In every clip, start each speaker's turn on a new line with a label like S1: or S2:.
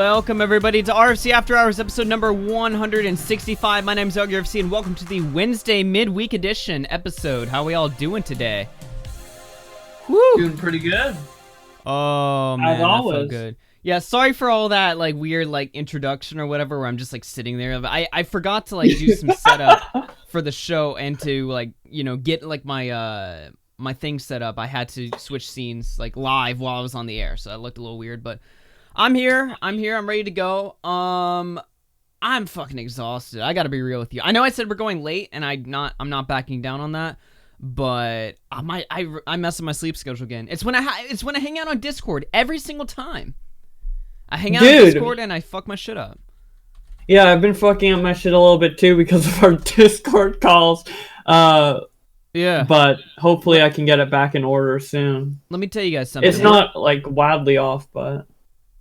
S1: Welcome everybody to RFC After Hours, episode number 165. My name is AugieRFC, and welcome to the Wednesday midweek edition episode. How are we all doing today?
S2: Woo! Doing pretty good.
S1: Oh man,
S2: as always.
S1: That felt good. Yeah, sorry for all that like weird like introduction or whatever where I'm just like sitting there. I forgot to like do some setup for the show and to like, you know, get like my my thing set up. I had to switch scenes like live while I was on the air, so it looked a little weird, but I'm here, I'm ready to go. I'm fucking exhausted. I gotta be real with you. I know I said we're going late, and I'm not backing down on that, but I mess up my sleep schedule again. It's when I hang out on Discord every single time. I hang out on Discord and I fuck my shit up.
S2: Yeah, I've been fucking up my shit a little bit too because of our Discord calls.
S1: Yeah.
S2: But hopefully I can get it back in order soon.
S1: Let me tell you guys something.
S2: It's not like wildly off, but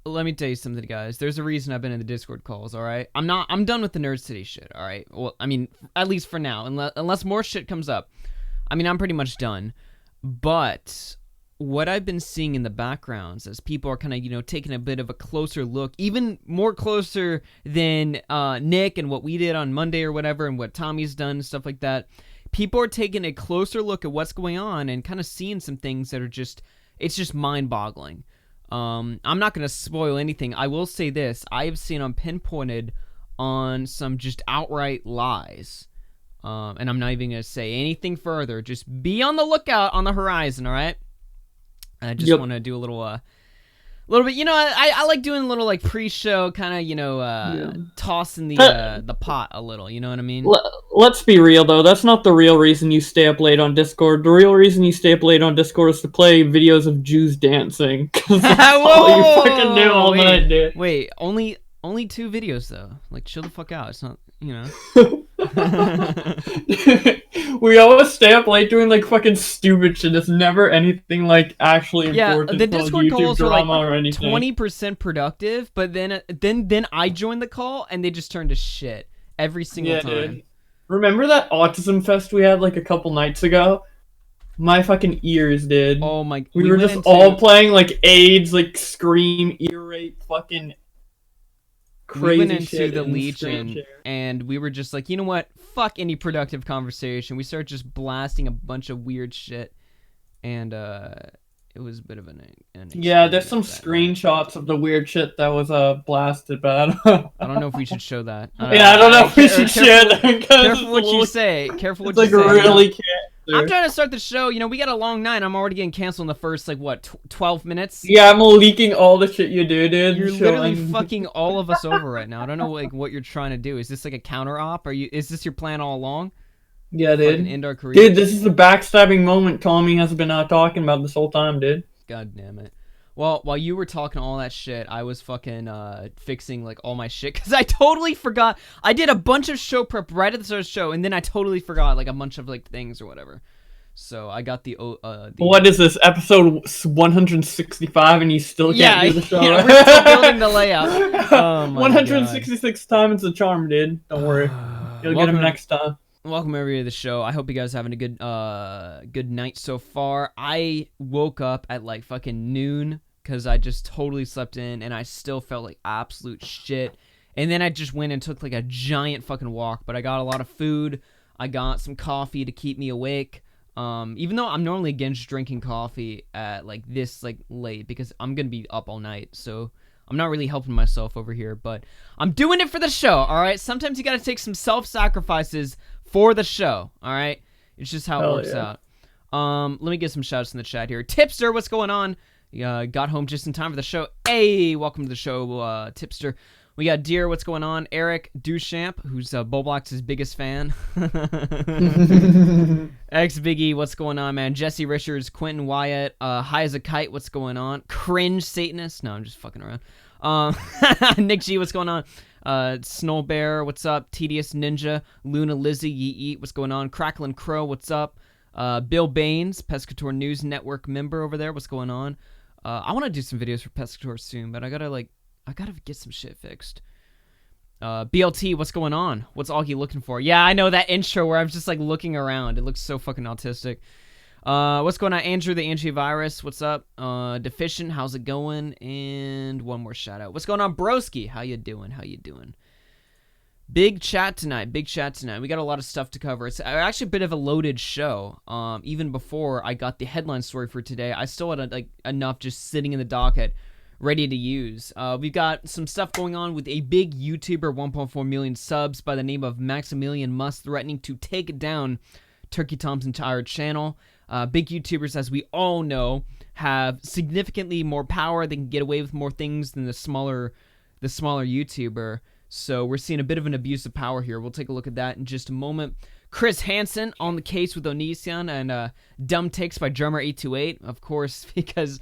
S1: let me tell you something, guys. There's a reason I've been in the Discord calls, all right? I'm done with the Nerd City shit, all right? Well, I mean, at least for now, unless more shit comes up. I mean, I'm pretty much done. But what I've been seeing in the backgrounds as people are kind of, you know, taking a bit of a closer look, even more closer than Nick and what we did on Monday or whatever, and what Tommy's done and stuff like that. People are taking a closer look at what's going on and kind of seeing some things that are just, it's just mind-boggling. I'm not going to spoil anything. I will say this. I have seen them pinpointed on some just outright lies. And I'm not even going to say anything further. Just be on the lookout on the horizon, all right? I just want to do a little bit, you know, I like doing a little, like, pre-show kind of, you know, tossing the pot a little, you know what I mean?
S2: Let's be real, though. That's not the real reason you stay up late on Discord. The real reason you stay up late on Discord is to play videos of Jews dancing. Because that's all you fucking do all night, dude.
S1: Wait, only 2 videos, though. Like, chill the fuck out. It's not, you know.
S2: We always stay up late doing like fucking stupid shit. It's never anything like actually important.
S1: Yeah, the Discord calls are like
S2: or anything.
S1: 20% productive, but then I join the call and they just turn to shit every single time. Dude.
S2: Remember that autism fest we had like a couple nights ago? My fucking ears, dude.
S1: Oh my!
S2: We were just all playing like AIDS, like Scream, ear rape, fucking crazy.
S1: We went into the Legion and we were just like, you know what? Fuck any productive conversation. We started just blasting a bunch of weird shit, and it was a bit of an
S2: yeah. There's some screenshots of the weird shit that was blasted, but
S1: I don't know if we should show that.
S2: I don't know if we should share that.
S1: Careful what you say. Careful what you say.
S2: Like really can't.
S1: I'm trying to start the show. You know, we got a long night. I'm already getting canceled in the first, like, what, 12 minutes?
S2: Yeah, I'm leaking all the shit you do, dude.
S1: You're literally fucking all of us over right now. I don't know, like, what you're trying to do. Is this, like, a counter-op? Is this your plan all along?
S2: Yeah, dude.
S1: End our career?
S2: Dude, this is the backstabbing moment Tommy has been talking about this whole time, dude.
S1: God damn it. Well, while you were talking all that shit, I was fucking fixing, like, all my shit, because I totally forgot. I did a bunch of show prep right at the start of the show, and then I totally forgot, like, a bunch of, like, things or whatever. So I got the
S2: what is this, episode 165, and you still can't do the show?
S1: Yeah, we're still building the layout. Oh,
S2: 166 times the charm, dude. Don't worry. You'll get him next time.
S1: Welcome everybody to the show. I hope you guys are having a good night so far. I woke up at like fucking noon because I just totally slept in and I still felt like absolute shit. And then I just went and took like a giant fucking walk, but I got a lot of food. I got some coffee to keep me awake. Even though I'm normally against drinking coffee at like this like late because I'm gonna be up all night, so I'm not really helping myself over here, but I'm doing it for the show, alright? Sometimes you gotta take some self-sacrifices for the show, alright? It's just how it works out. Let me get some shouts in the chat here. Tipster, what's going on? Got home just in time for the show. Hey, welcome to the show, Tipster. We got Deer, what's going on? Eric Duchamp, who's Bowblax's biggest fan. X Biggie, what's going on, man? Jesse Richards, Quentin Wyatt, High as a Kite, what's going on? Cringe Satanist. No, I'm just fucking around. Nick G, what's going on? Snow Bear, what's up? Tedious Ninja, Luna Lizzie, Yeet Eat, what's going on? Cracklin' Crow, what's up? Bill Baines, Pescator News Network member over there, what's going on? I want to do some videos for Pescator soon, but I gotta get some shit fixed. BLT, what's going on? What's Augie looking for? Yeah, I know that intro where I'm just like looking around. It looks so fucking autistic. What's going on, Andrew the Antivirus? What's up? Deficient, how's it going? And one more shout out. What's going on, Broski? How you doing? Big chat tonight. We got a lot of stuff to cover. It's actually a bit of a loaded show. Even before I got the headline story for today, I still had enough just sitting in the docket, ready to use. We've got some stuff going on with a big YouTuber, 1.4 million subs, by the name of Maximilian Musk, threatening to take down Turkey Tom's entire channel. Big YouTubers, as we all know, have significantly more power. They can get away with more things than the smaller YouTuber. So we're seeing a bit of an abuse of power here. We'll take a look at that in just a moment. Chris Hansen on the case with Onision, and dumb takes by Drummer828, of course, because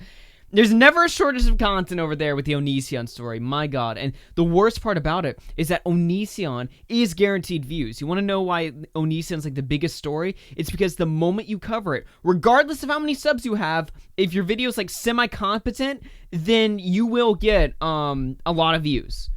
S1: there's never a shortage of content over there with the Onision story. My God. And the worst part about it is that Onision is guaranteed views. You want to know why Onision's the biggest story? It's because the moment you cover it, regardless of how many subs you have, if your video's semi-competent, then you will get a lot of views.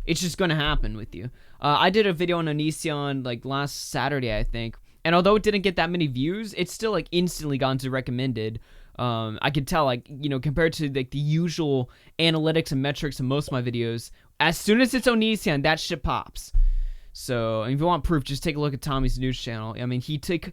S1: It's just going to happen with you. I did a video on Onision last Saturday, I think. And although it didn't get that many views, it's still instantly gone to recommended. I could tell, compared to the usual analytics and metrics of most of my videos, as soon as it's Onision, that shit pops. So, if you want proof, just take a look at Tommy's news channel. I mean, he took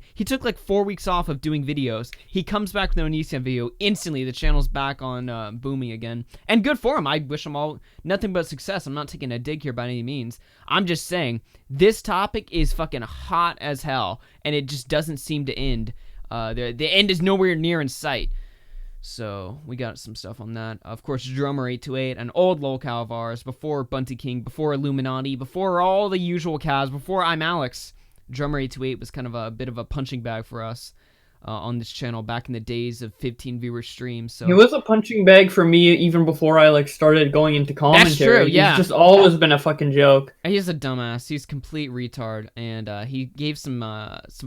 S1: 4 weeks off of doing videos. He comes back with an Onision video. Instantly, the channel's back on booming again. And good for him. I wish him all nothing but success. I'm not taking a dig here by any means. I'm just saying, this topic is fucking hot as hell, and it just doesn't seem to end. The end is nowhere near in sight. So, we got some stuff on that. Of course, Drummer828, an old lolcow of ours, before Bunty King, before Illuminati, before all the usual cows, before I'm Alex. Drummer828 was kind of a bit of a punching bag for us on this channel back in the days of 15 viewer streams. So
S2: he was a punching bag for me even before I started going into commentary.
S1: That's true, yeah.
S2: He's just always been a fucking joke.
S1: He's a dumbass. He's a complete retard, and he gave some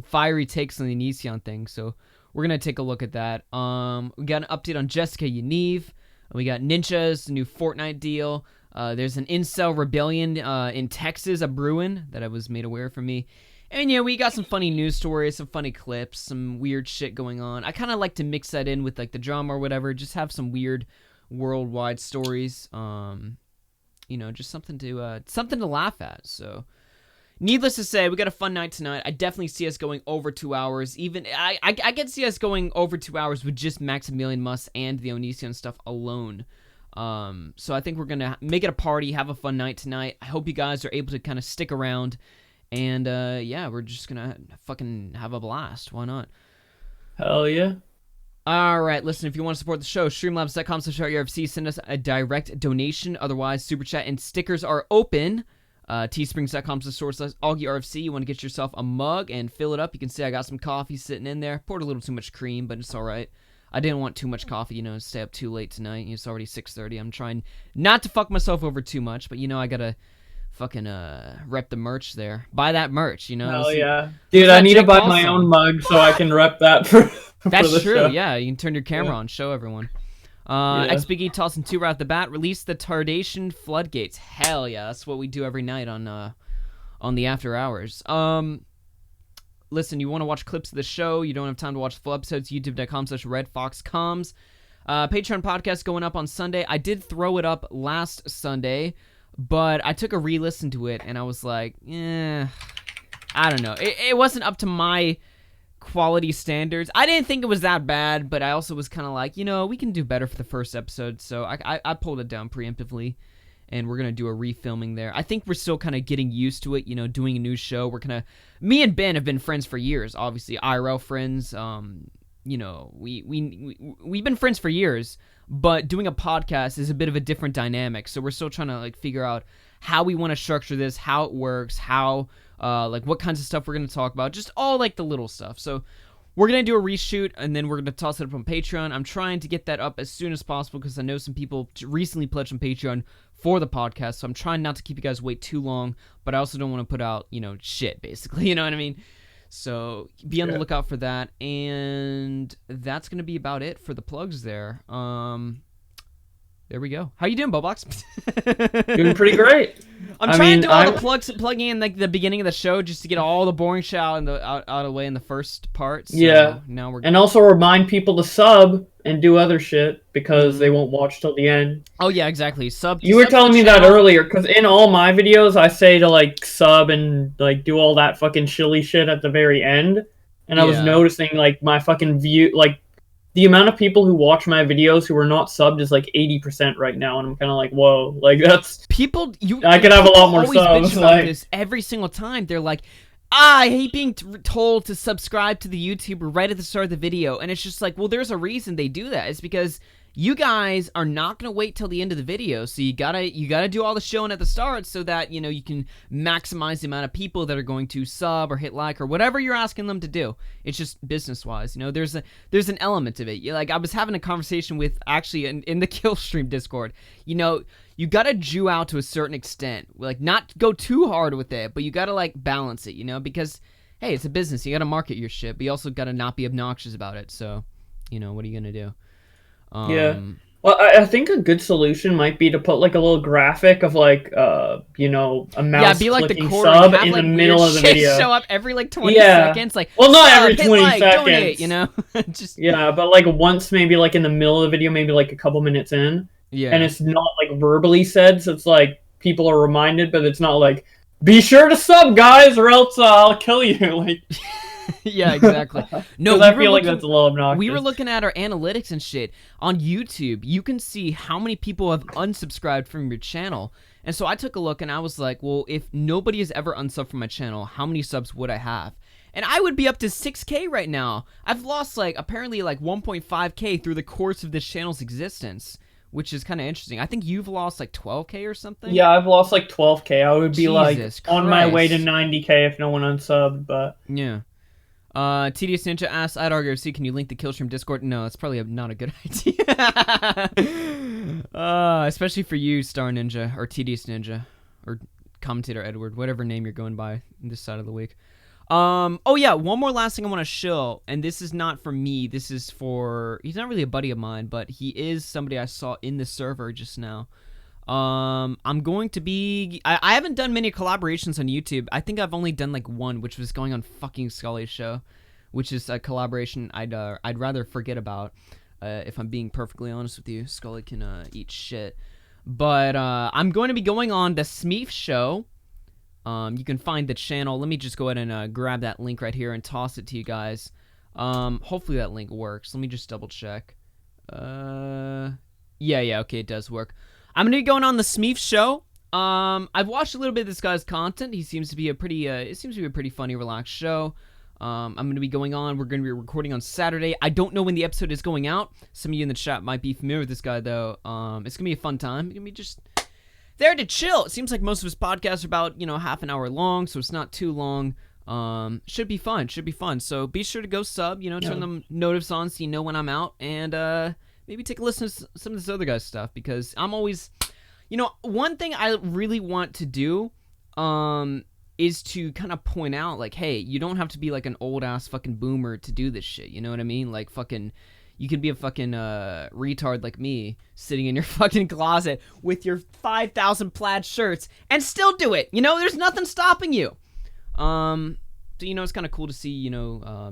S1: fiery takes on the Onision thing, so we're going to take a look at that. We got an update on Jessica Yaniv. We got Ninja's new Fortnite deal. There's an incel rebellion in Texas, a brewing, that I was made aware from me. And yeah, we got some funny news stories, some funny clips, some weird shit going on. I kind of like to mix that in with the drama or whatever. Just have some weird worldwide stories. Just something to laugh at. So, needless to say, we got a fun night tonight. I definitely see us going over 2 hours. Even I can see us going over 2 hours with just Maximilian Musk and the Onision stuff alone. So I think we're gonna make it a party, have a fun night tonight. I hope you guys are able to kind of stick around, and yeah, we're just gonna fucking have a blast. Why not?
S2: Hell yeah.
S1: Alright, listen, if you want to support the show, streamlabs.com/RFC, send us a direct donation. Otherwise, super chat and stickers are open. Teesprings.com/AugieRFC. You want to get yourself a mug and fill it up. You can see I got some coffee sitting in there. Poured a little too much cream, but it's alright. I didn't want too much coffee, stay up too late tonight. It's already 6:30. I'm trying not to fuck myself over too much, but I gotta fucking rep the merch there. Buy that merch,
S2: Hell yeah. Dude, I need to buy my own mug so I can rep that for
S1: That's
S2: the
S1: true,
S2: show.
S1: yeah. You can turn your camera on, show everyone. XBG tossing 2 right off the bat. Release the Tardation Floodgates. Hell yeah, that's what we do every night on the After Hours. Listen, you want to watch clips of the show, you don't have time to watch full episodes, youtube.com/redfoxcoms. Patreon podcast going up on Sunday. I did throw it up last Sunday, but I took a re-listen to it, and I was like, I don't know. It wasn't up to my quality standards. I didn't think it was that bad, but I also was kind of like, we can do better for the first episode, so I pulled it down preemptively, and we're going to do a refilming there. I think we're still kind of getting used to it, doing a new show. Me and Ben have been friends for years, obviously, IRL friends. We've been friends for years, but doing a podcast is a bit of a different dynamic, so we're still trying to figure out how we want to structure this, how it works, how what kinds of stuff we're going to talk about, just all the little stuff. So we're going to do a reshoot, and then we're going to toss it up on Patreon. I'm trying to get that up as soon as possible because I know some people recently pledged on Patreon for the podcast, so I'm trying not to keep you guys wait too long, but I also don't want to put out, shit, basically, you know what I mean? So be on the lookout for that, and that's going to be about it for the plugs there. There we go. How you doing, Bowblax?
S2: Doing pretty great.
S1: I'm trying to do all the plugging in like the beginning of the show just to get all the boring shit out of the way in the first part. So
S2: yeah.
S1: Now we're
S2: and also remind people to sub and do other shit because they won't watch till the end.
S1: Oh yeah, exactly.
S2: You were telling me that earlier because in all my videos I say to like sub and like do all that fucking shilly shit at the very end, and I was noticing like my fucking view, like the amount of people who watch my videos who are not subbed is like 80% right now, and I'm kind of like, whoa, like that's
S1: people.
S2: I could have a lot more subs.
S1: Like this every single time they're like, I hate being told to subscribe to the YouTuber right at the start of the video, and it's just like, well, there's a reason they do that. It's because you guys are not gonna wait till the end of the video, so you gotta do all the showing at the start so that you can maximize the amount of people that are going to sub or hit like or whatever you're asking them to do. It's just business wise, there's an element of it. Like I was having a conversation with actually in the Killstream Discord. You gotta Jew out to a certain extent, like not go too hard with it, but you gotta like balance it, because hey, it's a business. You gotta market your shit, but you also gotta not be obnoxious about it. So, what are you gonna do?
S2: Yeah. Well, I think a good solution might be to put like a little graphic of like a mouse
S1: be like
S2: clicking
S1: the quarter,
S2: sub
S1: have,
S2: in
S1: like,
S2: the middle of the video.
S1: Show up every like 20 seconds, like
S2: well, not every 20
S1: like,
S2: seconds.
S1: Donate, just
S2: but like once maybe like in the middle of the video, maybe like a couple minutes in.
S1: Yeah.
S2: And it's not like verbally said, so it's like people are reminded, but it's not like be sure to sub, guys, or else I'll kill you. Like.
S1: Yeah, exactly. No,
S2: I feel like that's a little obnoxious.
S1: We were looking at our analytics and shit on YouTube. You can see how many people have unsubscribed from your channel. And so I took a look and I was like, well, if nobody has ever unsubbed from my channel, how many subs would I have? And I would be up to 6K right now. I've lost apparently 1.5K through the course of this channel's existence, which is kind of interesting. I think you've lost 12K or something.
S2: Yeah, I've lost 12K. I would be
S1: Jesus
S2: on my way to 90K if no one unsubbed, but
S1: yeah. Tedious Ninja asks, at RFC, can you link the Killstream Discord? No, that's probably not a good idea. Especially for you, Star Ninja, or Tedious Ninja, or Commentator Edward, whatever name you're going by this side of the week. Oh yeah, one more last thing I want to show, and this is not for me, this is for, he's not really a buddy of mine, but he is somebody I saw in the server just now. I'm going to be, I haven't done many collaborations on YouTube. I think I've only done one, which was going on fucking Scully's show, which is a collaboration I'd rather forget about, if I'm being perfectly honest with you. Scully can eat shit. But I'm going to be going on the Smeef show. You can find the channel. Let me just go ahead and grab that link right here and toss it to you guys. Hopefully that link works. Let me just double check. Yeah, okay, it does work. I'm gonna be going on the Smeef show. I've watched a little bit of this guy's content. He seems to be a pretty, it seems to be a pretty funny, relaxed show. I'm gonna be going on. We're gonna be recording on Saturday. I don't know when the episode is going out. Some of you in the chat might be familiar with this guy though. It's gonna be a fun time. It's gonna be just there to chill. It seems like most of his podcasts are about half an hour long, so it's not too long. Should be fun. Should be fun. So be sure to go sub. Turn them notifs on so you know when I'm out, and maybe take a listen to some of this other guy's stuff, because I'm always, one thing I really want to do, is to kind of point out, hey, you don't have to be an old ass fucking boomer to do this shit. You know what I mean? You can be a fucking retard like me, sitting in your fucking closet with your 5,000 plaid shirts and still do it. There's nothing stopping you. So, it's kind of cool to see,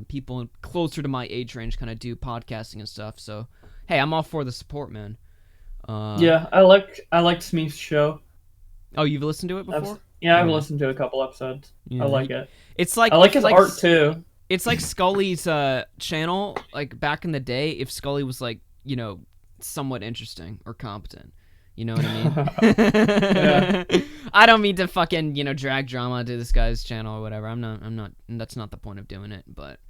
S1: people closer to my age range kind of do podcasting and stuff. So, hey, I'm all for the support, man.
S2: Yeah, I liked Smeef's show.
S1: Oh, you've listened to it before?
S2: I've listened to a couple episodes. Yeah. I like it.
S1: It's I
S2: like his art too.
S1: It's like Scully's channel, back in the day, if Scully was somewhat interesting or competent. You know what I mean?
S2: Yeah.
S1: I don't mean to fucking, drag drama to this guy's channel or whatever. I'm not, that's not the point of doing it, but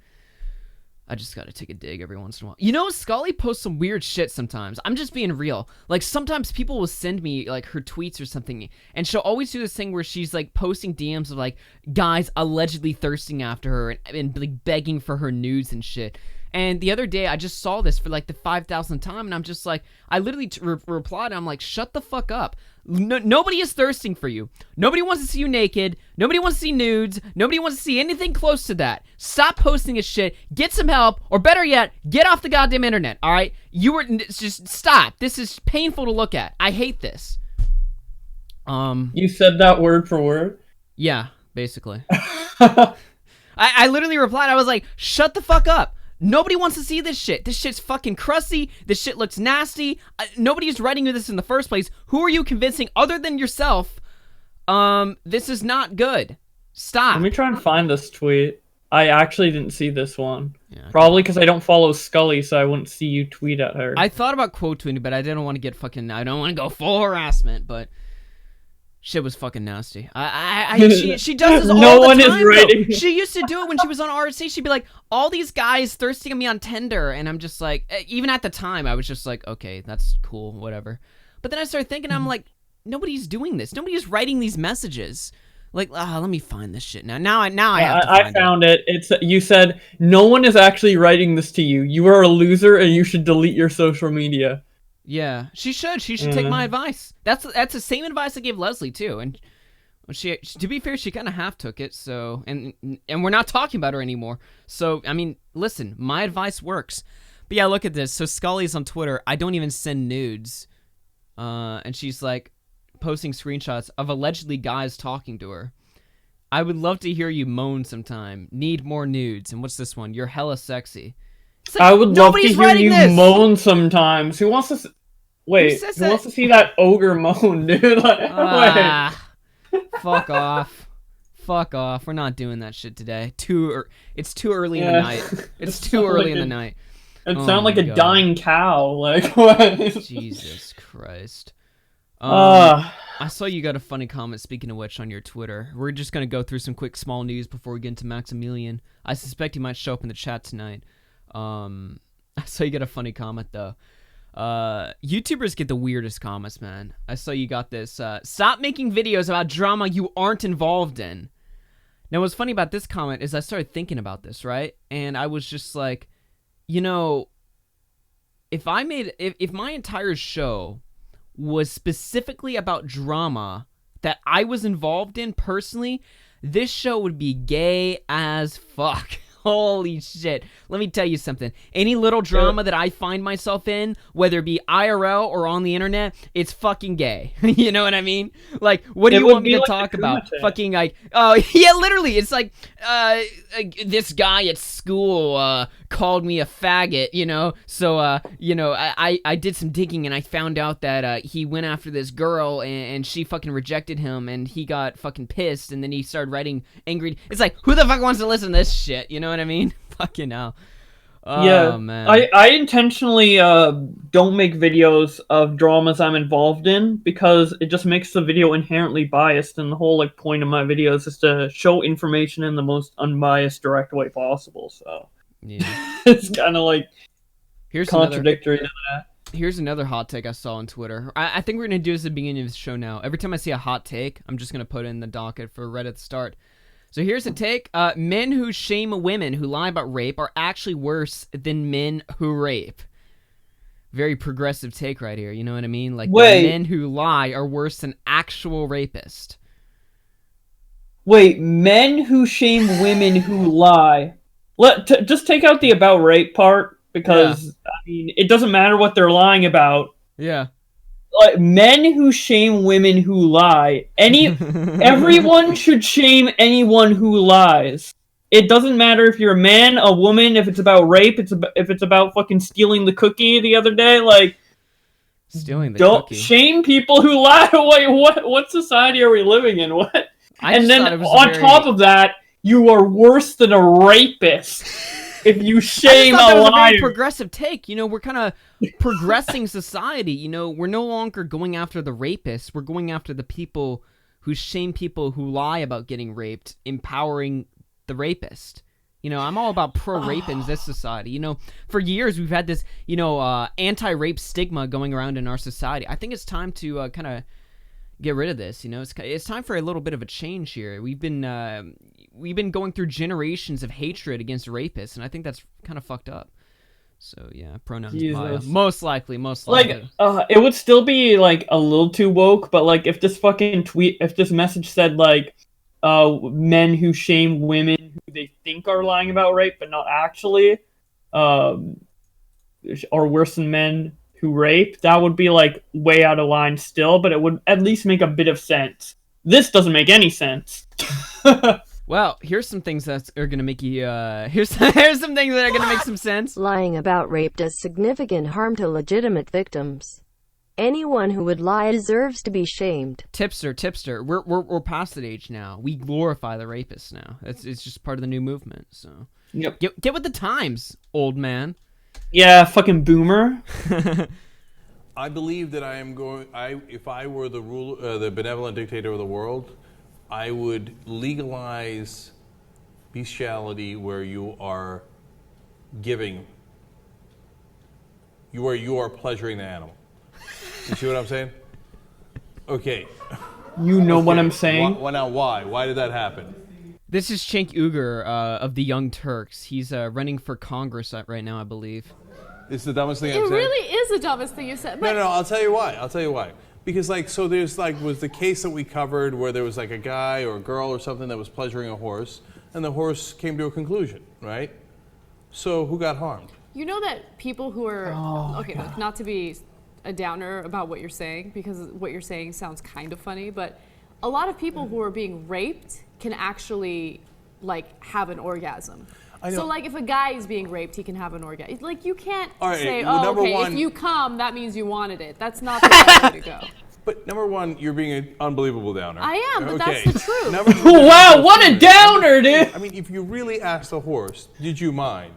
S1: I just gotta take a dig every once in a while. Scully posts some weird shit sometimes. I'm just being real. Sometimes people will send me, her tweets or something, and she'll always do this thing where she's, posting DMs of, guys allegedly thirsting after her and begging for her nudes and shit. And the other day, I just saw this for, the 5,000th time, and I'm just I literally replied, and I'm like, shut the fuck up. Nobody is thirsting for you. Nobody wants to see you naked. Nobody wants to see nudes. Nobody wants to see anything close to that. Stop posting this shit. Get some help, or better yet, get off the goddamn internet, alright? Just stop. This is painful to look at. I hate this.
S2: You said that word for word?
S1: Yeah, basically. I literally replied, I was like, shut the fuck up. Nobody wants to see this shit. This shit's fucking crusty. This shit looks nasty. Nobody's writing you this in the first place. Who are you convincing other than yourself? This is not good. Stop.
S2: Let me try and find this tweet. I actually didn't see this one. Yeah, probably because I don't follow Scully, so I wouldn't see you tweet at her.
S1: I thought about quote tweeting, but I didn't want to get fucking... I don't want to go full harassment, but... Shit was fucking nasty. She does this all
S2: no
S1: the
S2: one
S1: time,
S2: is writing.
S1: though. She used to do it when she was on RFC. She'd be like, all these guys thirsting at me on Tinder. And I'm just like, even at the time, I was just like, okay, that's cool, whatever. But then I started thinking, I'm like, nobody's doing this. Nobody's writing these messages. Like, let me find this shit now. Now I have to find it.
S2: I found it. You said, no one is actually writing this to you. You are a loser and you should delete your social media.
S1: Yeah, she should. She should take my advice. That's the same advice I gave Leslie too. And she, to be fair, she kind of half took it. So, and we're not talking about her anymore. So, I mean, listen, my advice works. But yeah, look at this. So Scully's on Twitter. I don't even send nudes. And she's like posting screenshots of allegedly guys talking to her. I would love to hear you moan sometime. Need more nudes. And what's this one? You're hella sexy.
S2: Like, I would love to hear you moan sometimes. Who wants to... Wait, who wants to see that ogre moan, dude? Like,
S1: fuck off. Fuck off. We're not doing that shit today. It's too early in the night. It's too early in the night.
S2: It sounds like a dying cow. Like, what?
S1: Jesus Christ. I saw you got a funny comment, speaking of which, on your Twitter. We're just going to go through some quick small news before we get into Maximilian. I suspect he might show up in the chat tonight. I saw you got a funny comment though. YouTubers get the weirdest comments, man. I saw you got this. Stop making videos about drama you aren't involved in. Now, what's funny about this comment is I started thinking about this, right? And I was just like, you know, if my entire show was specifically about drama that I was involved in personally, this show would be gay as fuck. Holy shit. Let me tell you something. Any little drama that I find myself in, whether it be IRL or on the internet, it's fucking gay. You know what I mean? Like, what do you want me to talk about? Fucking like, oh, yeah, literally. It's like, this guy at school called me a faggot, you know? So, you know, I did some digging and I found out that he went after this girl and she fucking rejected him and he got fucking pissed and then he started writing angry. It's like, who the fuck wants to listen to this shit? You know what I mean? Fucking hell. Oh,
S2: yeah,
S1: man.
S2: I intentionally don't make videos of dramas I'm involved in because it just makes the video inherently biased, and the whole like point of my videos is to show information in the most unbiased, direct way possible. So yeah, it's kind of like contradictory to that.
S1: Here's another hot take I saw on Twitter. I think we're gonna do this at the beginning of the show now. Every time I see a hot take, I'm just gonna put it in the docket for right at the start. So here's a take. Men who shame women who lie about rape are actually worse than men who rape. Very progressive take right here, you know what I mean? Like, men who lie are worse than actual rapists.
S2: Wait, men who shame women who lie. Just take out the about rape part, because, I mean, it doesn't matter what they're lying about.
S1: Yeah.
S2: Like, men who shame women who lie. Everyone should shame anyone who lies. It doesn't matter if you're a man, a woman, if it's about rape, if it's about fucking stealing the cookie the other day, like,
S1: stealing the
S2: don't
S1: cookie.
S2: Shame people who lie. Wait, what society are we living in? What? And then on top of that, you are worse than a rapist if you shame a liar.
S1: That was a very progressive take. You know, we're kind of progressing society. You know, we're no longer going after the rapists. We're going after the people who shame people who lie about getting raped, empowering the rapist. You know, I'm all about pro-rape in this society. You know, for years we've had this, you know, anti-rape stigma going around in our society. I think it's time to kind of get rid of this. You know, it's time for a little bit of a change here. We've been going through generations of hatred against rapists, and I think that's kind of fucked up. So yeah, pronouns bio. Most likely.
S2: Like, it would still be like a little too woke, but like if this message said like, men who shame women who they think are lying about rape but not actually, are worse than men who rape, that would be like way out of line still, but it would at least make a bit of sense. This doesn't make any sense.
S1: Well, here's some things that are gonna make you. Here's some things that are gonna make some sense.
S3: Lying about rape does significant harm to legitimate victims. Anyone who would lie deserves to be shamed.
S1: Tipster. We're past that age now. We glorify the rapists now. It's just part of the new movement. So
S2: Yep.
S1: Get with the times, old man.
S2: Yeah, fucking boomer.
S4: I believe that I am going. If I were the the benevolent dictator of the world, I would legalize bestiality where you are giving. Where you are pleasuring the animal. You see what I'm saying? Okay.
S2: You know what I'm saying?
S4: Now, why? Why did that happen?
S1: This is Cenk Uygur of the Young Turks. He's running for Congress right now, I believe.
S4: It's the dumbest thing I've
S5: It
S4: said.
S5: really is the dumbest thing you said. But
S4: No, I'll tell you why. Because so there's was the case that we covered where there was like a guy or a girl or something that was pleasuring a horse, and the horse came to a conclusion, right? So who got harmed?
S5: you know that people who are okay, look, not to be a downer about what you're saying, because what you're saying sounds kind of funny, but a lot of people who are being raped can actually like have an orgasm. So like if a guy is being raped, he can have an orgasm. Like you can't say, oh, okay, if you come, that means you wanted it. That's not the right way to go.
S4: But number one, you're being an unbelievable downer.
S5: I am, but that's the truth.
S4: Number two,
S2: Wow, what a downer, dude!
S4: I mean, if you really asked the horse, did you mind?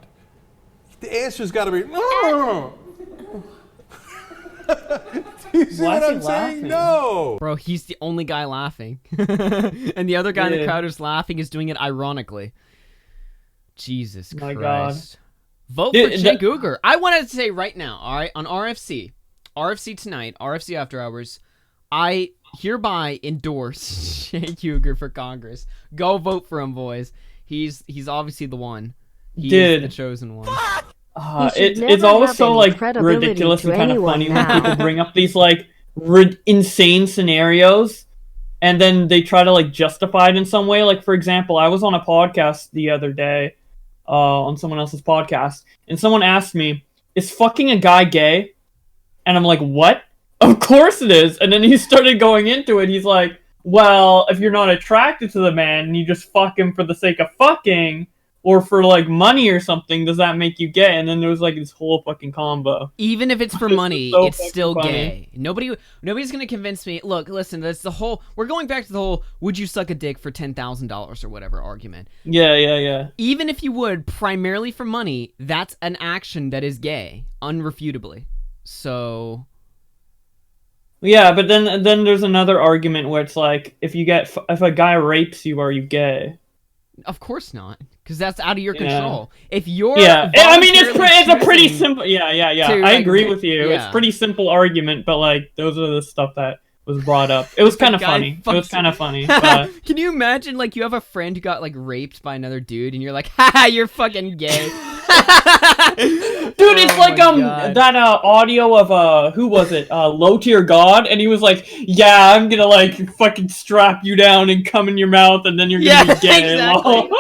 S4: The answer's got to be no. You see
S2: Why
S4: what
S2: is he
S4: I'm saying?
S2: laughing?
S4: No.
S1: Bro, he's the only guy laughing. And the other guy in the crowd who's laughing is doing it ironically. Jesus
S2: My
S1: Christ.
S2: God.
S1: Vote for Cenk Uygur. I wanted to say right now, all right, on RFC tonight, RFC After Hours, I hereby endorse Cenk Uygur for Congress. Go vote for him, boys. He's obviously the one. He's the chosen one.
S2: It's always so like ridiculous and kind of funny when people bring up these like insane scenarios, and then they try to like justify it in some way. Like for example, I was on a podcast the other day, on someone else's podcast, and someone asked me, "Is fucking a guy gay?" And I'm like, "What? Of course it is." And then he started going into it. He's like, "Well, if you're not attracted to the man and you just fuck him for the sake of fucking, or for like money or something, does that make you gay?" And then there was like this whole fucking combo.
S1: Even if it's for money,
S2: so
S1: it's still
S2: funny.
S1: gay. Nobody's gonna convince me. Look, listen, that's the whole. We're going back to the whole "would you suck a dick for $10,000 or whatever" argument.
S2: Yeah.
S1: Even if you would, primarily for money, that's an action that is gay, unrefutably. So.
S2: Yeah, but then there's another argument where it's like, if a guy rapes you, are you gay?
S1: Of course not, because that's out of your control. If you're
S2: I mean it's a pretty simple. Yeah. I agree with you.
S1: Yeah.
S2: It's pretty simple argument, but like those are the stuff that was brought up. It was kind of funny. It was kind of funny. But...
S1: Can you imagine like you have a friend who got like raped by another dude, and you're like, "Ha, you're fucking gay."
S2: Dude, it's like that audio of who was it? Low Tier God, and he was like, "Yeah, I'm gonna like fucking strap you down and come in your mouth, and then you're gonna be gay."
S1: Exactly.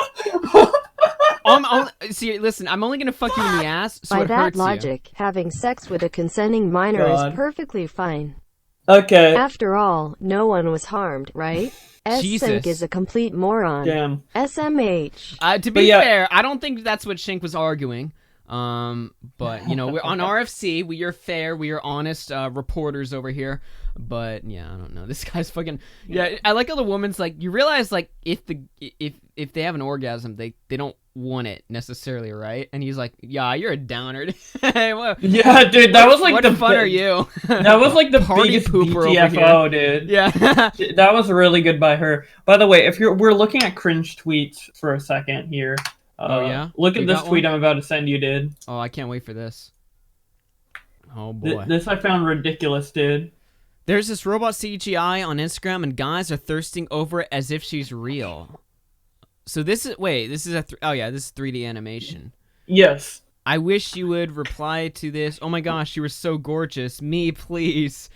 S1: See, listen, I'm only gonna fuck you in the ass, so
S3: By
S1: it
S3: that
S1: hurts
S3: logic, having sex with a consenting minor is perfectly fine.
S2: Okay.
S3: After all, no one was harmed, right? Cenk is a complete moron.
S2: Damn.
S3: SMH.
S1: To be fair, I don't think that's what Cenk was arguing. But you know, we're on RFC. We are fair. We are honest reporters over here. But yeah, I don't know. This guy's fucking. Yeah, I like how the woman's like. You realize like if they have an orgasm, they don't want it necessarily, right? And he's like, "Yeah, you're a downer."
S2: Yeah, dude, that was like
S1: what fun are you?
S2: That was like the
S1: Party
S2: biggest
S1: pooper
S2: BTFO, dude.
S1: Yeah,
S2: that was really good by her. By the way, we're looking at cringe tweets for a second here. Look at this tweet I'm about to send you, dude.
S1: Oh, I can't wait for this. Oh boy,
S2: this I found ridiculous, dude.
S1: There's this robot CGI on Instagram, and guys are thirsting over it as if she's real. So this is this is this is 3D animation.
S2: Yes.
S1: I wish you would reply to this. Oh my gosh, you were so gorgeous. Me, please.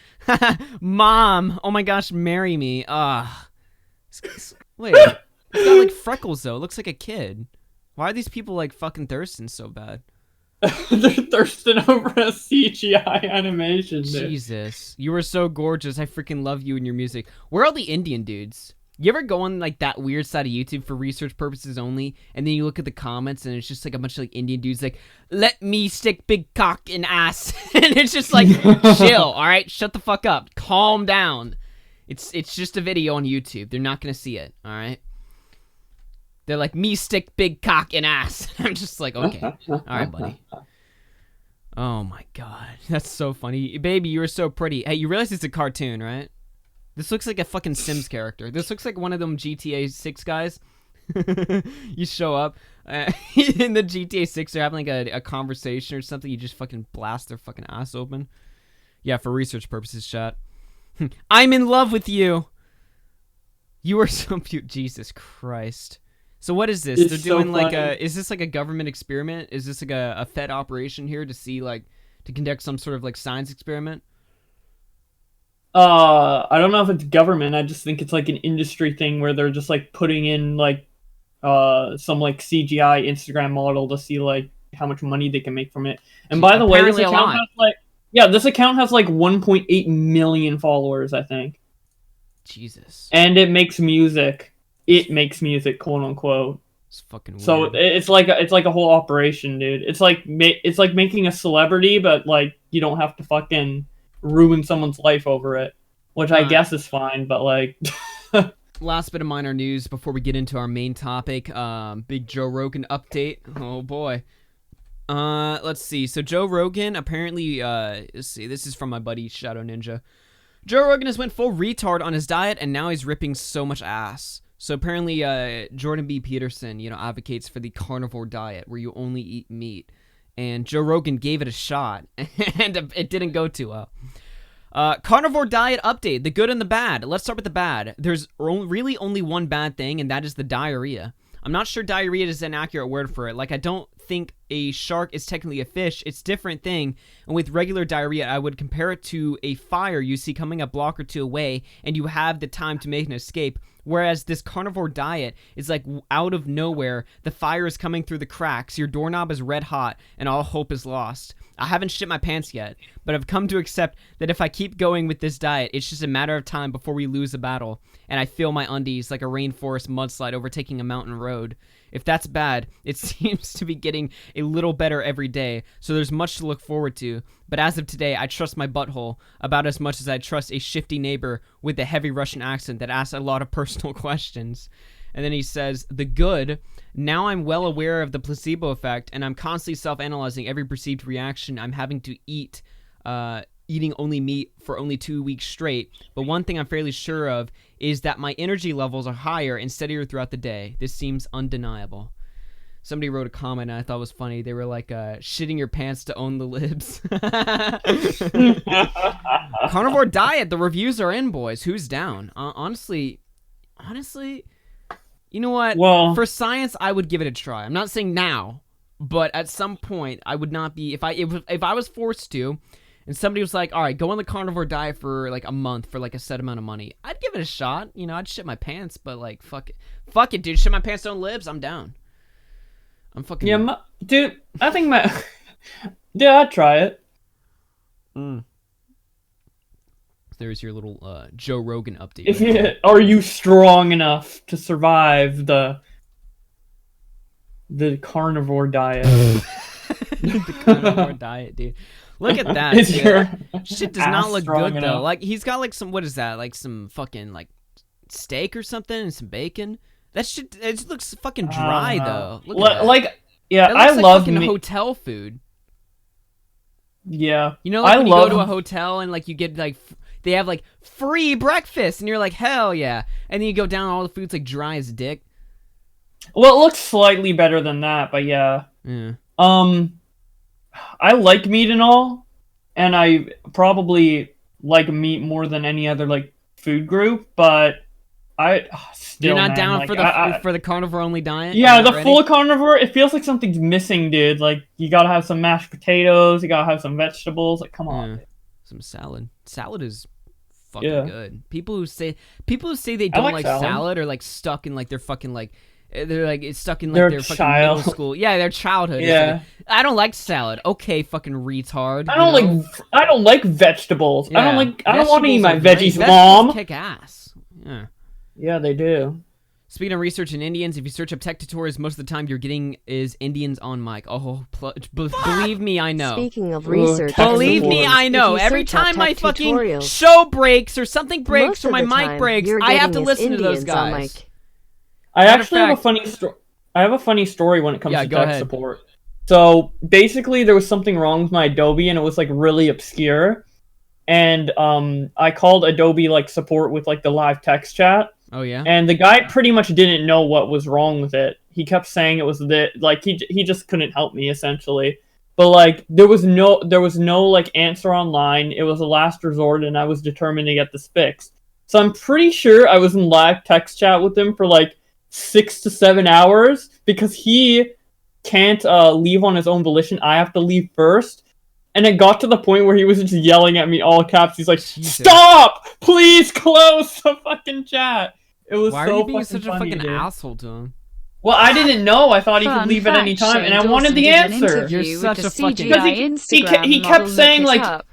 S1: Mom. Oh my gosh, marry me. Wait. It's got like freckles though. It looks like a kid. Why are these people like fucking thirsting so bad?
S2: They're thirsting over a CGI animation, dude.
S1: Jesus, you are so gorgeous. I freaking love you and your music. Where are all the Indian dudes? You ever go on like that weird side of YouTube for research purposes only, and then you look at the comments and it's just like a bunch of like Indian dudes like, "Let me stick big cock in ass," and it's just like, chill, all right, shut the fuck up, calm down. It's just a video on YouTube. They're not gonna see it, all right. They're like, "Me stick big cock in ass." I'm just like, okay, all right, buddy. Oh my god, that's so funny, baby. You are so pretty. Hey, you realize it's a cartoon, right? This looks like a fucking Sims character. This looks like one of them GTA 6 guys. You show up in the GTA 6, they're having like a conversation or something. You just fucking blast their fucking ass open. Yeah, for research purposes, chat. I'm in love with you. You are so cute. Jesus Christ. So what is this?
S2: It's
S1: They're
S2: so
S1: doing like
S2: funny.
S1: is this like a government experiment? Is this like a Fed operation here to see like, to conduct some sort of like science experiment?
S2: I don't know if it's government. I just think it's like an industry thing where they're just like putting in like some like CGI Instagram model to see like how much money they can make from it. And by the way, this
S1: Apparently a
S2: account
S1: lot.
S2: has like this account has like 1.8 million followers, I think.
S1: Jesus.
S2: And it makes music. It makes music, quote unquote.
S1: It's fucking weird.
S2: So it's like a whole operation, dude. It's like making a celebrity, but like you don't have to fucking ruin someone's life over it, which I guess is fine. But like,
S1: last bit of minor news before we get into our main topic. Big Joe Rogan update. Oh boy. Let's see. So Joe Rogan apparently, let's see. This is from my buddy Shadow Ninja. Joe Rogan has went full retard on his diet, and now he's ripping so much ass. So apparently, Jordan B. Peterson, advocates for the carnivore diet where you only eat meat. And Joe Rogan gave it a shot, and it didn't go too well. Carnivore diet update, the good and the bad. Let's start with the bad. There's really only one bad thing, and that is the diarrhea. I'm not sure diarrhea is an accurate word for it. Like, I don't think a shark is technically a fish. It's a different thing. And with regular diarrhea, I would compare it to a fire you see coming a block or two away, and you have the time to make an escape. Whereas this carnivore diet is like out of nowhere. The fire is coming through the cracks. Your doorknob is red hot, and all hope is lost. I haven't shit my pants yet, but I've come to accept that if I keep going with this diet, it's just a matter of time before we lose a battle, and I feel my undies like a rainforest mudslide overtaking a mountain road. If that's bad, it seems to be getting a little better every day, so there's much to look forward to. But as of today, I trust my butthole about as much as I trust a shifty neighbor with a heavy Russian accent that asks a lot of personal questions. And then he says, the good, now I'm well aware of the placebo effect, and I'm constantly self-analyzing every perceived reaction I'm having to eat, eating only meat for only 2 weeks straight. But one thing I'm fairly sure of is that my energy levels are higher and steadier throughout the day. This seems undeniable. Somebody wrote a comment and I thought it was funny. They were like, shitting your pants to own the libs. Carnivore diet, the reviews are in, boys. Who's down? Honestly, you know what?
S2: Well,
S1: for science, I would give it a try. I'm not saying now, but at some point, I would not be, if I was forced to, and somebody was like, all right, go on the carnivore diet for like a month for like a set amount of money, I'd give it a shot. I'd shit my pants, but like, fuck it, dude. Shit my pants to own libs. I'm down. I'm fucking...
S2: Yeah, dude, I think yeah, I'd try it.
S1: There's your little Joe Rogan update.
S2: Are you strong enough to survive the carnivore diet?
S1: The carnivore diet, dude. Look at that. Shit does not look good, though. Like, he's got like some, what is that? Like some fucking like steak or something and some bacon. That shit, it just looks fucking dry, though. Look at that.
S2: Like, yeah,
S1: That looks
S2: I
S1: like
S2: love
S1: fucking hotel food.
S2: Yeah.
S1: Like when you go to a hotel and like you get like, they have like free breakfast and you're like, hell yeah. And then you go down, all the food's like dry as dick.
S2: Well, it looks slightly better than that, but yeah.
S1: Yeah.
S2: I like meat and all, and I probably like meat more than any other like food group, but still,
S1: you're not
S2: man,
S1: down
S2: like,
S1: for the carnivore only diet?
S2: Yeah, the full carnivore, it feels like something's missing, dude. Like, you gotta have some mashed potatoes, you gotta have some vegetables, like, come on.
S1: Yeah. Some salad. Salad is fucking good. People who say they don't like salad are like stuck in like their fucking like They're like it's stuck in like
S2: Their
S1: their fucking
S2: child.
S1: middle school. Yeah, their childhood. It's
S2: Yeah.
S1: like, I don't like salad. Okay, fucking retard.
S2: I don't like vegetables. I don't want to eat my veggies, Mom.
S1: Kick ass. Yeah.
S2: Yeah, they do.
S1: Speaking of research in Indians, if you search up tech tutorials, most of the time you're getting is Indians on mic. Oh, believe me, I know.
S3: Speaking of research,
S1: Believe me,
S3: Indians,
S1: I know.
S3: if you
S1: Every
S3: search up
S1: time my
S3: tech
S1: fucking
S3: tutorials,
S1: show breaks or something breaks
S3: most
S1: or
S3: of
S1: my
S3: the
S1: mic
S3: time,
S1: breaks,
S3: you're
S1: I have to
S3: getting is
S1: listen to those
S3: Indians on
S1: guys.
S3: mic.
S2: I
S1: Matter of
S2: actually have a
S1: fact-
S2: funny story. I have a funny story when it comes
S1: Yeah,
S2: to
S1: go
S2: tech
S1: ahead.
S2: support. So basically, there was something wrong with my Adobe, and it was like really obscure. And I called Adobe like support with like the live text chat,
S1: Oh yeah.
S2: and the guy pretty much didn't know what was wrong with it. He kept saying it was like he just couldn't help me essentially. But like there was no like answer online. It was a last resort, and I was determined to get this fixed. So I'm pretty sure I was in live text chat with him for like 6 to 7 hours because he can't leave on his own volition. I have to leave first. And it got to the point where he was just yelling at me all caps. He's like,
S1: Jesus.
S2: "Stop! Please close the fucking chat." It was
S1: Why
S2: so
S1: are you being
S2: fucking
S1: such a
S2: funny,
S1: fucking
S2: dude.
S1: asshle to him?
S2: Well, I didn't know. I thought he could
S6: Fun
S2: leave at any
S6: fact,
S2: time, and I
S6: Shane
S2: wanted the
S6: Dawson did an
S2: answer.
S6: interview
S1: You're
S6: with
S1: such
S6: the
S1: a fucking-
S6: CGI
S2: He
S6: Instagram
S2: kept
S6: model.
S2: saying,
S6: Look it
S2: like,
S6: up.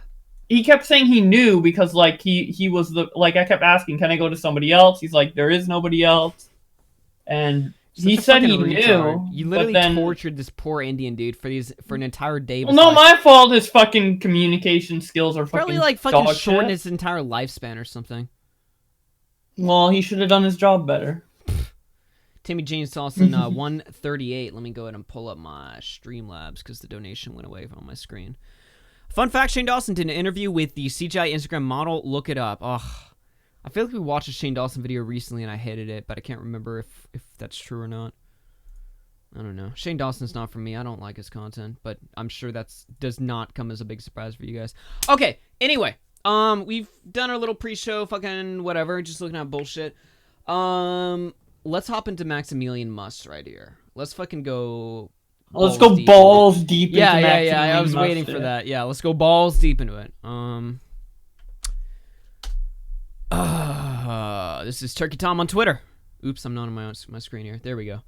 S2: He kept saying he knew because like he was the like I kept asking, "Can I go to somebody else?" He's like, "There is nobody else," and he
S1: Such a
S2: said
S1: fucking
S2: he
S1: retard.
S2: knew.
S1: You
S2: but
S1: literally
S2: then,
S1: tortured this poor Indian dude for an entire day.
S2: well, no, my fault. His fucking communication skills are
S1: probably
S2: fucking
S1: like fucking
S2: dog
S1: shortened
S2: shit.
S1: his entire lifespan or something.
S2: Well, he should have done his job better.
S1: Timmy James Dawson, 138. Let me go ahead and pull up my Streamlabs because the donation went away on my screen. Fun fact, Shane Dawson did an interview with the CGI Instagram model. Look it up. Ugh. I feel like we watched a Shane Dawson video recently and I hated it, but I can't remember if that's true or not. I don't know. Shane Dawson's not for me. I don't like his content, but I'm sure does not come as a big surprise for you guys. Okay, anyway. We've done our little pre-show fucking whatever, just looking at bullshit. Let's hop into Maximilian Must right here. Let's fucking go.
S2: Let's go
S1: deep
S2: balls deep into
S1: yeah.
S2: Maximilian
S1: I was waiting
S2: Must,
S1: for
S2: yeah.
S1: that. Yeah, let's go balls deep into it. This is Turkey Tom on Twitter. Oops, I'm not on my screen here. There we go.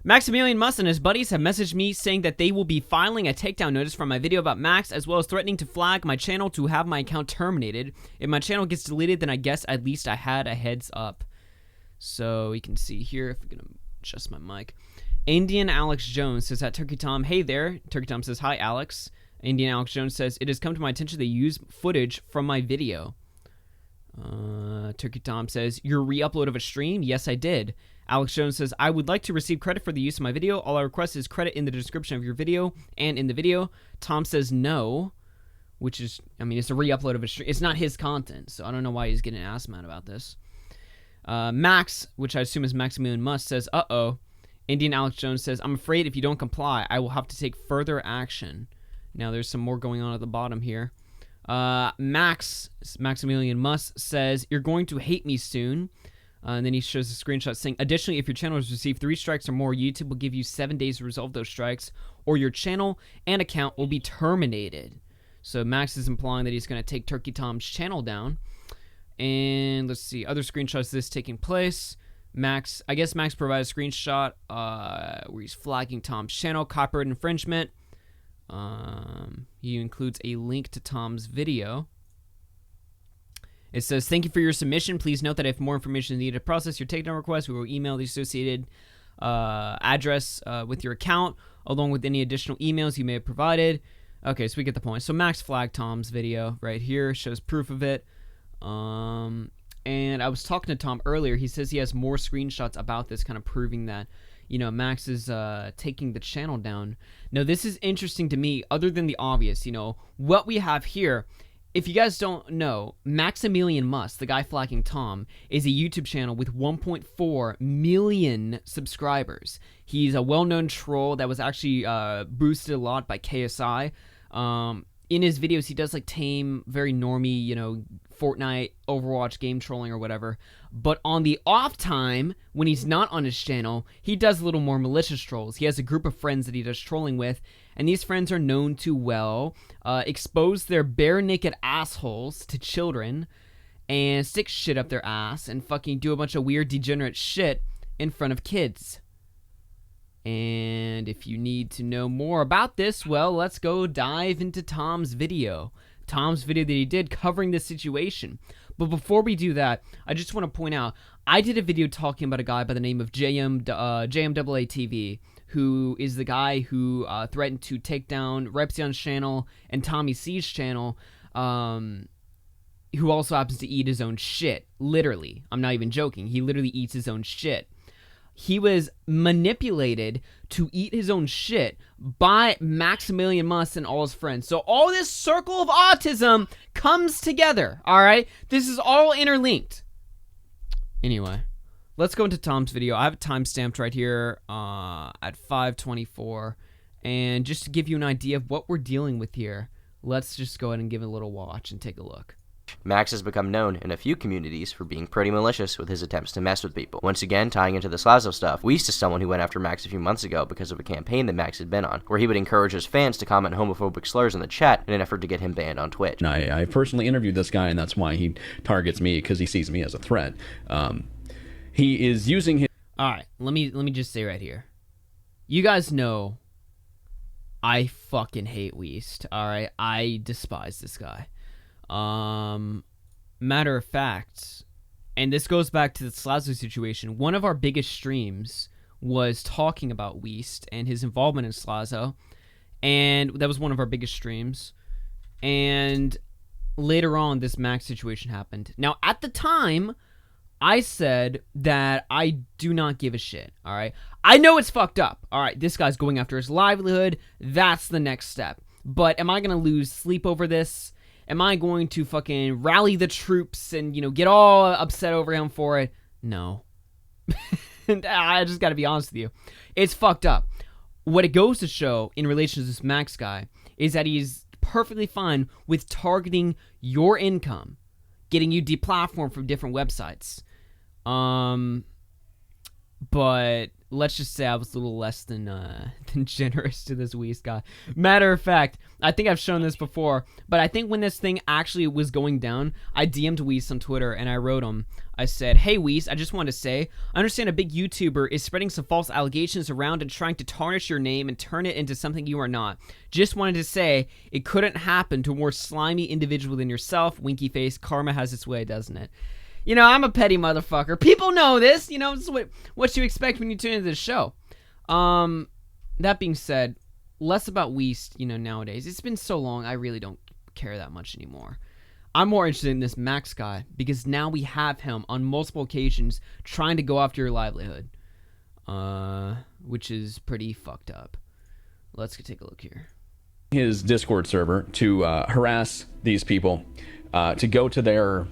S1: Maximilian Must and his buddies have messaged me saying that they will be filing a takedown notice for my video about Max, as well as threatening to flag my channel to have my account terminated. If my channel gets deleted, then I guess at least I had a heads up. So we can see here, if I'm going to adjust my mic. Indian Alex Jones says at Turkey Tom, hey there. Turkey Tom says, hi Alex. Indian Alex Jones says, it has come to my attention they use footage from my video. Turkey Tom says, your re-upload of a stream? Yes, I did. Alex Jones says, I would like to receive credit for the use of my video. All I request is credit in the description of your video and in the video. Tom says no, which is, I mean, it's a re-upload of a stream. It's not his content, so I don't know why he's getting ass mad about this. Max, which I assume is Maximilian Must, says, uh-oh. Indian Alex Jones says, I'm afraid if you don't comply, I will have to take further action. Now, there's some more going on at the bottom here. Maximilian Must says, you're going to hate me soon. And then he shows a screenshot saying, additionally, if your channel has received 3 strikes or more, YouTube will give you 7 days to resolve those strikes, or your channel and account will be terminated. So Max is implying that he's going to take Turkey Tom's channel down. And let's see, other screenshots of this taking place. I guess Max provides a screenshot where he's flagging Tom's channel, copyright infringement. He includes a link to Tom's video. It says, thank you for your submission. Please note that if more information is needed to process your takedown request, we will email the associated address with your account, along with any additional emails you may have provided. Okay, so we get the point. So Max flagged Tom's video right here, shows proof of it. And I was talking to Tom earlier. He says he has more screenshots about this, kind of proving that, you know, Max is taking the channel down. Now, this is interesting to me, other than the obvious. You know, what we have here, if you guys don't know, Maximilian Must, the guy flagging Tom, is a YouTube channel with 1.4 million subscribers. He's a well-known troll that was actually boosted a lot by KSI. In his videos, he does like tame, very normie, you know, Fortnite, Overwatch game trolling or whatever. But on the off time, when he's not on his channel, he does a little more malicious trolls. He has a group of friends that he does trolling with, and these friends are known to, well, expose their bare naked assholes to children and stick shit up their ass and fucking do a bunch of weird degenerate shit in front of kids. And if you need to know more about this, well, let's go dive into Tom's video. Tom's video that he did covering this situation. But before we do that, I just want to point out, I did a video talking about a guy by the name of JMAATV, who is the guy who threatened to take down Repsion's channel and Tommy C's channel, who also happens to eat his own shit. Literally. I'm not even joking. He literally eats his own shit. He was manipulated to eat his own shit by Maximilian Muss and all his friends. So all this circle of autism comes together, all right? This is all interlinked. Anyway, let's go into Tom's video. I have it timestamped right here at 5:24. And just to give you an idea of what we're dealing with here, let's just go ahead and give it a little watch and take a look.
S6: Max has become known in a few communities for being pretty malicious with his attempts to mess with people. Once again, tying into the Slazo stuff, Weast is someone who went after Max a few months ago because of a campaign that Max had been on, where he would encourage his fans to comment homophobic slurs in the chat in an effort to get him banned on Twitch.
S7: I personally interviewed this guy, and that's why he targets me, because he sees me as a threat. He is using his...
S1: Alright, let me just say right here. You guys know I fucking hate Weast, alright? I despise this guy. Matter of fact, and this goes back to the Slazo situation, one of our biggest streams was talking about Weast and his involvement in Slazo, and that was one of our biggest streams, and later on this Max situation happened. Now, at the time, I said that I do not give a shit, alright? I know it's fucked up, alright? This guy's going after his livelihood, that's the next step. But am I gonna lose sleep over this? Am I going to fucking rally the troops and, you know, get all upset over him for it? No. I just gotta be honest with you. It's fucked up. What it goes to show in relation to this Max guy is that he's perfectly fine with targeting your income, getting you deplatformed from different websites. But let's just say I was a little less than generous to this Weast guy. Matter of fact, I think I've shown this before, but I think when this thing actually was going down, I DM'd Weast on Twitter and I wrote him. I said, "Hey Weast, I just wanted to say, I understand a big YouTuber is spreading some false allegations around and trying to tarnish your name and turn it into something you are not. Just wanted to say, it couldn't happen to a more slimy individual than yourself. Winky face, karma has its way, doesn't it?" You know, I'm a petty motherfucker. People know this. You know, this is what you expect when you tune into the show. That being said, less about Weast, you know, nowadays. It's been so long, I really don't care that much anymore. I'm more interested in this Max guy, because now we have him on multiple occasions trying to go after your livelihood. Which is pretty fucked up. Let's go take a look here.
S7: His Discord server to harass these people, to go to their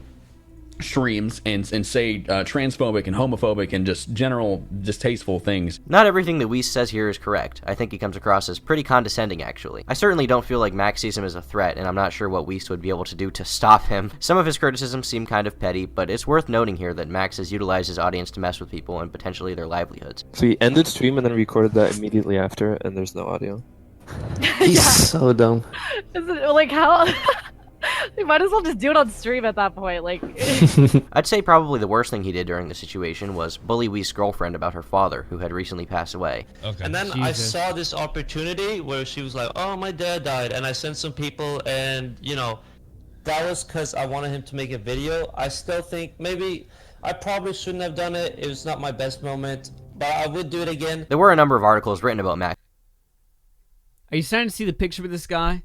S7: streams and say transphobic and homophobic and just general distasteful things.
S6: Not everything that Weast says here is correct. I think he comes across as pretty condescending, actually. I certainly don't feel like Max sees him as a threat, and I'm not sure what Weast would be able to do to stop him. Some of his criticisms seem kind of petty, but it's worth noting here that Max has utilized his audience to mess with people and potentially their livelihoods.
S8: So he ended stream and then recorded that immediately after, and there's no audio. He's so dumb.
S9: Is it, like, how... You might as well just do it on stream at that point, like...
S6: I'd say probably the worst thing he did during the situation was bully Weast's girlfriend about her father, who had recently passed away.
S10: Okay. And then I saw this opportunity where she was like, "Oh, my dad died," and I sent some people, and, you know, that was because I wanted him to make a video. I still think maybe I probably shouldn't have done it. It was not my best moment, but I would do it again.
S6: There were a number of articles written about Max.
S1: Are you starting to see the picture of this guy?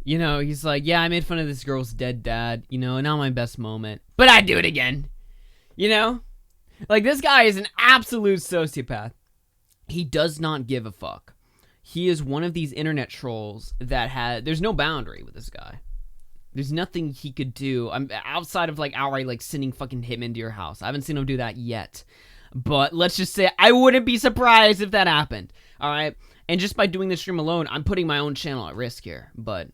S1: You know, he's like, yeah, I made fun of this girl's dead dad, you know, not my best moment, but I'd do it again. You know? Like, this guy is an absolute sociopath. He does not give a fuck. He is one of these internet trolls that there's no boundary with this guy. There's nothing he could do. I'm outside of, like, outright, like, sending fucking hitmen to your house. I haven't seen him do that yet. But let's just say I wouldn't be surprised if that happened. All right? And just by doing this stream alone, I'm putting my own channel at risk here. But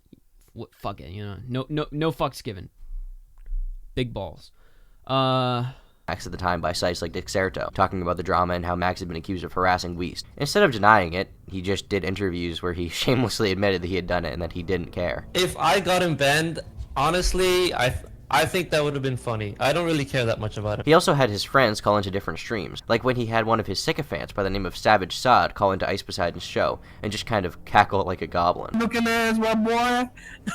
S1: fuck it, you know. No fucks given. Big balls.
S6: Max at the time by sites like Dixerto, talking about the drama and how Max had been accused of harassing Weast. Instead of denying it, he just did interviews where he shamelessly admitted that he had done it and that he didn't care.
S10: If I got him banned, honestly, I think that would have been funny. I don't really care that much about it.
S6: He also had his friends call into different streams, like when he had one of his sycophants by the name of Savage Sod call into Ice Poseidon's show and just kind of cackle like a goblin.
S11: Looking ass, my boy.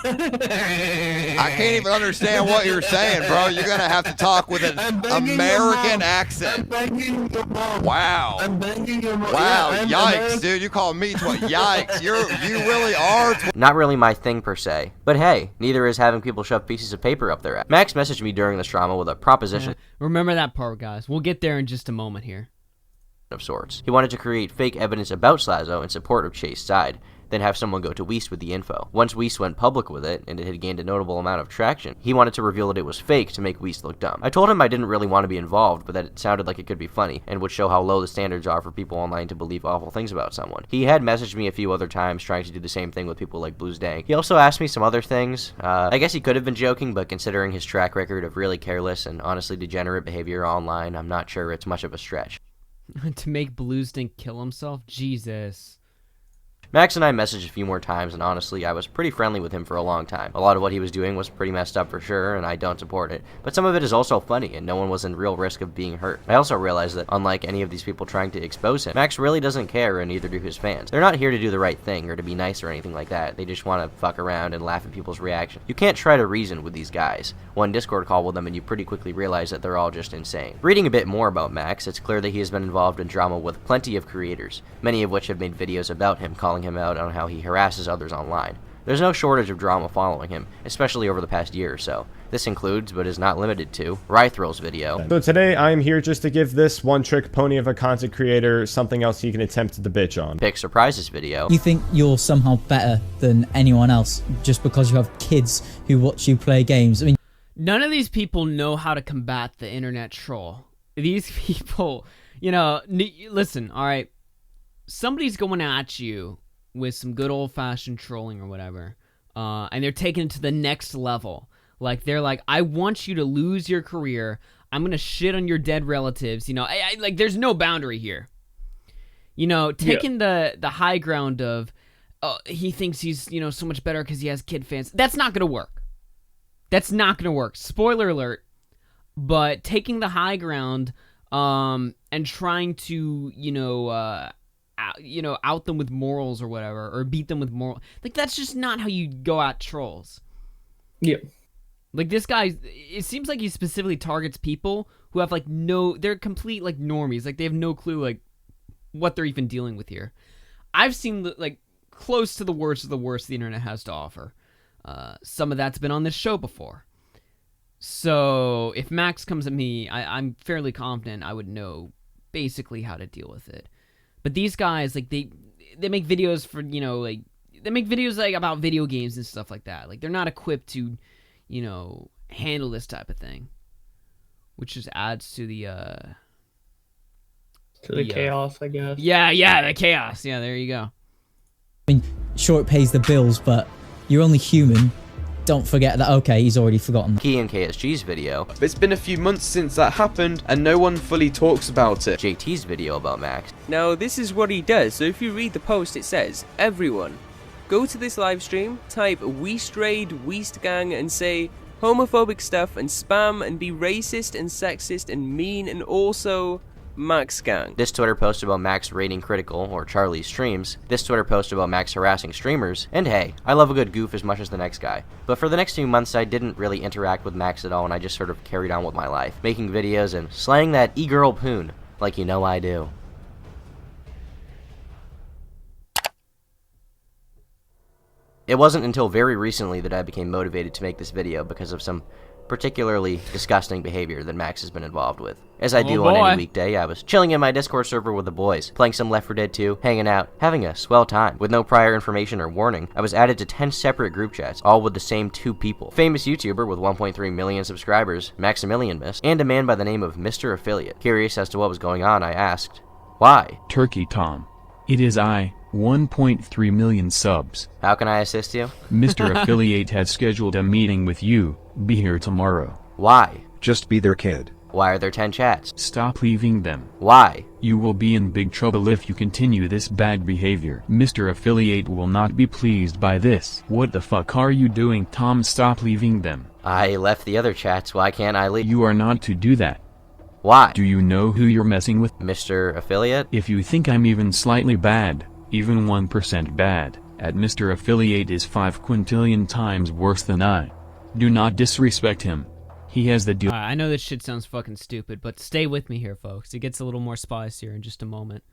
S12: I can't even understand what you're saying, bro. You're gonna have to talk with an American accent. Wow. Wow, yikes, dude. You call me yikes. You really are.
S6: Not really my thing per se, but hey, neither is having people shove pieces of paper up their ass. Max messaged me during this drama with a proposition.
S1: Yeah. Remember that part, guys. We'll get there in just a moment here.
S6: Of sorts. He wanted to create fake evidence about Slazo in support of Chase's side, then have someone go to Weast with the info. Once Weast went public with it, and it had gained a notable amount of traction, he wanted to reveal that it was fake to make Weast look dumb. I told him I didn't really want to be involved, but that it sounded like it could be funny, and would show how low the standards are for people online to believe awful things about someone. He had messaged me a few other times trying to do the same thing with people like Blues Dang. He also asked me some other things. I guess he could have been joking, but considering his track record of really careless and honestly degenerate behavior online, I'm not sure it's much of a stretch.
S1: To make Blues Dang kill himself? Jesus.
S6: Max and I messaged a few more times, and honestly, I was pretty friendly with him for a long time. A lot of what he was doing was pretty messed up for sure, and I don't support it. But some of it is also funny, and no one was in real risk of being hurt. I also realized that, unlike any of these people trying to expose him, Max really doesn't care, and neither do his fans. They're not here to do the right thing, or to be nice or anything like that. They just want to fuck around and laugh at people's reactions. You can't try to reason with these guys. One Discord call with them, and you pretty quickly realize that they're all just insane. Reading a bit more about Max, it's clear that he has been involved in drama with plenty of creators, many of which have made videos about him, calling him out on how he harasses others online. There's no shortage of drama following him, especially over the past year or so. This includes, but is not limited to, Rythrill's video.
S13: So today I'm here just to give this one-trick pony of a content creator something else he can attempt to bitch on.
S6: Pick Surprises video.
S14: You think you're somehow better than anyone else just because you have kids who watch you play games? I mean,
S1: none of these people know how to combat the internet troll. These people, you know, listen, all right, somebody's going at you with some good old-fashioned trolling or whatever, and they're taking it to the next level. Like, they're like, I want you to lose your career. I'm gonna shit on your dead relatives. You know, like, there's no boundary here. You know, taking the high ground of, he thinks he's, you know, so much better because he has kid fans. That's not gonna work. That's not gonna work. Spoiler alert. But taking the high ground, and trying to, out them with morals or whatever, or beat them with moral, like, that's just not how you go at trolls.
S2: Yeah.
S1: Like, this guy, it seems like he specifically targets people who have, like, they're complete, like, normies. Like, they have no clue, like, what they're even dealing with here. I've seen, like, close to the worst of the worst the internet has to offer. Some of that's been on this show before. So, if Max comes at me, I'm fairly confident I would know basically how to deal with it. But these guys, like, they make videos for, they make videos, like, about video games and stuff like that. Like, they're not equipped to, handle this type of thing. Which just adds to the
S2: chaos, I guess.
S1: Yeah, the chaos. Yeah, there you go.
S14: I mean, sure, it pays the bills, but you're only human. Don't forget that, okay, he's already forgotten.
S6: Key in KSG's video.
S8: It's been a few months since that happened, and no one fully talks about it.
S6: JT's video about Max.
S15: Now, this is what he does. So if you read the post, it says, everyone, go to this live stream, type Weast Raid, Weast Gang, and say homophobic stuff, and spam, and be racist, and sexist, and mean, and also Max Gang.
S6: This Twitter post about Max rating Critical, or Charlie's streams. This Twitter post about Max harassing streamers. And hey, I love a good goof as much as the next guy. But for the next few months, I didn't really interact with Max at all, and I just sort of carried on with my life, making videos and slaying that e-girl poon, like you know I do. It wasn't until very recently that I became motivated to make this video because of some particularly disgusting behavior that Max has been involved with. As I do on any weekday, I was chilling in my Discord server with the boys, playing some Left 4 Dead 2, hanging out, having a swell time. With no prior information or warning, I was added to 10 separate group chats, all with the same 2 people. Famous YouTuber with 1.3 million subscribers, Maximilian Mist, and a man by the name of Mr. Affiliate. Curious as to what was going on, I asked, why?
S16: Turkey Tom. It is I, 1.3 million subs.
S6: How can I assist you?
S16: Mr. Affiliate has scheduled a meeting with you. Be here tomorrow.
S6: Why?
S16: Just be their kid.
S6: Why are there 10 chats?
S16: Stop leaving them.
S6: Why?
S16: You will be in big trouble if you continue this bad behavior. Mr. Affiliate will not be pleased by this. What the fuck are you doing, Tom? Stop leaving them.
S6: I left the other chats. Why can't I leave?
S16: You are not to do that.
S6: Why?
S16: Do you know who you're messing with?
S6: Mr. Affiliate?
S16: If you think I'm even slightly bad, even 1% bad, at Mr. Affiliate is 5 quintillion times worse than I. Do not disrespect him. He has the deal.
S1: I know this shit sounds fucking stupid, but stay with me here, folks. It gets a little more spicier in just a moment.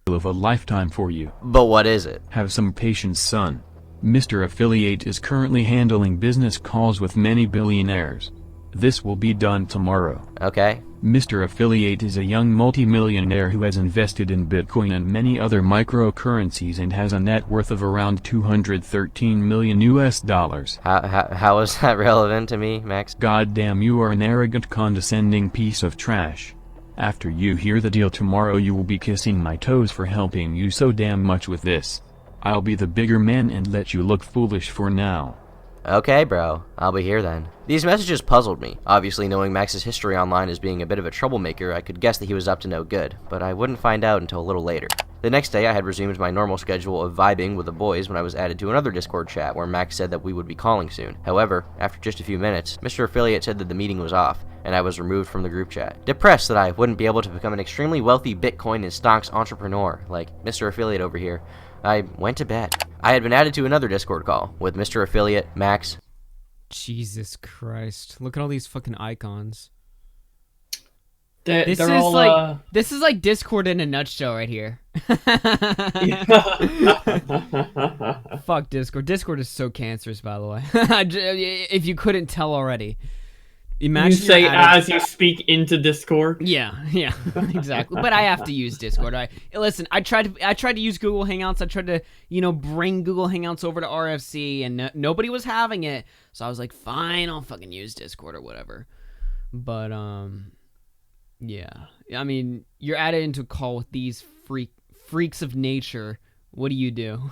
S16: Of a lifetime for you.
S6: But what is it?
S16: Have some patience, son. Mr. Affiliate is currently handling business calls with many billionaires. This will be done tomorrow.
S6: Okay.
S16: Mr. Affiliate is a young multimillionaire who has invested in Bitcoin and many other microcurrencies and has a net worth of around 213 million US dollars.
S6: How is that relevant to me, Max?
S16: Goddamn, you are an arrogant, condescending piece of trash. After you hear the deal tomorrow, you will be kissing my toes for helping you so damn much with this. I'll be the bigger man and let you look foolish for now.
S6: Okay, bro. I'll be here then. These messages puzzled me. Obviously, knowing Max's history online as being a bit of a troublemaker, I could guess that he was up to no good, but I wouldn't find out until a little later. The next day, I had resumed my normal schedule of vibing with the boys when I was added to another Discord chat where Max said that we would be calling soon. However, after just a few minutes, Mr. Affiliate said that the meeting was off, and I was removed from the group chat. Depressed that I wouldn't be able to become an extremely wealthy Bitcoin and stocks entrepreneur like Mr. Affiliate over here, I went to bed. I had been added to another Discord call with Mr. Affiliate, Max.
S1: Jesus Christ. Look at all these fucking icons.
S2: This
S1: is like Discord in a nutshell right here. Fuck Discord. Discord is so cancerous, by the way. If you couldn't tell already. Imagine
S2: you say as you speak into Discord.
S1: Yeah, exactly. But I have to use Discord. Listen. I tried to use Google Hangouts. I tried to, bring Google Hangouts over to RFC, and nobody was having it. So I was like, fine, I'll fucking use Discord or whatever. But yeah. I mean, you're added into a call with these freaks of nature. What do you do?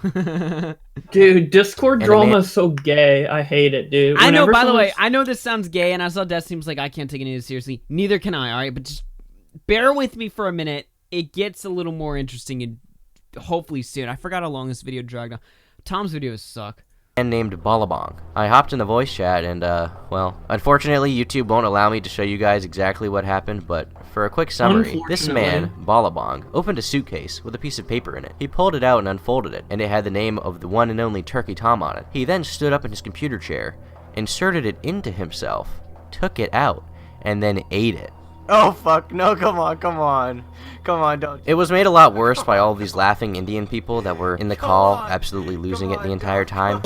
S2: Dude, Discord drama is so gay. I hate it, dude.
S1: I know, by the way, I know this sounds gay, and I saw Destiny's like, I can't take any of this seriously. Neither can I, alright? But just bear with me for a minute. It gets a little more interesting, and hopefully soon. I forgot how long this video dragged on. Tom's videos suck.
S6: And named Ballabong. I hopped in the voice chat and, well, unfortunately YouTube won't allow me to show you guys exactly what happened, but for a quick summary, this man, Ballabong, opened a suitcase with a piece of paper in it. He pulled it out and unfolded it, and it had the name of the one and only Turkey Tom on it. He then stood up in his computer chair, inserted it into himself, took it out, and then ate it. Oh fuck, no, come on, don't. It was made a lot worse by all of these laughing Indian people that were in the call, absolutely losing it the entire time.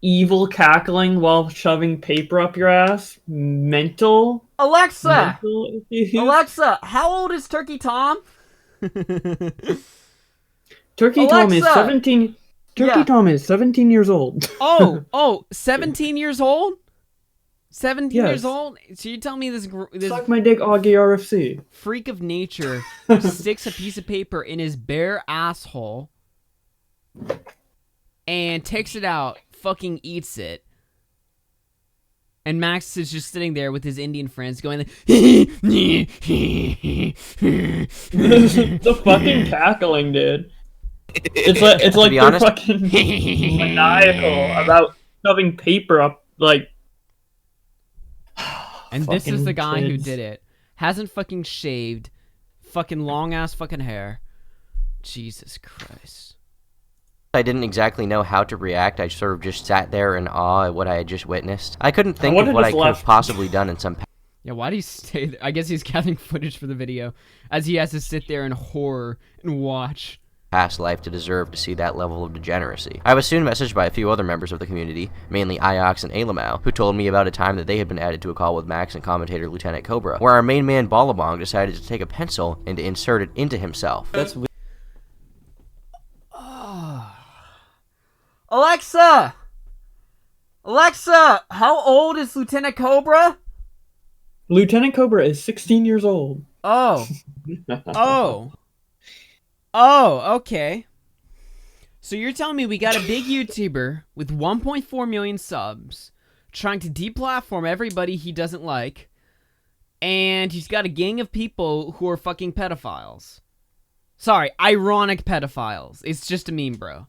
S2: Evil cackling while shoving paper up your ass. Mental.
S1: Alexa!
S2: Mental
S1: Alexa, how old is Turkey Tom?
S2: Turkey Tom is 17... Tom is 17 years old.
S1: oh, 17 years old? 17
S2: Yes.
S1: years old? So you tell me this
S2: Suck my dick, AugieRFC.
S1: freak of nature sticks a piece of paper in his bare asshole and takes it out, fucking eats it. And Max is just sitting there with his Indian friends going like,
S2: The fucking cackling, dude. It's like they're
S6: honest,
S2: fucking maniacal about shoving paper up, like.
S1: And this is the guy who
S2: kids.
S1: did it. Hasn't fucking shaved, fucking long ass fucking hair. Jesus Christ.
S6: I didn't exactly know how to react. I sort of just sat there in awe at what I had just witnessed. I couldn't think of what I could have possibly done in some
S1: Yeah, why do you stay there? I guess he's gathering footage for the video, as he has to sit there in horror and watch.
S6: past life to deserve to see that level of degeneracy. I was soon messaged by a few other members of the community, mainly Iox and Alamau, who told me about a time that they had been added to a call with Max and commentator Lieutenant Cobra, where our main man Ballabong decided to take a pencil and to insert it into himself. That's
S1: Alexa! Alexa, how old is Lieutenant Cobra?
S2: Lieutenant Cobra is 16 years old.
S1: Oh. Oh, okay. So you're telling me we got a big YouTuber with 1.4 million subs trying to deplatform everybody he doesn't like, and he's got a gang of people who are fucking pedophiles. Sorry, ironic pedophiles. It's just a meme, bro.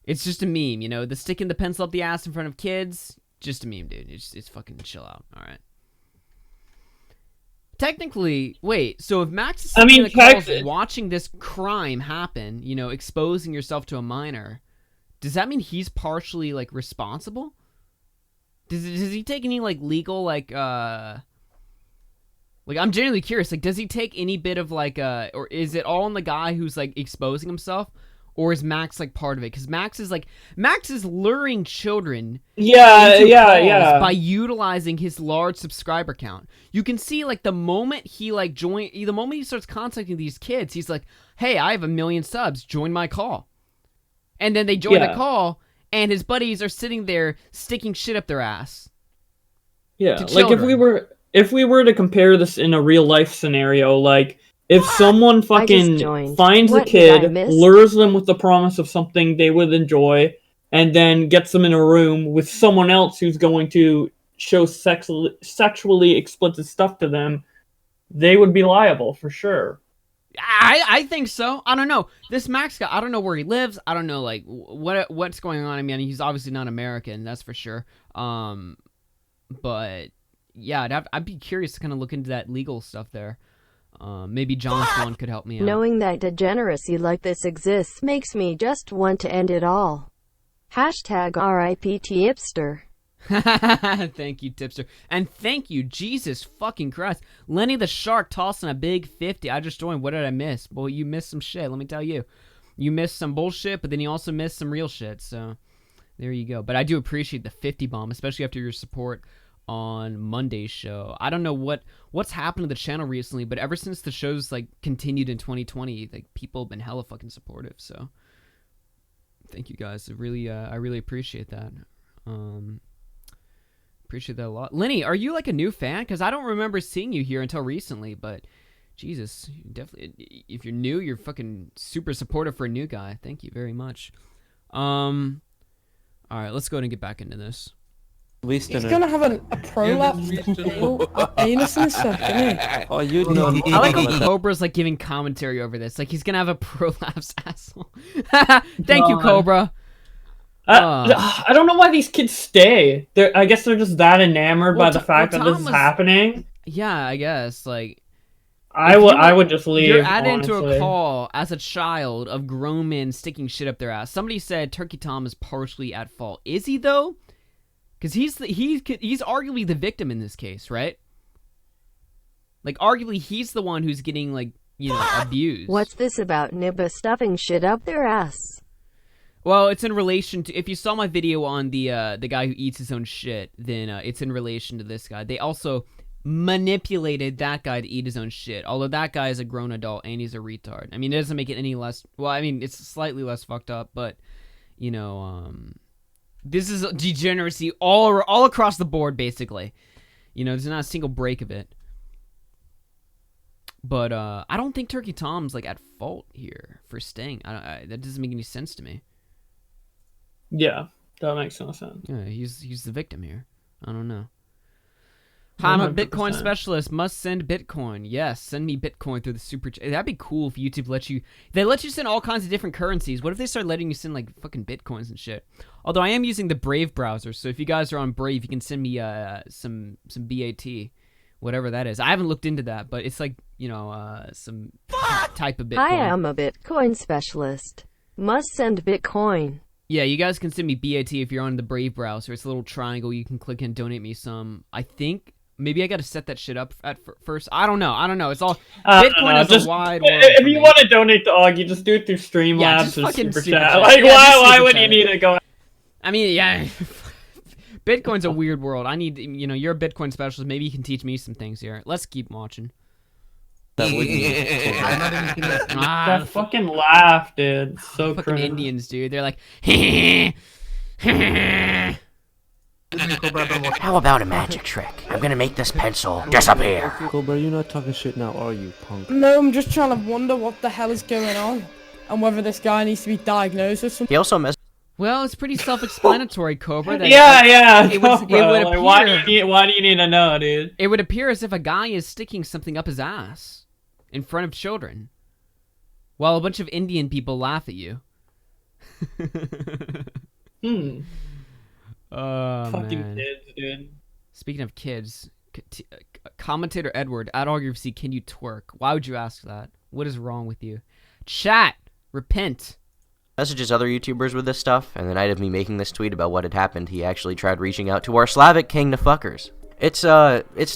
S1: It's just a meme, you know? The sticking the pencil up the ass in front of kids, just a meme, dude. It's fucking chill out, alright? Technically, wait, so if Max is sitting in the calls watching this crime happen, you know, exposing yourself to a minor, does that mean he's partially, like, responsible? Does he take any, like, legal, like, I'm genuinely curious, like, does he take any bit of, like, or is it all on the guy who's, like, exposing himself? Or is Max, like, part of it? Because Max is luring children by utilizing his large subscriber count. You can see, like, the moment he, like, the moment he starts contacting these kids, he's like, hey, I have 1 million subs, join my call. And then they join the call, and his buddies are sitting there sticking shit up their ass.
S2: Yeah, like, if we were to compare this in a real-life scenario, like, if someone fucking finds a kid, lures them with the promise of something they would enjoy, and then gets them in a room with someone else who's going to show sexually explicit stuff to them, they would be liable, for sure.
S1: I think so. I don't know. This Max guy, I don't know where he lives. I don't know, like, what's going on. I mean, he's obviously not American, that's for sure. But, yeah, I'd be curious to kind of look into that legal stuff there. Maybe John Swan could help me out.
S3: Knowing that degeneracy like this exists makes me just want to end it all. Hashtag RIP Tipster.
S1: Thank you, Tipster. And thank you, Jesus fucking Christ. Lenny the Shark tossing a big 50. I just joined. What did I miss? Well, you missed some shit, let me tell you. You missed some bullshit, but then you also missed some real shit, so there you go. But I do appreciate the 50 bomb, especially after your support on Monday's show. I don't know what's happened to the channel recently, but ever since the show's like continued in 2020, like people have been hella fucking supportive. So thank you guys. I really appreciate that. Appreciate that a lot. Lenny, are you like a new fan? Because I don't remember seeing you here until recently. But Jesus, definitely. If you're new, you're fucking super supportive for a new guy. Thank you very much. All right, let's go ahead and get back into this.
S11: He's gonna have a prolapse anus in a second, isn't he?
S8: Oh, you know.
S1: I like how Cobra's like giving commentary over this. Like he's gonna have a prolapse asshole. Thank you, Cobra.
S2: I don't know why these kids stay. I guess they're just that enamored by the fact that this is happening.
S1: Yeah, I guess. Like,
S2: I would just leave.
S1: You're added into a call as a child of grown men sticking shit up their ass. Somebody said Turkey Tom is partially at fault. Is he though? Because he's arguably the victim in this case, right? Like, arguably, he's the one who's getting, like, you know, abused.
S3: What's this about Nibba stuffing shit up their ass?
S1: Well, it's in relation to... If you saw my video on the guy who eats his own shit, then it's in relation to this guy. They also manipulated that guy to eat his own shit. Although that guy is a grown adult and he's a retard. I mean, it doesn't make it any less... Well, I mean, it's slightly less fucked up, but, you know, this is degeneracy all across the board, basically. You know, there's not a single break of it. But I don't think Turkey Tom's like at fault here for staying. That doesn't make any sense to me.
S2: Yeah, that makes no sense.
S1: Yeah, he's the victim here. I don't know. Hi, I'm a Bitcoin specialist. Must send Bitcoin. Yes, send me Bitcoin through the super chat. That'd be cool if YouTube let you... They let you send all kinds of different currencies. What if they start letting you send, like, fucking Bitcoins and shit? Although I am using the Brave browser, so if you guys are on Brave, you can send me some BAT. Whatever that is. I haven't looked into that, but it's like, you know, some type of Bitcoin.
S3: I am a Bitcoin specialist. Must send Bitcoin.
S1: Yeah, you guys can send me BAT if you're on the Brave browser. It's a little triangle. You can click and donate me some. I think... Maybe I got to set that shit up at first. I don't know. It's all... Bitcoin is a wide world.
S2: If you want to donate to Augie, just do it through Streamlabs or Super Chat. Like, why would you need to go...
S1: I mean, yeah. Bitcoin's a weird world. I need... You know, you're a Bitcoin specialist. Maybe you can teach me some things here. Let's keep watching.
S2: That fucking laugh, dude. So
S1: fucking
S2: crazy.
S1: Indians, dude. They're like...
S6: How about a magic trick? I'm gonna make this pencil disappear.
S8: Cobra, you're not talking shit now, are you, punk?
S9: No, I'm just trying to wonder what the hell is going on. And whether this guy needs to be diagnosed with something.
S6: He also messed...
S1: Well, it's pretty self-explanatory, Cobra. That
S2: yeah.
S1: It would appear,
S2: why do you need to know, dude?
S1: It would appear as if a guy is sticking something up his ass in front of children. while a bunch of Indian people laugh at you. Oh,
S2: Fucking
S1: man.
S2: kids, dude.
S1: Speaking of kids, commentator Edward at AugieRFC, can you twerk? Why would you ask that? What is wrong with you? Chat, repent.
S6: Messages other YouTubers with this stuff, and the night of me making this tweet about what had happened, he actually tried reaching out to our Slavic king to fuckers. It's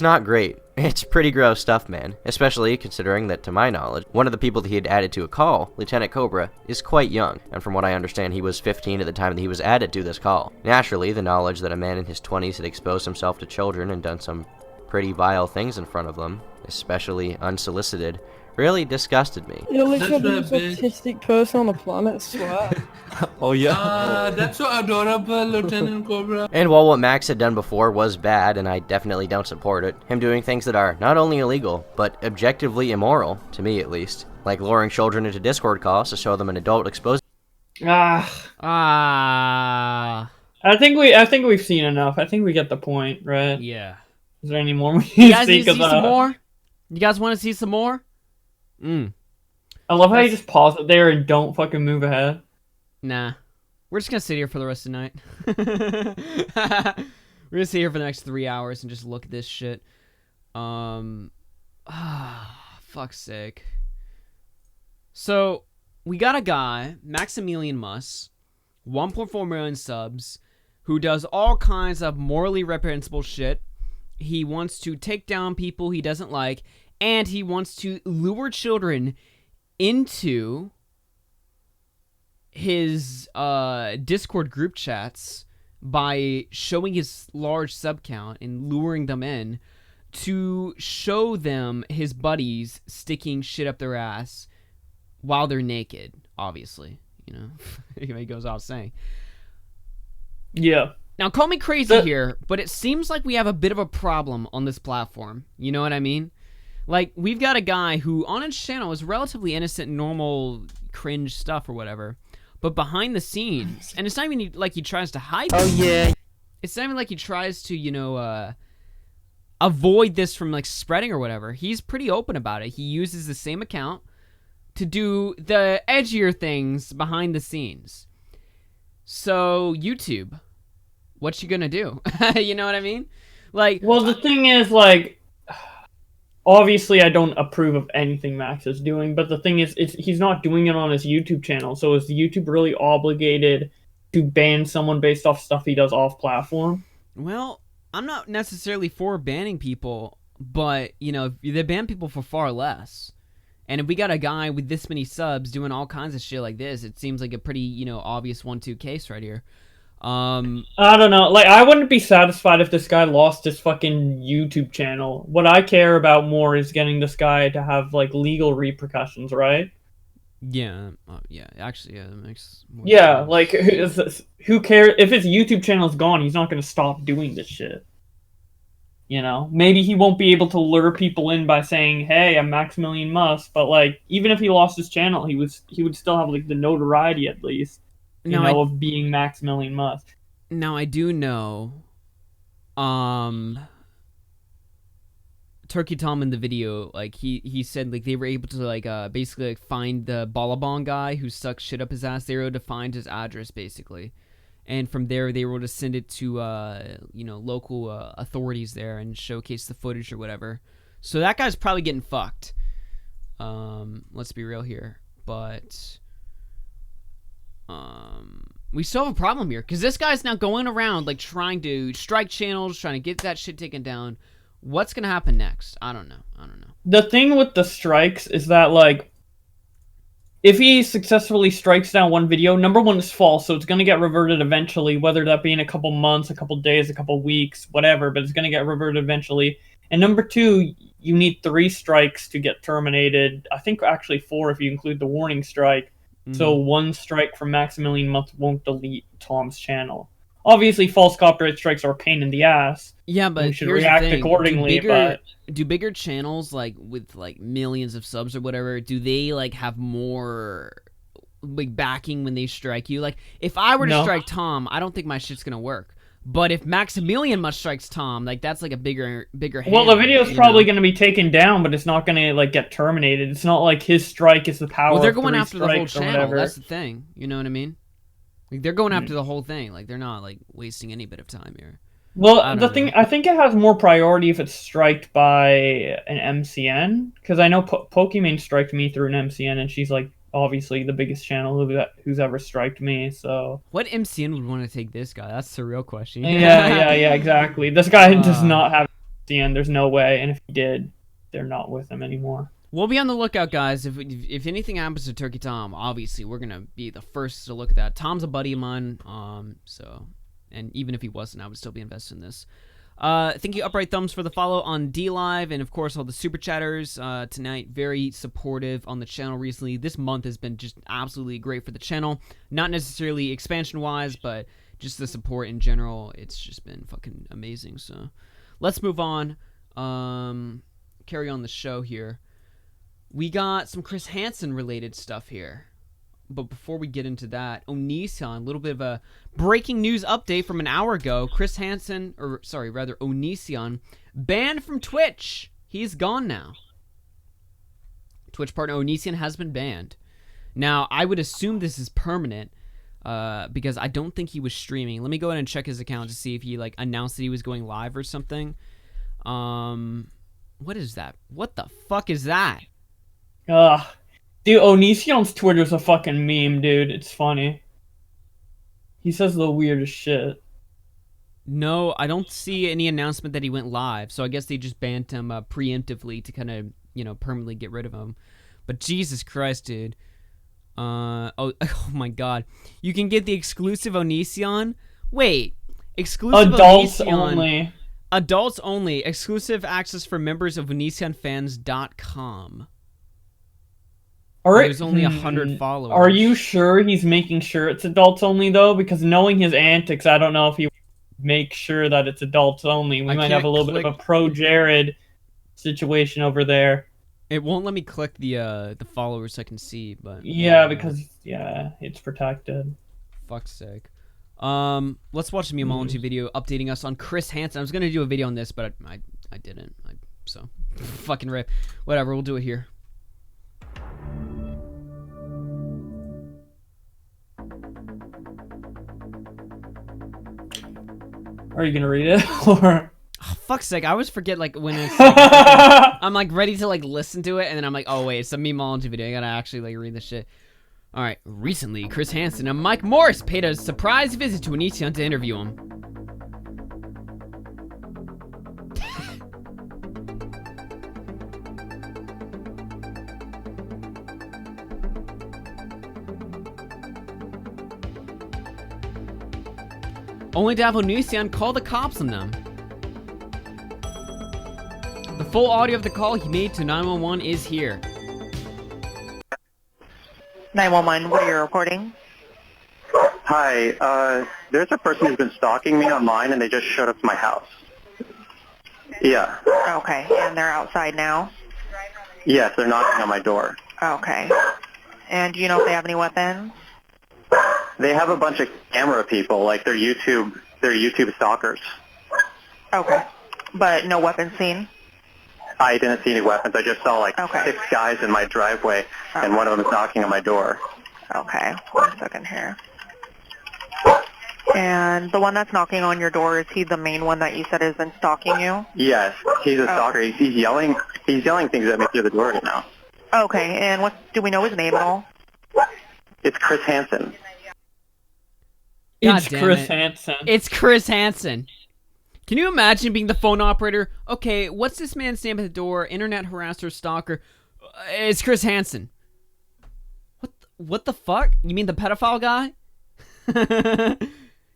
S6: not great. It's pretty gross stuff, man. Especially considering that, to my knowledge, one of the people that he had added to a call, Lieutenant Cobra, is quite young, and from what I understand, he was 15 at the time that he was added to this call. Naturally, the knowledge that a man in his 20s had exposed himself to children and done some pretty vile things in front of them, especially unsolicited, really disgusted me.
S11: You're literally the most autistic person on the planet, I swear.
S6: Oh yeah.
S17: That's so adorable, Lieutenant Cobra.
S6: And while what Max had done before was bad, and I definitely don't support it, him doing things that are not only illegal, but objectively immoral, to me at least, like luring children into Discord calls to show them an adult exposed.
S2: I think we've seen enough. I think we get the point, right?
S1: Yeah.
S2: Is there any more we need
S1: You
S2: to
S1: guys
S2: see?
S1: need to see some more? You guys want to see some more?
S2: I love how you just pause it there and don't fucking move ahead.
S1: Nah. We're just gonna sit here for the rest of the night. We're gonna sit here for the next 3 hours and just look at this shit. Fuck's sake. So, we got a guy, Maximilian Muss, 1.4 million subs, who does all kinds of morally reprehensible shit. He wants to take down people he doesn't like, and he wants to lure children into his Discord group chats by showing his large sub count and luring them in to show them his buddies sticking shit up their ass while they're naked, obviously. You know, he goes off saying.
S2: Yeah.
S1: Now, call me crazy here, but it seems like we have a bit of a problem on this platform. You know what I mean? Like, we've got a guy who, on his channel, is relatively innocent, normal, cringe stuff or whatever. But behind the scenes, and it's not even like he tries to hide it.
S14: Oh, yeah.
S1: It's not even like he tries to, you know, avoid this from, like, spreading or whatever. He's pretty open about it. He uses the same account to do the edgier things behind the scenes. So, YouTube, what you gonna do? You know what I mean? Like,
S2: well, the thing is, like, obviously I don't approve of anything Max is doing, but the thing is, he's not doing it on his YouTube channel, so is YouTube really obligated to ban someone based off stuff he does off-platform?
S1: Well, I'm not necessarily for banning people, but, you know, they ban people for far less. And if we got a guy with this many subs doing all kinds of shit like this, it seems like a pretty, you know, obvious 1-2 case right here.
S2: I don't know. Like, I wouldn't be satisfied if this guy lost his fucking YouTube channel. What I care about more is getting this guy to have, like, legal repercussions, right?
S1: Yeah. Yeah. Actually, yeah, that makes more
S2: sense.
S1: sense.
S2: Like, who cares? If his YouTube channel is gone, he's not going to stop doing this shit. You know? Maybe he won't be able to lure people in by saying, hey, I'm Maximilian Muss, but, like, even if he lost his channel, he would still have, like, the notoriety, at least. Of being Maximilian Muss.
S1: Now, I do know, Turkey Tom in the video, like, he said, like, they were able to, like, basically, like, find the Ballabong guy who sucked shit up his ass. They were able to find his address, basically. And from there, they were able to send it to, you know, local authorities there and showcase the footage or whatever. So that guy's probably getting fucked. Let's be real here. But we still have a problem here, because this guy's now going around, like, trying to strike channels, trying to get that shit taken down. What's gonna happen next? I don't know.
S2: The thing with the strikes is that, like, if he successfully strikes down one video, number one, is false, so it's gonna get reverted eventually, whether that be in a couple months, a couple days, a couple weeks, whatever, but it's gonna get reverted eventually. And number two, you need 3 strikes to get terminated. I think actually 4 if you include the warning strike. So 1 strike from Maximilian Muss won't delete Tom's channel. Obviously, false copyright strikes are a pain in the ass.
S1: Yeah, but
S2: we should react accordingly.
S1: Do bigger channels, like, with, like, millions of subs or whatever, do they, like, have more, like, backing when they strike you? Like, if I were to strike Tom, I don't think my shit's gonna work. But if Maximilian Much strikes Tom, like that's like a bigger hand.
S2: Well, the video's probably going to be taken down, but it's not going to like get terminated. It's not like his strike is the power.
S1: Well, they're
S2: of
S1: going
S2: 3
S1: after the whole
S2: strikes or
S1: channel.
S2: whatever.
S1: That's the thing. You know what I mean? Like they're going after the whole thing. Like they're not like wasting any bit of time here.
S2: Well,
S1: I
S2: the
S1: don't
S2: thing,
S1: know.
S2: I think it has more priority if it's striked by an MCN, because I know Pokimane striked me through an MCN, and she's like obviously the biggest channel who's ever striked me. So
S1: What MCN would want to take this guy? That's the real question.
S2: yeah, exactly. This guy does not have MCN. There's no way, and if he did, they're not with him anymore.
S1: We'll be on the lookout, guys. If anything happens to Turkey Tom, obviously we're gonna be the first to look at that. Tom's a buddy of mine, so. And even if he wasn't, I would still be invested in this. Thank you, Upright Thumbs, for the follow on DLive, and of course all the super chatters tonight. Very supportive on the channel recently. This month has been just absolutely great for the channel. Not necessarily expansion-wise, but just the support in general. It's just been fucking amazing. So let's move on. Carry on the show here. We got some Chris Hansen related stuff here. But before we get into that, Onision, a little bit of a breaking news update from an hour ago. Chris Hansen, or sorry, rather Onision, banned from Twitch. He's gone now. Twitch partner Onision has been banned. Now, I would assume this is permanent because I don't think he was streaming. Let me go ahead and check his account to see if he like announced that he was going live or something. What is that? What the fuck is that?
S2: Dude, Onision's Twitter's a fucking meme, dude. It's funny. He says the weirdest shit.
S1: No, I don't see any announcement that he went live, so I guess they just banned him preemptively to kind of, you know, permanently get rid of him. But Jesus Christ, dude. Oh my God. You can get the exclusive Onision? Wait. Exclusive
S2: Adults
S1: Onision.
S2: only.
S1: Adults only. Exclusive access for members of OnisionFans.com. There's only 100 followers.
S2: Are you sure he's making sure it's adults only, though? Because knowing his antics, I don't know if he would make sure that it's adults only. We might have a little bit of a pro-Jared situation over there.
S1: It won't let me click the followers I can see, but...
S2: Yeah, because, yeah, it's protected.
S1: Fuck's sake. Let's watch the Memeology video updating us on Chris Hansen. I was going to do a video on this, but I didn't. So, fucking rip. Whatever, we'll do it here.
S2: Are you gonna read it or?
S1: Oh, fuck's sake! I always forget like when it's. Like, I'm like ready to like listen to it, and then I'm like, oh wait, it's a Memeology video. I gotta actually like read this shit. All right. Recently, Chris Hansen and Mike Morris paid a surprise visit to Onision to interview him. Only to have Onision call the cops on them. The full audio of the call he made to 911 is here.
S18: 911, what are you reporting?
S19: Hi, there's a person who's been stalking me online and they just showed up to my house. Yeah.
S18: Okay, and they're outside now?
S19: Yes, they're knocking on my door.
S18: Okay. And do you know if they have any weapons?
S19: They have a bunch of camera people, like they're YouTube stalkers.
S18: Okay. But no weapons seen?
S19: I didn't see any weapons. I just saw like 6 guys in my driveway, and one of them is knocking on my door.
S18: Okay, 1 second here. And the one that's knocking on your door, is he the main one that you said has been stalking you?
S19: Yes, he's a stalker. He's yelling things at me through the door right now.
S18: Okay, and do we know his name at all?
S19: It's Chris Hansen.
S2: It's Chris Hansen.
S1: It's Chris Hansen. Can you imagine being the phone operator? Okay, what's this man's name at the door? Internet harasser, stalker. It's Chris Hansen. What the fuck? You mean the pedophile guy?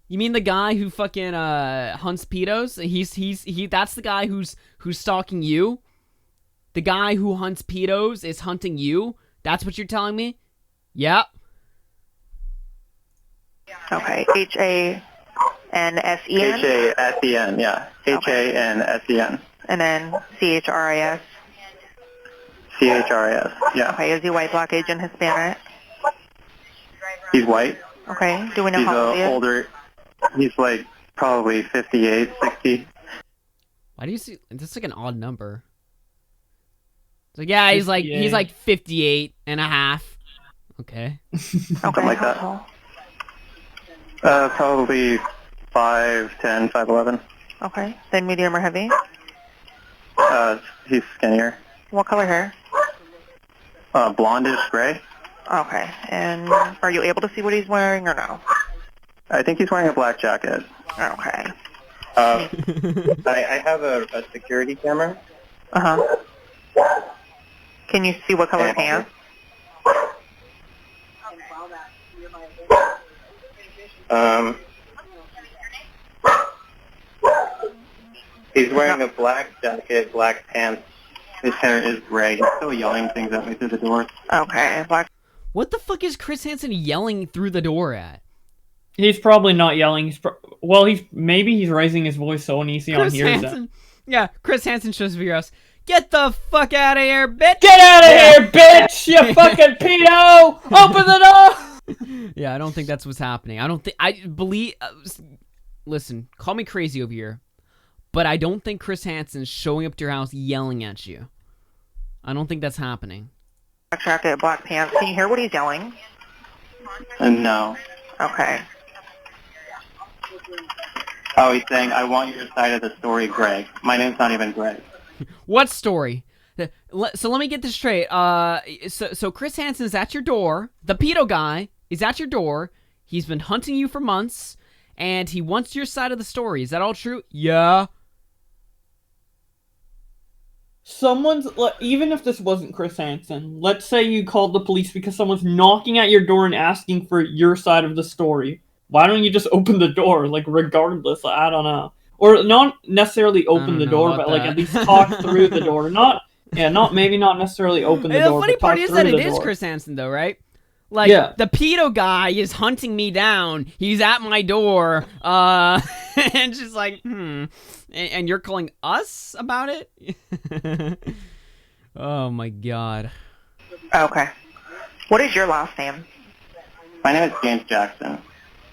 S1: You mean the guy who fucking hunts pedos? That's the guy who's stalking you? The guy who hunts pedos is hunting you? That's what you're telling me? Yep.
S18: Okay, Hansen.
S19: Hansen, yeah. Hansen.
S18: And then CHRIS.
S19: CHRIS, yeah.
S18: Okay, is he white, black, Asian, Hispanic?
S19: He's white.
S18: Okay, do we know how old he is?
S19: Older. He's like Probably 58, 60.
S1: Why do you see? That's like an odd number. It's like, yeah, he's like 58 and a half. Okay.
S19: Something like that. Probably 5'10", 5'11".
S18: Okay. Then medium or heavy?
S19: He's skinnier.
S18: What color hair?
S19: Blondish gray.
S18: Okay. And are you able to see what he's wearing or no?
S19: I think he's wearing a black jacket.
S18: Okay.
S19: I have a security camera.
S18: Uh-huh. Can you see what color pants?
S19: He's wearing a black jacket, black pants. His hair is gray. He's still yelling things at me through the door.
S18: Okay.
S1: What the fuck is Chris Hansen yelling through the door at?
S2: He's probably not yelling. Maybe he's raising his voice so Onision hears that.
S1: Yeah, Chris Hansen shows up at your house. Get the fuck out of here, bitch!
S2: Get out of here, bitch! You fucking pedo! Open the door!
S1: Yeah, I don't think that's what's happening. Listen, call me crazy over here, but I don't think Chris Hansen's showing up to your house yelling at you. I don't think that's happening.
S18: Black jacket, black pants. Can you hear what he's yelling?
S19: No.
S18: Okay.
S19: Oh, he's saying, I want your side of the story, Greg. My name's not even Greg.
S1: What story? So let me get this straight. So Chris Hansen's at your door. The pedo guy is at your door. He's been hunting you for months, and he wants your side of the story. Is that all true? Yeah.
S2: Even if this wasn't Chris Hansen, let's say you called the police because someone's knocking at your door and asking for your side of the story. Why don't you just open the door, regardless? I don't know. Or not necessarily open the door, but at least talk through the door. Maybe not necessarily open the door.
S1: The funny part is that it is Chris Hansen, though, right? The pedo guy is hunting me down. He's at my door. And just and you're calling us about it? Oh my god.
S18: Okay. What is your last name?
S19: My name is James Jackson.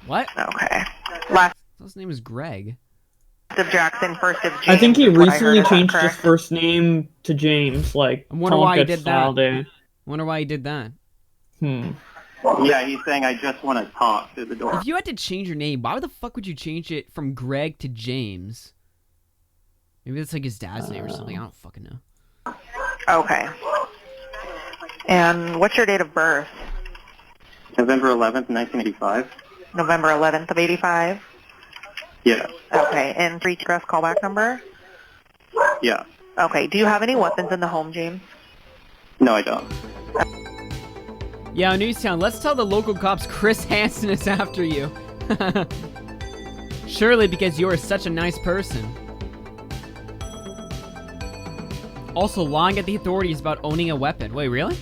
S1: What?
S18: Okay. Last.
S1: His name is Greg.
S18: Of Jackson, first of James.
S2: I think he recently changed his first name to James.
S1: I wonder why he did that. Wonder why he did that.
S19: Yeah, he's saying I just want to talk through the door.
S1: If you had to change your name, why the fuck would you change it from Greg to James? Maybe that's his dad's name or something. I don't fucking know.
S18: Okay. And what's your date of birth?
S19: November 11th, 1985.
S18: November 11th of 85?
S19: Yeah.
S18: Okay, and 3 dress callback number?
S19: Yeah.
S18: Okay, do you have any weapons in the home, James?
S19: No, I don't.
S1: Yeah, Newstown, let's tell the local cops Chris Hansen is after you. Surely because you are such a nice person. Also, lying at the authorities about owning a weapon. Wait, really?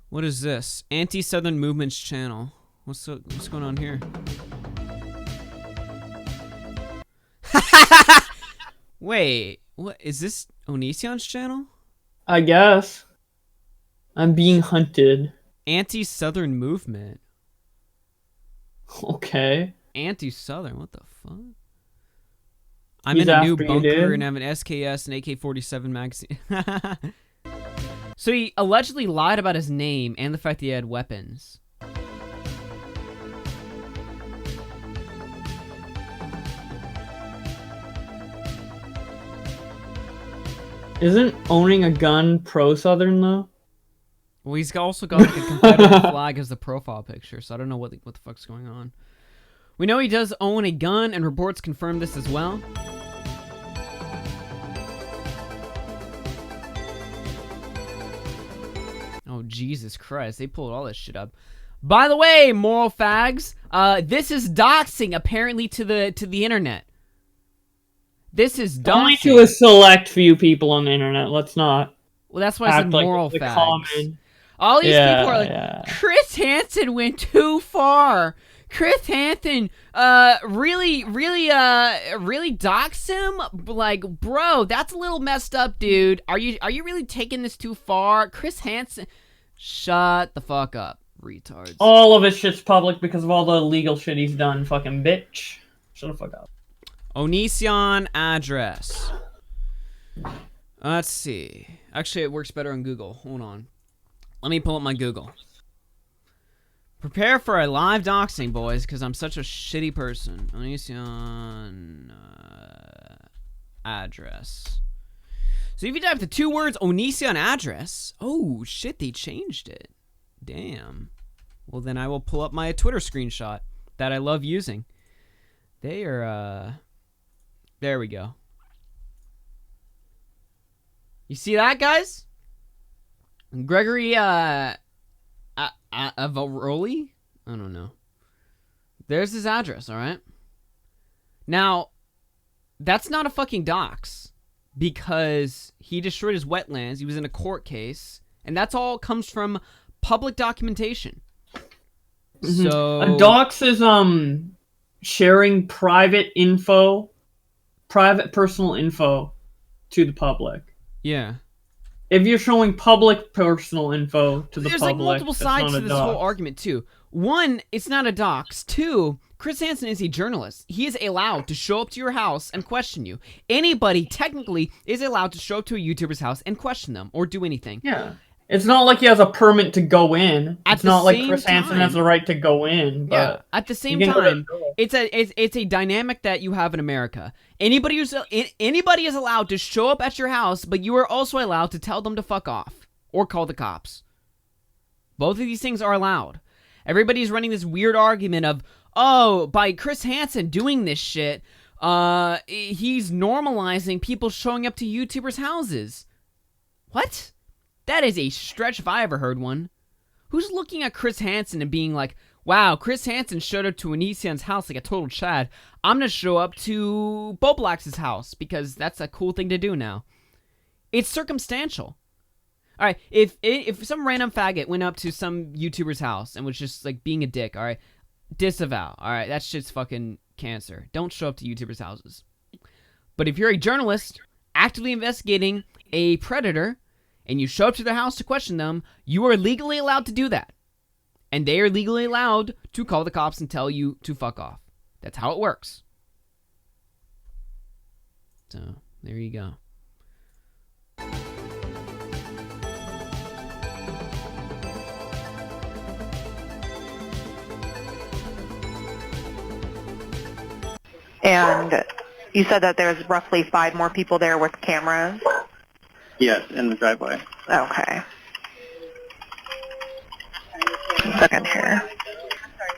S1: What is this? Anti-Southern Movement's channel. What's going on here? Wait, what is this? Onision's channel?
S2: I guess. I'm being hunted.
S1: Anti-Southern Movement.
S2: Okay.
S1: Anti-Southern, what the fuck? I'm in a new bunker and have an SKS and AK-47 magazine. So he allegedly lied about his name and the fact that he had weapons.
S2: Isn't owning a gun pro-Southern, though?
S1: Well, he's also got a Confederate flag as the profile picture, so I don't know what the fuck's going on. We know he does own a gun, and reports confirm this as well. Oh, Jesus Christ. They pulled all this shit up. By the way, moral fags, this is doxing, apparently, to the internet. This is doxing.
S2: Only to a select few people on the internet. Let's not.
S1: Well, that's why I said moral fags. Common. All these people are like, Chris Hansen went too far. Chris Hansen, really doxed him? Like, bro, that's a little messed up, dude. Are you really taking this too far? Chris Hansen, shut the fuck up. retards.
S2: All of his shit's public because of all the illegal shit he's done, fucking bitch. Shut the fuck up.
S1: Onision address. Let's see. Actually, it works better on Google. Hold on. Let me pull up my Google. Prepare for a live doxing, boys, because I'm such a shitty person. Onision address. So if you type the 2 words Onision address, oh shit, they changed it. Damn. Well, then I will pull up my Twitter screenshot that I love using. They are, there we go. You see that, guys? Gregory, Avaroli? I don't know. There's his address, alright? Now, that's not a fucking dox. Because he destroyed his wetlands, he was in a court case, and that's all comes from public documentation. So
S2: a dox is sharing private personal info to the public.
S1: Yeah.
S2: If you're showing public personal info to the
S1: There's
S2: public,
S1: like multiple sides to this whole argument too. 1, it's not a dox. 2, Chris Hansen is a journalist. He is allowed to show up to your house and question you. Anybody technically is allowed to show up to a YouTuber's house and question them or do anything.
S2: Yeah. It's not like he has a permit to go in. It's not like Chris Hansen has the right to go in. But
S1: yeah. At the same time, it's a dynamic that you have in America. Anybody is allowed to show up at your house, but you are also allowed to tell them to fuck off or call the cops. Both of these things are allowed. Everybody's running this weird argument of, oh, by Chris Hansen doing this shit, he's normalizing people showing up to YouTubers' houses. What? That is a stretch if I ever heard one. Who's looking at Chris Hansen and being like, wow, Chris Hansen showed up to Onision's house like a total Chad. I'm going to show up to Bowblax's house because that's a cool thing to do now. It's circumstantial. All right, if some random faggot went up to some YouTuber's house and was just like being a dick, all right, disavow. All right, that shit's fucking cancer. Don't show up to YouTubers' houses. But if you're a journalist actively investigating a predator and you show up to their house to question them, you are legally allowed to do that. And they are legally allowed to call the cops and tell you to fuck off. That's how it works. So, there you go.
S18: And you said that there's roughly 5 more people there with cameras?
S19: Yes, in the driveway.
S18: Okay. A second here.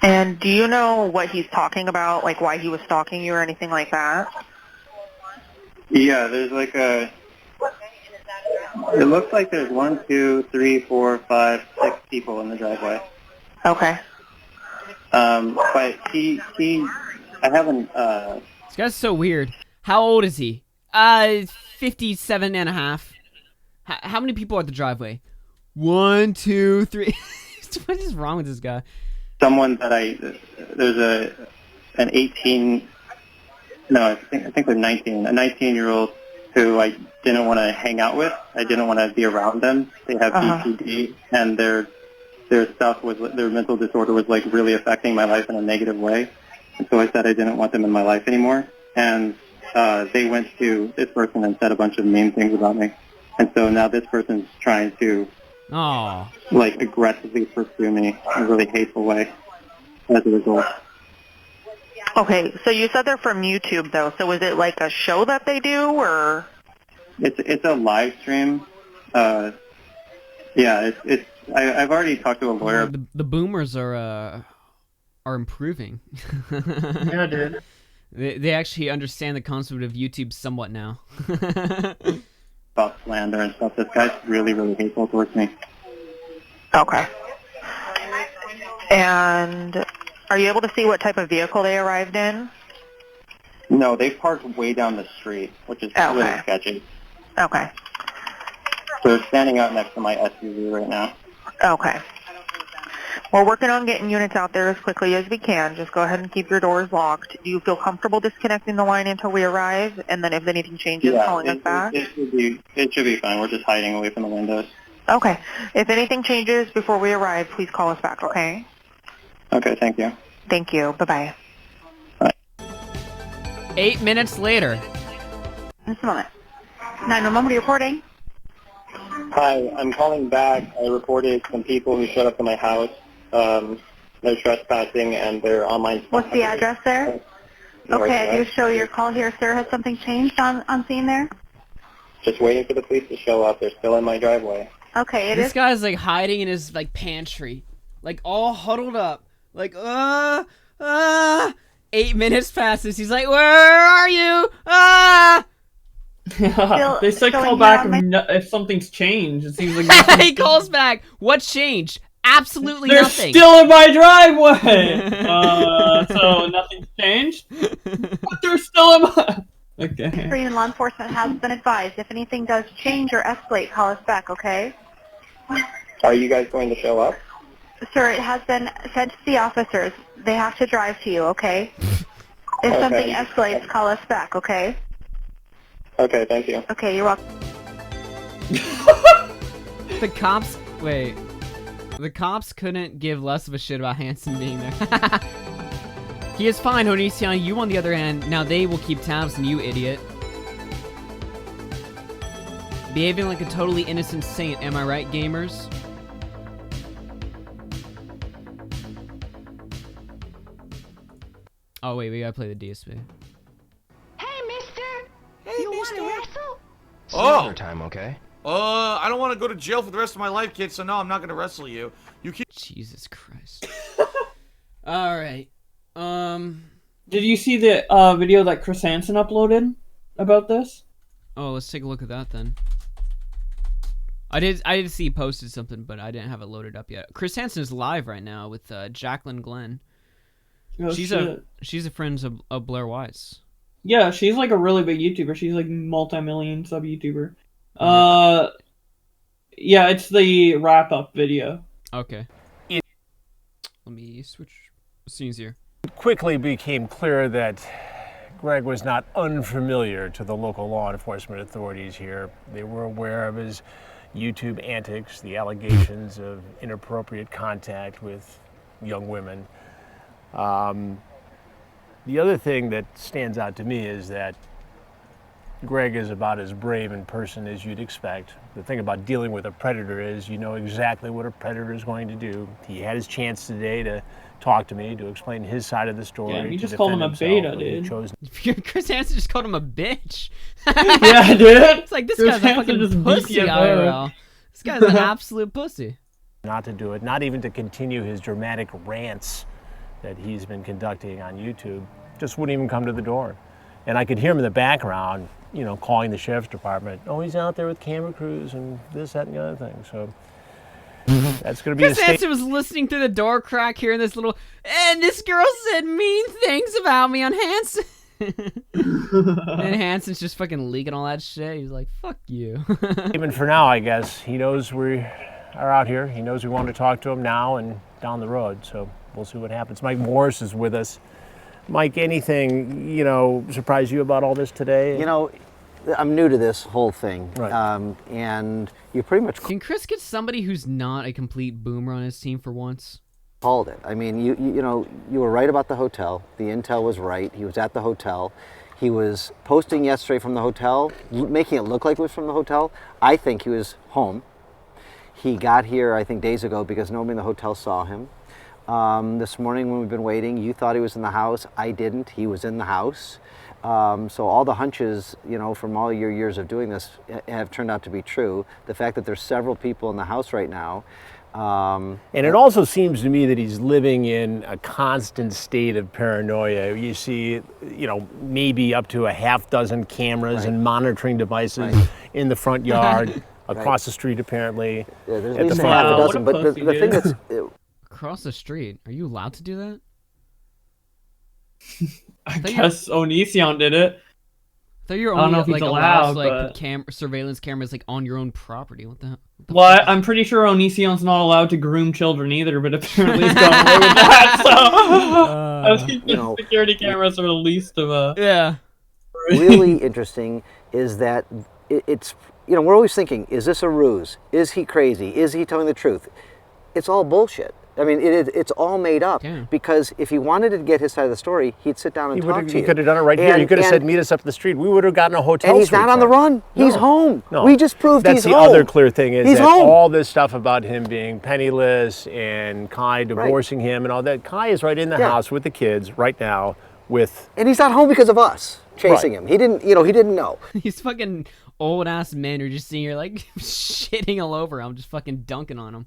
S18: And do you know what he's talking about, like why he was stalking you or anything like that?
S19: Yeah, there's like a... It looks like there's 1, 2, 3, 4, 5, 6 people in the driveway.
S18: Okay.
S19: But I haven't,
S1: This guy's so weird. How old is he? 57 and a half. How many people are at the driveway? 1, 2, 3. What is wrong with this guy?
S19: someone that there's an 18, no, I think they're 19, a 19-year-old who I didn't want to hang out with. I didn't want to be around them. They have BPD, and their stuff was, their mental disorder was like really affecting my life in a negative way. And so I said I didn't want them in my life anymore. And they went to this person and said a bunch of mean things about me. And so now this person's trying to like aggressively pursue me in a really hateful way as a result.
S18: Okay, so you said they're from YouTube though, so is it like a show that they do, or?
S19: It's a live stream. Yeah, I've already talked to a lawyer.
S1: The boomers are improving.
S2: Yeah, dude.
S1: They actually understand the concept of YouTube somewhat now.
S19: About slander and stuff. This guy's really, really hateful towards me.
S18: Okay. And are you able to see what type of vehicle they arrived in?
S19: No, they parked way down the street, which is really sketchy.
S18: Okay.
S19: So they're standing out next to my SUV right now.
S18: Okay. We're working on getting units out there as quickly as we can. Just go ahead and keep your doors locked. Do you feel comfortable disconnecting the line until we arrive? And then if anything changes, calling us back?
S19: It should be fine. We're just hiding away from the windows.
S18: Okay. If anything changes before we arrive, please call us back, okay?
S19: Okay, thank you.
S18: Thank you. Bye-bye.
S1: 8 minutes later.
S18: Just a moment. 911, what are you reporting?
S19: Hi, I'm calling back. I reported some people who showed up to my house. They're trespassing and they're online.
S18: What's the address there? Okay, I do show your call here, sir. Has something changed on scene there?
S19: Just waiting for the police to show up. They're still in my driveway.
S18: Okay,
S1: This guy's like hiding in his like pantry, like all huddled up, like 8 minutes passes. He's like, "Where are you?
S2: They said call back if something's changed. It seems like
S1: He calls back. What changed? Absolutely
S2: they're
S1: nothing.
S2: still in my driveway. So nothing's changed. But they're still in my. Okay.
S18: Korean law enforcement has been advised. If anything does change or escalate, call us back, okay?
S19: Are you guys going to show up?
S18: Sir, it has been sent to the officers. They have to drive to you, okay? If
S19: Okay.
S18: something escalates, call us back, okay?
S19: Okay, thank you.
S18: Okay, you're welcome.
S1: The cops. Wait. The cops couldn't give less of a shit about Hansen being there. He is fine, Onision. You, on the other hand, now they will keep tabs on you, idiot. Behaving like a totally innocent saint, am I right, gamers? Oh, wait, we gotta play the DSP.
S20: Hey, mister! Hey, you wanna wrestle?
S21: Oh!
S20: Time, okay?
S21: I don't want to go to jail for the rest of my life, kid, so no, I'm not gonna wrestle you. You keep.
S1: Jesus Christ. Alright.
S2: Did you see the video that Chris Hansen uploaded about this?
S1: Oh, let's take a look at that then. I did see he posted something, but I didn't have it loaded up yet. Chris Hansen is live right now with Jacqueline Glenn.
S2: Oh,
S1: she's a friend of Blair Weiss.
S2: Yeah, she's like a really big YouTuber. She's like multi-million sub YouTuber. Yeah, it's the wrap up video.
S1: Okay. Let me switch scenes here.
S22: It quickly became clear that Greg was not unfamiliar to the local law enforcement authorities here. They were aware of his YouTube antics, the allegations of inappropriate contact with young women. The other thing that stands out to me is that Greg is about as brave in person as you'd expect. The thing about dealing with a predator is you know exactly what a predator is going to do. He had his chance today to talk to me, to explain his side of the story.
S2: Yeah, you
S22: to
S2: just called him a
S22: defend
S2: beta,
S22: himself, but he
S2: dude.
S22: chose
S1: Chris Hansen just called him a bitch.
S2: Yeah, dude.
S1: It's like, this
S22: Chris
S1: guy's a
S22: Hansen
S1: fucking
S22: just
S1: pussy
S22: beat you,
S1: IRL. This guy's an absolute pussy.
S22: not to do it, not even to continue his dramatic rants that he's been conducting on YouTube. Just wouldn't even come to the door. And I could hear him in the background, you know, calling the sheriff's department. Oh, he's out there with camera crews and this, that, and the other thing. So that's going to be
S1: Chris Hansen was listening through the door crack, hearing this little, and this girl said mean things about me on Hansen. And Hansen's just fucking leaking all that shit. He's like, fuck you.
S22: Even for now, I guess. He knows we are out here. He knows we want to talk to him now and down the road. So we'll see what happens. Mike Morris is with us. Mike, anything, you know, surprise you about all this today?
S23: You know, I'm new to this whole thing.
S22: Right.
S23: And you pretty much
S1: Can Chris get somebody who's not a complete boomer on his team for once?
S23: called it. I mean, you know, you were right about the hotel. The intel was right. He was at the hotel. He was posting yesterday from the hotel, making it look like it was from the hotel. I think he was home. He got here, I think, days ago because nobody in the hotel saw him. This morning when we've been waiting, you thought he was in the house. I didn't. He was in the house. So all the hunches, you know, from all your years of doing this have turned out to be true. The fact that there's several people in the house right now.
S22: And it also seems to me that he's living in a constant state of paranoia. You see, you know, maybe up to a half dozen cameras and monitoring devices in the front yard, across the street apparently.
S23: Yeah, there's
S22: at
S23: at least
S22: the
S23: a half a
S22: front.
S23: dozen. But the thing that's...
S1: Across the street? Are you allowed to do that?
S2: I guess Onision did it.
S1: I thought you were
S2: I don't
S1: only
S2: know if he's
S1: like allowed
S2: allowed,
S1: to, like, put surveillance cameras like on your own property. What the hell?
S2: Well, I'm pretty sure Onision's not allowed to groom children either, but apparently he's gone away with that. So I think
S23: you know,
S2: security cameras are the least of a.
S1: Yeah.
S23: really interesting is that it's you know, we're always thinking, is this a ruse? Is he crazy? Is he telling the truth? It's all bullshit. I mean, it's all made up.
S1: Yeah.
S23: Because if he wanted to get his side of the story, he'd sit down and talk to you.
S22: He could have done it right here. He could have said, meet us up the street. We would have gotten a hotel
S23: And he's
S22: suite
S23: not on
S22: for
S23: the
S22: him.
S23: run. He's home.
S22: No.
S23: We just proved he's home.
S22: That's the other clear thing is
S23: He's
S22: that
S23: home.
S22: all this stuff about him being penniless and Kai divorcing him and all that. Kai is right in the house with the kids right now with...
S23: And he's not home because of us chasing him. He didn't, you know, he didn't know.
S1: These fucking old ass men are just sitting here like shitting all over him, just fucking dunking on him.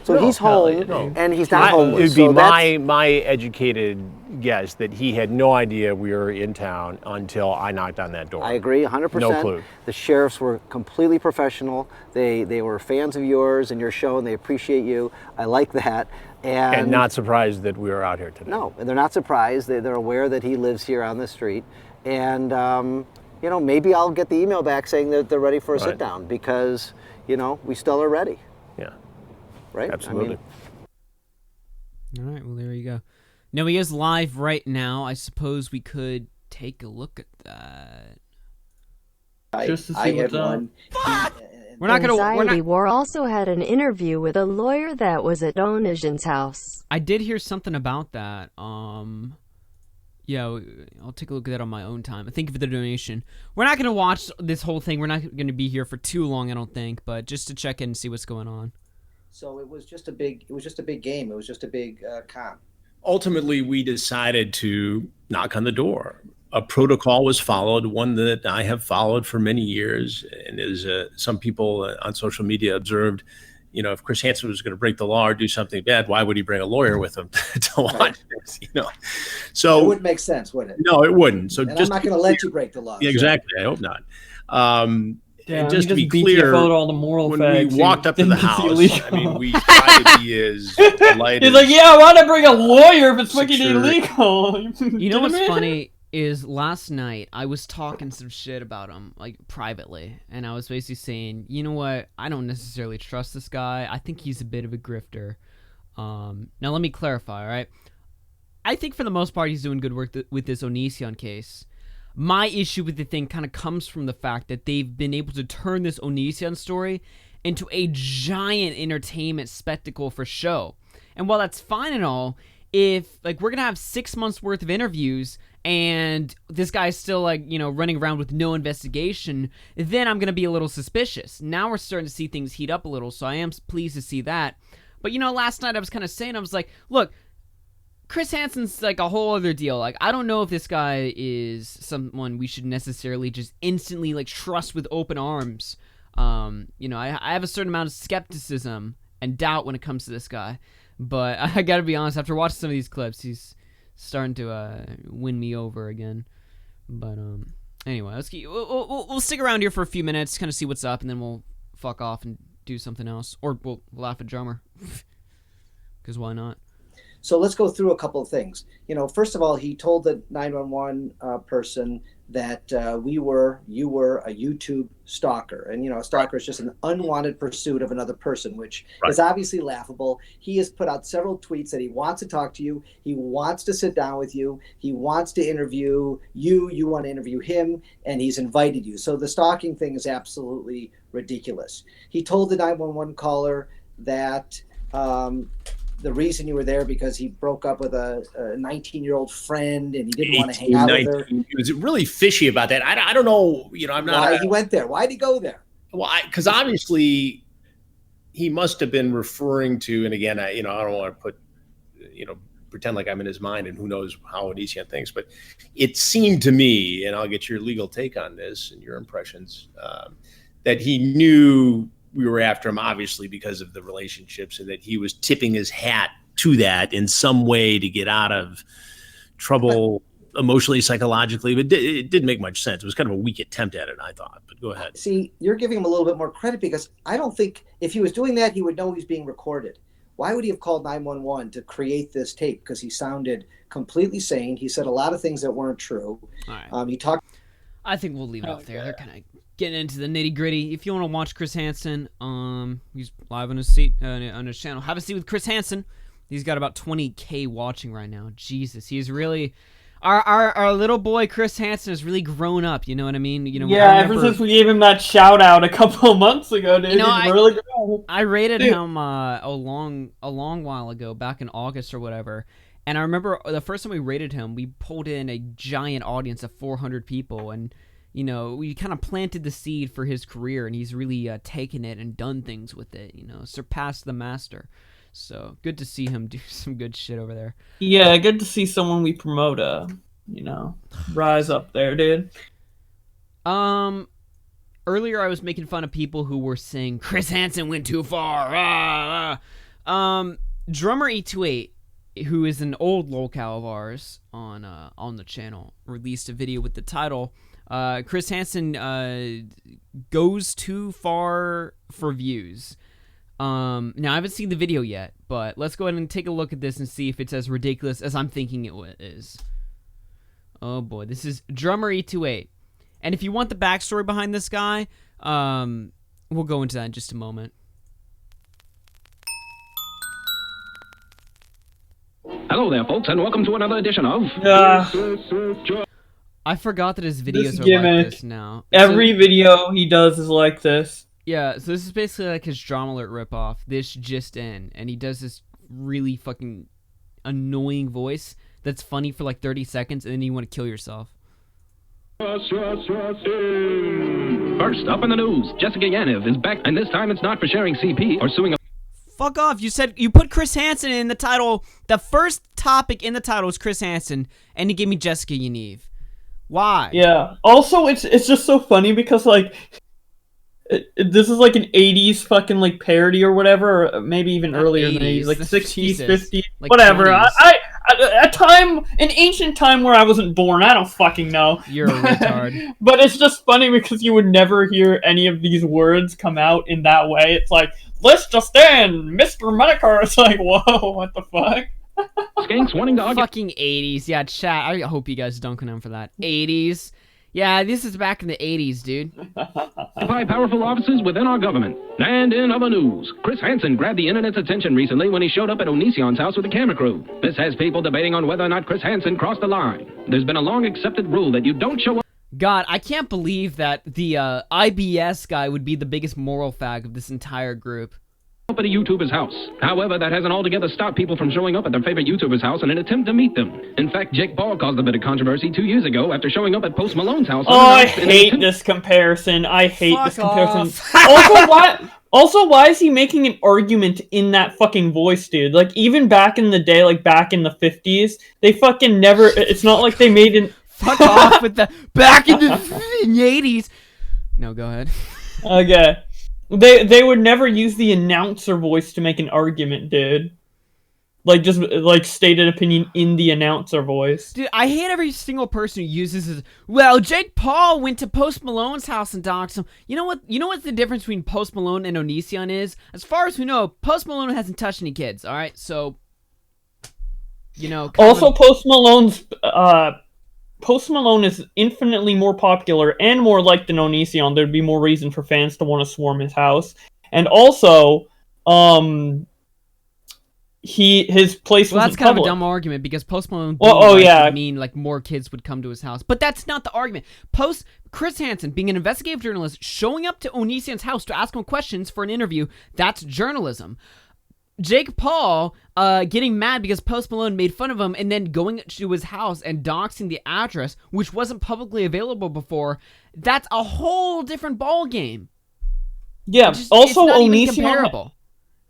S23: So he's home, and he's not homeless.
S22: It would be my educated guess that he had no idea we were in town until I knocked on that door.
S23: I agree, 100%.
S22: No clue.
S23: The sheriffs were completely professional. They were fans of yours and your show, and they appreciate you. I like that.
S22: And not surprised that we were out here today.
S23: No, and they're not surprised. They're aware that he lives here on the street. And, you know, maybe I'll get the email back saying that they're ready for a sit-down because, you know, we still are ready.
S22: Yeah.
S23: Right?
S22: Absolutely.
S1: All right, well, there you go. Now, he is live right now. I suppose we could take a look at that.
S2: Just to see what's up.
S1: We're not gonna.
S3: Anxiety War also had an interview with a lawyer that was at Onision's house.
S1: I did hear something about that. Yeah, I'll take a look at that on my own time. Thank you for the donation. We're not gonna watch this whole thing. We're not gonna be here for too long, I don't think. But just to check in and see what's going on.
S23: So it was just a big game. It was just a big comp.
S4: Ultimately, we decided to knock on the door. A protocol was followed, one that I have followed for many years, and as some people on social media observed, you know, if Chris Hansen was going to break the law or do something bad, why would he bring a lawyer with him to watch this? You know, so
S23: It wouldn't make sense, would it?
S4: no, it wouldn't. So
S23: And
S4: just
S23: I'm not going to let you break the law.
S4: Yeah, exactly. I hope not.
S2: Yeah,
S4: and just to
S2: he
S4: be
S2: just
S4: clear,
S2: BTFO'd all the moral
S4: when
S2: facts
S4: we walked
S2: and
S4: up to the
S2: didn't
S4: house,
S2: see illegal.
S4: I mean, we tried to be as polite.
S2: He's
S4: as
S2: like, yeah, why not bring a lawyer if it's fucking
S4: secure.
S2: illegal?
S1: You know what's funny is last night I was talking some shit about him, like privately, and I was basically saying, you know what, I don't necessarily trust this guy. I think he's a bit of a grifter. Now let me clarify, all right? I think for the most part he's doing good work with this Onision case. My issue with the thing kind of comes from the fact that they've been able to turn this Onision story into a giant entertainment spectacle for show. And while that's fine and all, if like we're gonna have 6 months worth of interviews and this guy's still like, you know, running around with no investigation, then I'm gonna be a little suspicious. Now we're starting to see things heat up a little, so I am pleased to see that. But you know, last night I was kind of saying, I was like, look, Chris Hansen's like a whole other deal. Like, I don't know if this guy is someone we should necessarily just instantly like trust with open arms. You know, I have a certain amount of skepticism and doubt when it comes to this guy. But I gotta be honest, after watching some of these clips, he's starting to win me over again. But anyway, we'll stick around here for a few minutes, kind of see what's up, and then we'll fuck off and do something else, or we'll laugh at Drummer, because why not?
S23: So let's go through a couple of things. You know, first of all, he told the 911 person that you were a YouTube stalker. And, you know, a stalker is just an unwanted pursuit of another person, which is obviously laughable. He has put out several tweets that he wants to talk to you. He wants to sit down with you. He wants to interview you. You want to interview him, and he's invited you. So the stalking thing is absolutely ridiculous. He told the 911 caller that the reason you were there because he broke up with a 19-year-old friend and he didn't want to hang out with her.
S4: He was really fishy about that. I don't know. You know, I'm not.
S23: Why he went there? Why'd he go there?
S4: Well, because obviously he must have been referring to. And again, I don't want to put, pretend like I'm in his mind and who knows how Onision thinks. But it seemed to me, and I'll get your legal take on this and your impressions, that he knew we were after him, obviously, because of the relationships, and that he was tipping his hat to that in some way to get out of trouble emotionally, psychologically. But it didn't make much sense. It was kind of a weak attempt at it, I thought. But go ahead.
S23: See, you're giving him a little bit more credit because I don't think if he was doing that, he would know he's being recorded. Why would he have called 911 to create this tape? Because he sounded completely sane. He said a lot of things that weren't true.
S1: All right.
S23: He talked.
S1: I think we'll leave it up there. They're kind of getting into the nitty gritty. If you want to watch Chris Hansen, he's live on his seat on his channel. Have a seat with Chris Hansen. He's got about 20K watching right now. Jesus, he's really. Our little boy Chris Hansen has really grown up. You know what I mean? You know.
S2: Yeah, ever since we gave him that shout out a couple of months ago, dude.
S1: You know,
S2: he's really grown.
S1: I rated him a long while ago, back in August or whatever. And I remember the first time we rated him, we pulled in a giant audience of 400 people, and you know, we kind of planted the seed for his career, and he's really taken it and done things with it. You know, surpassed the master. So good to see him do some good shit over there.
S2: Yeah, good to see someone we promote, rise up there, dude.
S1: Earlier I was making fun of people who were saying Chris Hansen went too far. Drummer E28, who is an old locale of ours on the channel, released a video with the title Chris Hansen goes too far for views. Now I haven't seen the video yet, but let's go ahead and take a look at this and see if it's as ridiculous as I'm thinking it is. Oh boy, this is Drummer E28. And if you want the backstory behind this guy, we'll go into that in just a moment.
S5: Hello there, folks, and welcome to another edition of...
S1: I forgot that his videos are like this now.
S2: Every video he does is like this.
S1: Yeah, so this is basically like his Drama Alert ripoff. This just in. And he does this really fucking annoying voice that's funny for like 30 seconds, and then you want to kill yourself.
S5: First up in the news, Jessica Yaniv is back, and this time it's not for sharing CP or suing a...
S1: Fuck off. You said you put Chris Hansen in the title. The first topic in the title is Chris Hansen, and you gave me Jessica Yaniv. Why?
S2: Yeah. Also, it's just so funny because, like, this is like an 80s fucking, like, parody or whatever, or maybe even earlier than 80s, like 60s, 50s, like whatever. An ancient time where I wasn't born, I don't fucking know.
S1: You're a retard.
S2: But it's just funny because you would never hear any of these words come out in that way. It's like, let's just in, Mr. Medicare. It's like, whoa, what the fuck?
S5: Skanks wanting to argue.
S1: Fucking 80s. Yeah, chat. I hope you guys dunk on him for that. 80s. Yeah, this is back in the 80s, dude.
S5: By powerful offices within our government. And in other news, Chris Hansen grabbed the internet's attention recently when he showed up at Onision's house with a camera crew. This has people debating on whether or not Chris Hansen crossed the line. There's been a long accepted rule that you don't show up.
S1: God, I can't believe that the IBS guy would be the biggest moral fag of this entire group.
S5: Up at a YouTuber's house. However, that hasn't altogether stopped people from showing up at their favorite YouTuber's house in an attempt to meet them. In fact, Jake Paul caused a bit of controversy 2 years ago after showing up at Post Malone's house.
S2: Oh, I hate this comparison. I hate this comparison. Also, why is he making an argument in that fucking voice, dude? Like, even back in the day, like back in the 50s, they fucking never... It's not like they made an...
S1: Fuck off with the... Back in the 80s! No, go ahead.
S2: Okay. They would never use the announcer voice to make an argument, dude. Like, just, like, state an opinion in the announcer voice.
S1: Dude, I hate every single person who uses his... Well, Jake Paul went to Post Malone's house and doxed him. You know what? You know what the difference between Post Malone and Onision is? As far as we know, Post Malone hasn't touched any kids, alright? So, you know...
S2: Also, Post Malone is infinitely more popular and more liked than Onision. There'd be more reason for fans to want to swarm his house. And also, his place was
S1: that's kind of a dumb argument because Post Malone would mean like more kids would come to his house. But that's not the argument. Chris Hansen, being an investigative journalist, showing up to Onision's house to ask him questions for an interview, that's journalism. Jake Paul getting mad because Post Malone made fun of him and then going to his house and doxing the address, which wasn't publicly available before, that's a whole different ball game.
S2: Yeah, also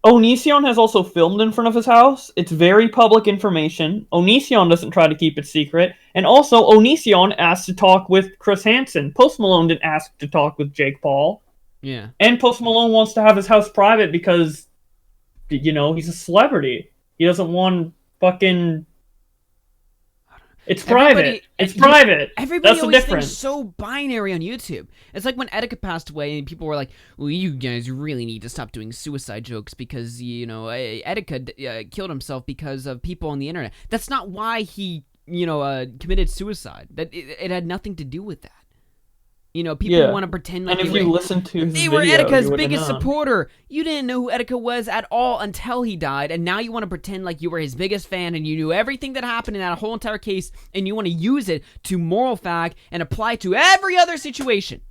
S2: Onision has also filmed in front of his house. It's very public information. Onision doesn't try to keep it secret. And also, Onision asked to talk with Chris Hansen. Post Malone didn't ask to talk with Jake Paul.
S1: Yeah.
S2: And Post Malone wants to have his house private because... You know, he's a celebrity. He doesn't want fucking... It's private. It's private.
S1: Everybody
S2: That's the
S1: always
S2: difference.
S1: thinks so binary on YouTube. It's like when Etika passed away and people were like, well, you guys really need to stop doing suicide jokes because, you know, Etika killed himself because of people on the internet. That's not why he, you know, committed suicide. It had nothing to do with that. You know, people want to pretend like
S2: and if you listen to his
S1: they were
S2: video,
S1: Etika's
S2: you would've
S1: biggest
S2: known.
S1: supporter. You didn't know who Etika was at all until he died, and now you want to pretend like you were his biggest fan and you knew everything that happened in that whole entire case, and you want to use it to moral fact and apply to every other situation.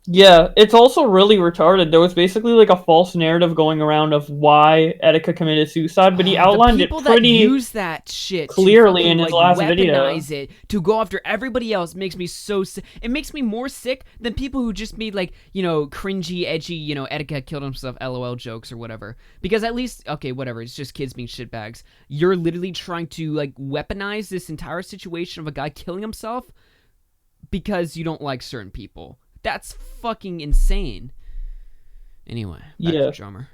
S2: Yeah, it's also really retarded. There was basically like a false narrative going around of why Etika committed suicide, but he outlined it
S1: People
S2: pretty
S1: that use that shit
S2: clearly
S1: to
S2: in his
S1: like,
S2: last video.
S1: weaponize it to go after everybody else makes me so sick. It makes me more sick than people who just made like, you know, cringy, edgy, you know, Etika killed himself LOL jokes or whatever. Because at least, okay, whatever, it's just kids being shitbags. You're literally trying to like weaponize this entire situation of a guy killing himself because you don't like certain people. That's fucking insane. Anyway, back to Drummer.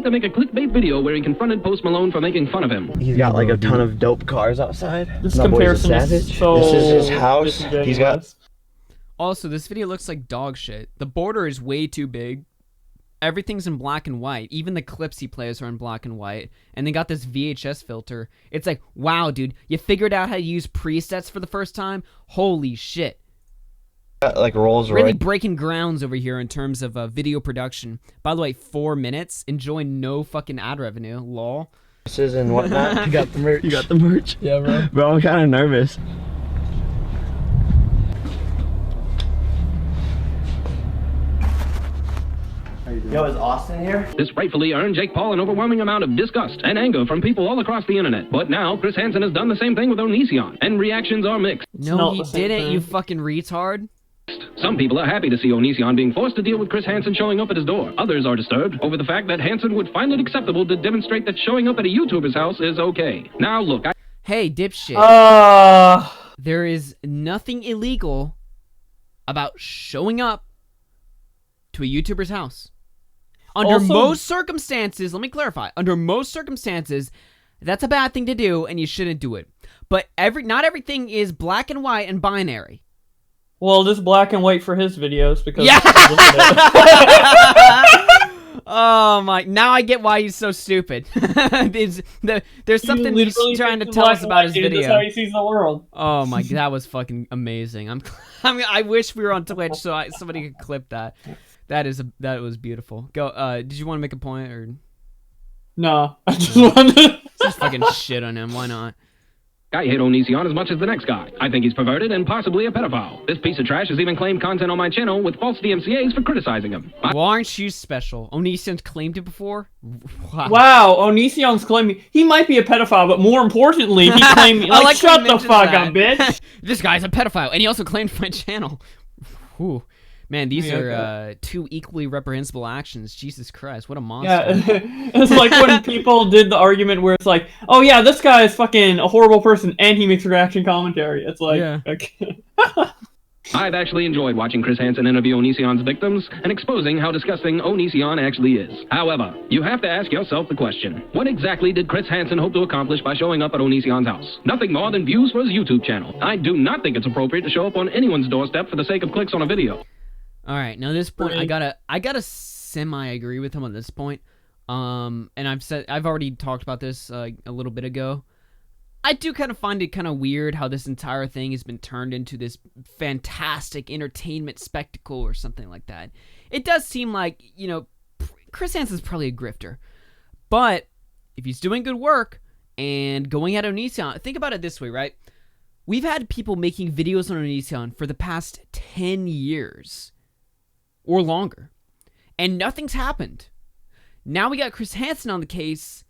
S5: To make a clickbait video where he confronted Post Malone for making fun of him.
S8: He's got like a ton of dope cars outside.
S2: This
S8: My boy's a
S2: comparison is
S8: savage.
S2: so
S8: This is his house. He's got.
S1: Also, this video looks like dog shit. The border is way too big. Everything's in black and white. Even the clips he plays are in black and white. And they got this VHS filter. It's like, wow, dude, you figured out how to use presets for the first time? Holy shit.
S8: Like Rolls Royce.
S1: Really breaking grounds over here in terms of video production. By the way, 4 minutes, enjoying no fucking ad revenue. Lol.
S8: And whatnot. You got the merch. You got the merch.
S1: Yeah, bro.
S8: Bro, I'm kind of nervous. Yo, is Austin here?
S5: This rightfully earned Jake Paul an overwhelming amount of disgust and anger from people all across the internet. But now, Chris Hansen has done the same thing with Onision, and reactions are mixed.
S1: No, he didn't, you fucking retard.
S5: Some people are happy to see Onision being forced to deal with Chris Hansen showing up at his door. Others are disturbed over the fact that Hansen would find it acceptable to demonstrate that showing up at a YouTuber's house is okay. Now look,
S1: Hey, dipshit. There is nothing illegal about showing up to a YouTuber's house. Under most circumstances, let me clarify, under most circumstances, that's a bad thing to do and you shouldn't do it. But not everything is black and white and binary.
S2: Well, this black and white for his videos because
S1: Oh my! Now I get why he's so stupid. There's something he's trying to tell us about his video.
S2: That's how he sees the world.
S1: Oh my! That was fucking amazing. I mean, I wish we were on Twitch so somebody could clip that. That was beautiful. Go. Did you want to make a point or?
S2: No, I just wanted to
S1: just fucking shit on him. Why not?
S5: I hate Onision as much as the next guy. I think he's perverted and possibly a pedophile. This piece of trash has even claimed content on my channel with false DMCAs for criticizing him.
S1: Well, aren't you special? Onision's claimed it before?
S2: Wow, Onision's claiming he might be a pedophile, but more importantly, he claimed like shut the fuck up, bitch.
S1: This guy's a pedophile, and he also claimed my channel. Whew. Man, these are two equally reprehensible actions. Jesus Christ, what a monster.
S2: Yeah, it's like when people did the argument where it's like, oh yeah, this guy is fucking a horrible person and he makes reaction commentary. It's like, okay.
S5: I've actually enjoyed watching Chris Hansen interview Onision's victims and exposing how disgusting Onision actually is. However, you have to ask yourself the question, what exactly did Chris Hansen hope to accomplish by showing up at Onision's house? Nothing more than views for his YouTube channel. I do not think it's appropriate to show up on anyone's doorstep for the sake of clicks on a video.
S1: All right, now this point, I gotta semi-agree with him on this point. And I've already talked about this a little bit ago. I do kind of find it kind of weird how this entire thing has been turned into this fantastic entertainment spectacle or something like that. It does seem like, you know, Chris Hansen's probably a grifter. But if he's doing good work and going at Onision, think about it this way, right? We've had people making videos on Onision for the past 10 years. Or longer. And nothing's happened. Now we got Chris Hansen on the case,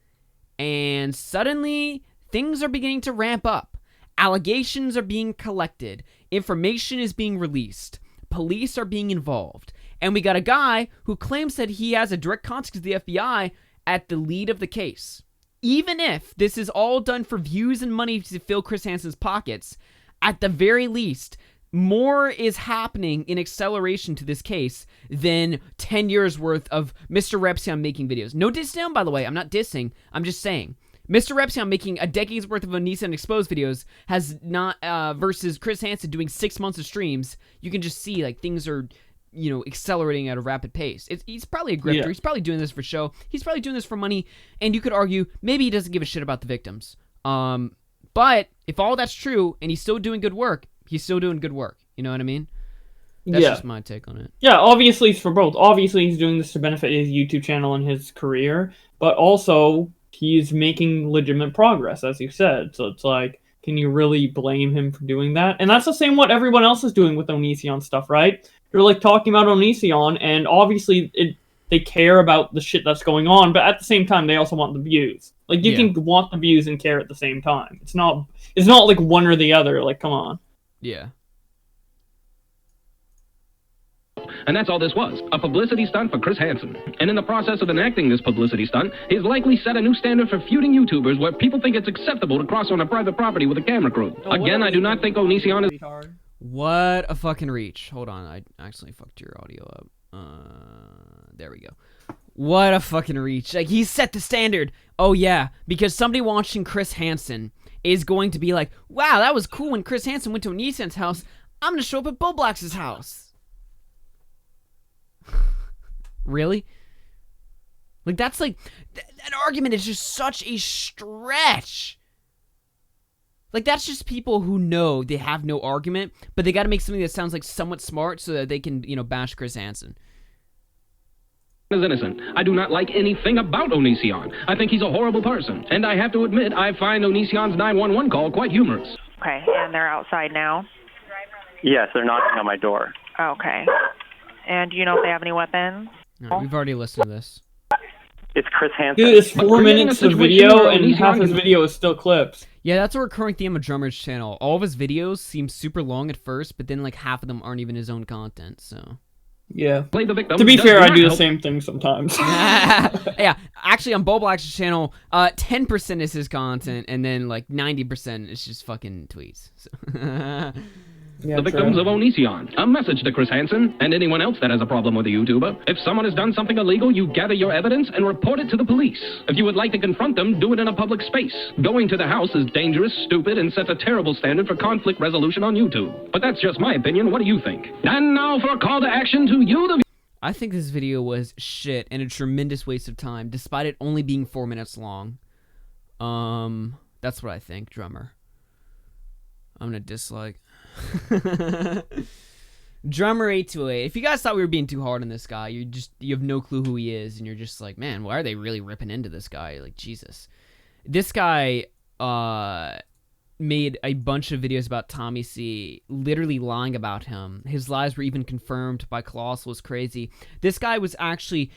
S1: and suddenly things are beginning to ramp up. Allegations are being collected. Information is being released. Police are being involved. And we got a guy who claims that he has a direct contact to the FBI at the lead of the case. Even if this is all done for views and money to fill Chris Hansen's pockets, at the very least, more is happening in acceleration to this case than 10 years worth of Mr. RFC making videos. No diss down, by the way. I'm not dissing. I'm just saying. Mr. RFC making a decade's worth of Onision exposed videos has not, versus Chris Hansen doing 6 months of streams. You can just see, like, things are, you know, accelerating at a rapid pace. He's probably a grifter. Yeah. He's probably doing this for show. He's probably doing this for money. And you could argue, maybe he doesn't give a shit about the victims. But if all that's true and he's still doing good work, he's still doing good work. You know what I mean? That's just my take on it.
S2: Yeah, obviously it's for both. Obviously he's doing this to benefit his YouTube channel and his career, but also he's making legitimate progress, as you said. So it's like, can you really blame him for doing that? And that's the same what everyone else is doing with Onision stuff, right? They're like talking about Onision, and obviously they care about the shit that's going on, but at the same time they also want the views. Like you can want the views and care at the same time. It's not like one or the other. Like, come on.
S1: Yeah.
S5: And that's all this was, a publicity stunt for Chris Hansen. And in the process of enacting this publicity stunt, he's likely set a new standard for feuding YouTubers where people think it's acceptable to cross on a private property with a camera crew. Again, I do not think Onision is...
S1: What a fucking reach. Hold on, I actually fucked your audio up. There we go. What a fucking reach. Like, he set the standard. Oh yeah, because somebody watching Chris Hansen is going to be like, wow, that was cool when Chris Hansen went to Onision's house. I'm gonna show up at Bowblax's house. Really? Like, that's like... that argument is just such a stretch. Like, that's just people who know they have no argument, but they gotta make something that sounds like somewhat smart so that they can, you know, bash Chris Hansen.
S5: Is innocent. I do not like anything about Onision. I think he's a horrible person. And I have to admit, I find Onision's 911 call quite humorous.
S18: Okay, and they're outside now?
S19: Yes, they're knocking on my door.
S18: Okay. And do you know if they have any weapons?
S1: Right, we've already listened to this.
S19: It's Chris Hansen.
S2: Dude, it's 4 minutes of video, and half his video is still clips.
S1: Yeah, that's a recurring theme of Drummer's channel. All of his videos seem super long at first, but then like half of them aren't even his own content, so...
S2: Yeah.
S5: Play the victim.
S2: To be fair, I do the same thing sometimes.
S1: Yeah, actually on Bowblax's channel, 10% is his content, and then like 90% is just fucking tweets. So.
S5: The victims of Onision. A message to Chris Hansen and anyone else that has a problem with a YouTuber. If someone has done something illegal, you gather your evidence and report it to the police. If you would like to confront them, do it in a public space. Going to the house is dangerous, stupid, and sets a terrible standard for conflict resolution on YouTube. But that's just my opinion. What do you think? And now for a call to action to you, the...
S1: I think this video was shit and a tremendous waste of time, despite it only being 4 minutes long. That's what I think, Drummer. I'm gonna dislike. Drummer 828. If you guys thought we were being too hard on this guy, you have no clue who he is, and you're just like, man, why are they really ripping into this guy? Like, Jesus. This guy made a bunch of videos about Tommy C, literally lying about him. His lies were even confirmed by Colossal. It's crazy. This guy was actually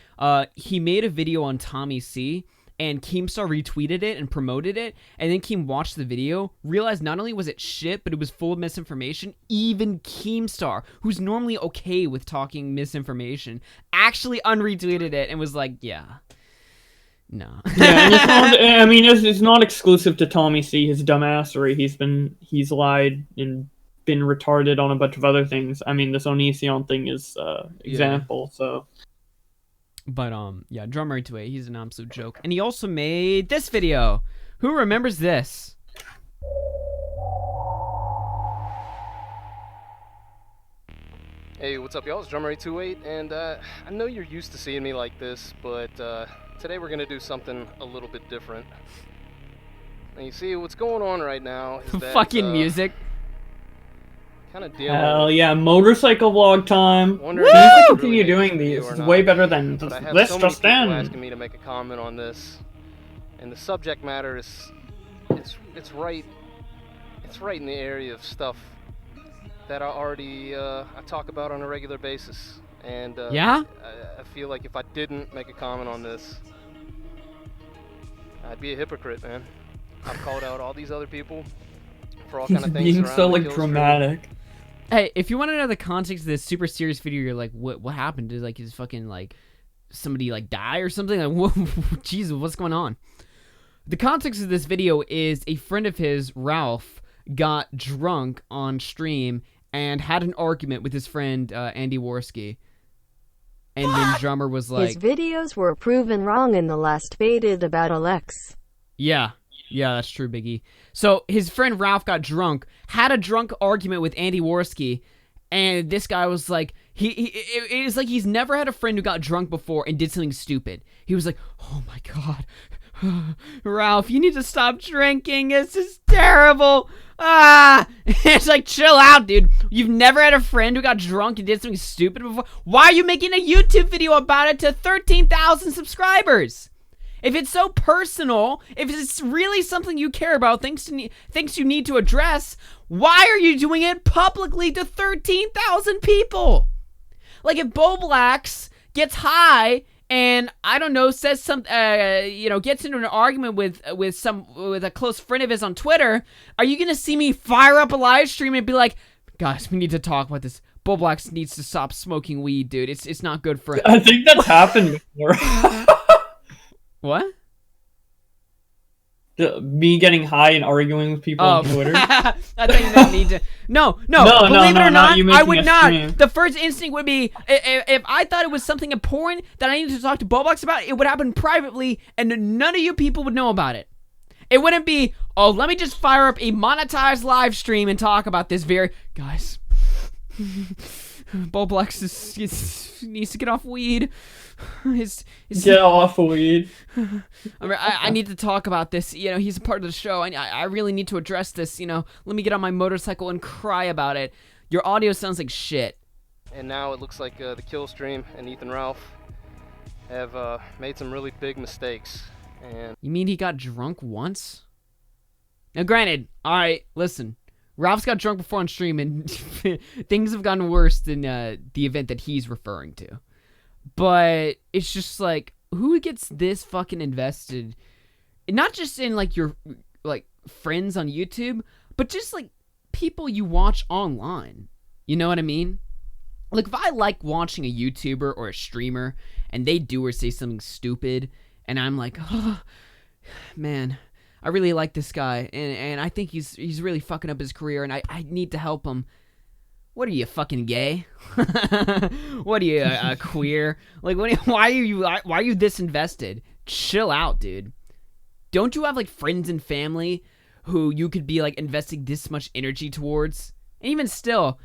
S1: he made a video on Tommy C, and Keemstar retweeted it and promoted it, and then Keem watched the video, realized not only was it shit, but it was full of misinformation. Even Keemstar, who's normally okay with talking misinformation, actually unretweeted it and was like, yeah. No.
S2: Yeah, and it's not, I mean, it's not exclusive to Tommy C, his dumbassery. He's lied and been retarded on a bunch of other things. I mean, this Onision thing is example, so...
S1: But, yeah, Drummer 828, he's an absolute joke. And he also made this video. Who remembers this?
S7: Hey, what's up, y'all? It's Drummer 828, and I know you're used to seeing me like this, but today we're gonna do something a little bit different. And you see, what's going on right now is that...
S1: Fucking music.
S7: Kind of dealing
S2: Hell yeah, motorcycle vlog time.
S7: Woo!
S2: Please to continue doing these. It's way better than this just in.
S7: Asking me to make a comment on this, and the subject matter is it's right in the area of stuff that I talk about on a regular basis, and
S1: yeah,
S7: I feel like if I didn't make a comment on this, I'd be a hypocrite, man. I've called out all these other people for all kind of things.
S2: Being so like dramatic.
S1: Hey, if you want to know the context of this super serious video, you're like, what happened? Did like his fucking like somebody like die or something? Like, whoa, Jesus, what's going on? The context of this video is a friend of his, Ralph, got drunk on stream and had an argument with his friend Andy Worski. And then Drummer was like,
S3: his videos were proven wrong in the last baited about Alex.
S1: Yeah. Yeah, that's true, Biggie. So his friend Ralph got drunk, had a drunk argument with Andy Worski, and this guy was like, it was like he's never had a friend who got drunk before and did something stupid. He was like, oh my God, Ralph, you need to stop drinking. This is terrible. It's like, chill out, dude. You've never had a friend who got drunk and did something stupid before? Why are you making a YouTube video about it to 13,000 subscribers? If it's so personal, if it's really something you care about, things you need to address, why are you doing it publicly to 13,000 people? Like, if Bowblax gets high and, I don't know, says some, gets into an argument with a close friend of his on Twitter, are you gonna see me fire up a live stream and be like, guys, we need to talk about this. Bowblax needs to stop smoking weed, dude. It's not good for him.
S2: I think that's happened before.
S1: What?
S2: Me getting high and arguing with people on Twitter.
S1: I thought you meant me to. No. Believe it or not, I would not. The first instinct would be if I thought it was something important that I needed to talk to Bowblax about, it would happen privately, and none of you people would know about it. It wouldn't be, oh, let me just fire up a monetized live stream and talk about this guys. Bowblax needs to get off weed.
S2: Get off weed.
S1: I need to talk about this. He's a part of the show. I really need to address this. Let me get on my motorcycle and cry about it. Your audio sounds like shit.
S7: And now it looks like the Killstream and Ethan Ralph have made some really big mistakes. And
S1: you mean he got drunk once? Now, granted, all right, listen. Ralph's got drunk before on stream, and things have gotten worse than the event that he's referring to. But it's just like, who gets this fucking invested? Not just in like your friends on YouTube, but just like people you watch online. You know what I mean? Like, if I like watching a YouTuber or a streamer and they do or say something stupid, and I'm like, oh, man, I really like this guy, and I think he's really fucking up his career, and I need to help him. What are you, fucking gay? What are you, queer? Like, why are you this invested? Chill out, dude. Don't you have like friends and family who you could be like investing this much energy towards? And even still,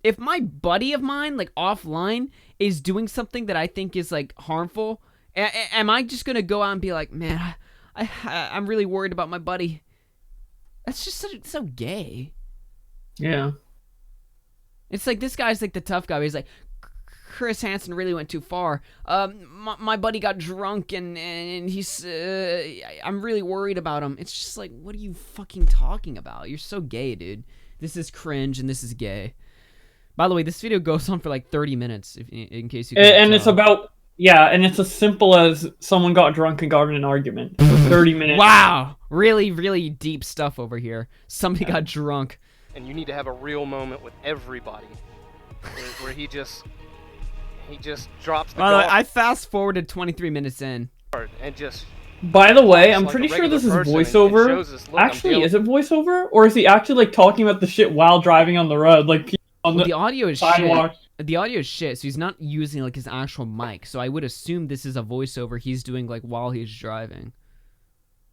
S1: if my buddy of mine, like offline, is doing something that I think is like harmful, am I just gonna go out and be like, man, I'm really worried about my buddy? That's just so gay.
S2: Yeah.
S1: It's like, this guy's like the tough guy. He's like, Chris Hansen really went too far. My buddy got drunk and he's, I'm really worried about him. It's just like, what are you fucking talking about? You're so gay, dude. This is cringe and this is gay. By the way, this video goes on for like 30 minutes, in case you can't tell.
S2: It's about, and it's as simple as someone got drunk and got in an argument for 30 minutes.
S1: Wow. Really, really deep stuff over here. Somebody got drunk.
S7: And you need to have a real moment with everybody, where he just drops the guard.
S1: I fast forwarded 23 minutes in.
S7: And just.
S2: By the way, I'm pretty sure this is voiceover. Actually, is it voiceover, or is he actually like talking about the shit while driving on the road, like on the
S1: audio is
S2: sidewalk?
S1: Shit. The audio is shit, so he's not using like his actual mic. So I would assume this is a voiceover he's doing like while he's driving.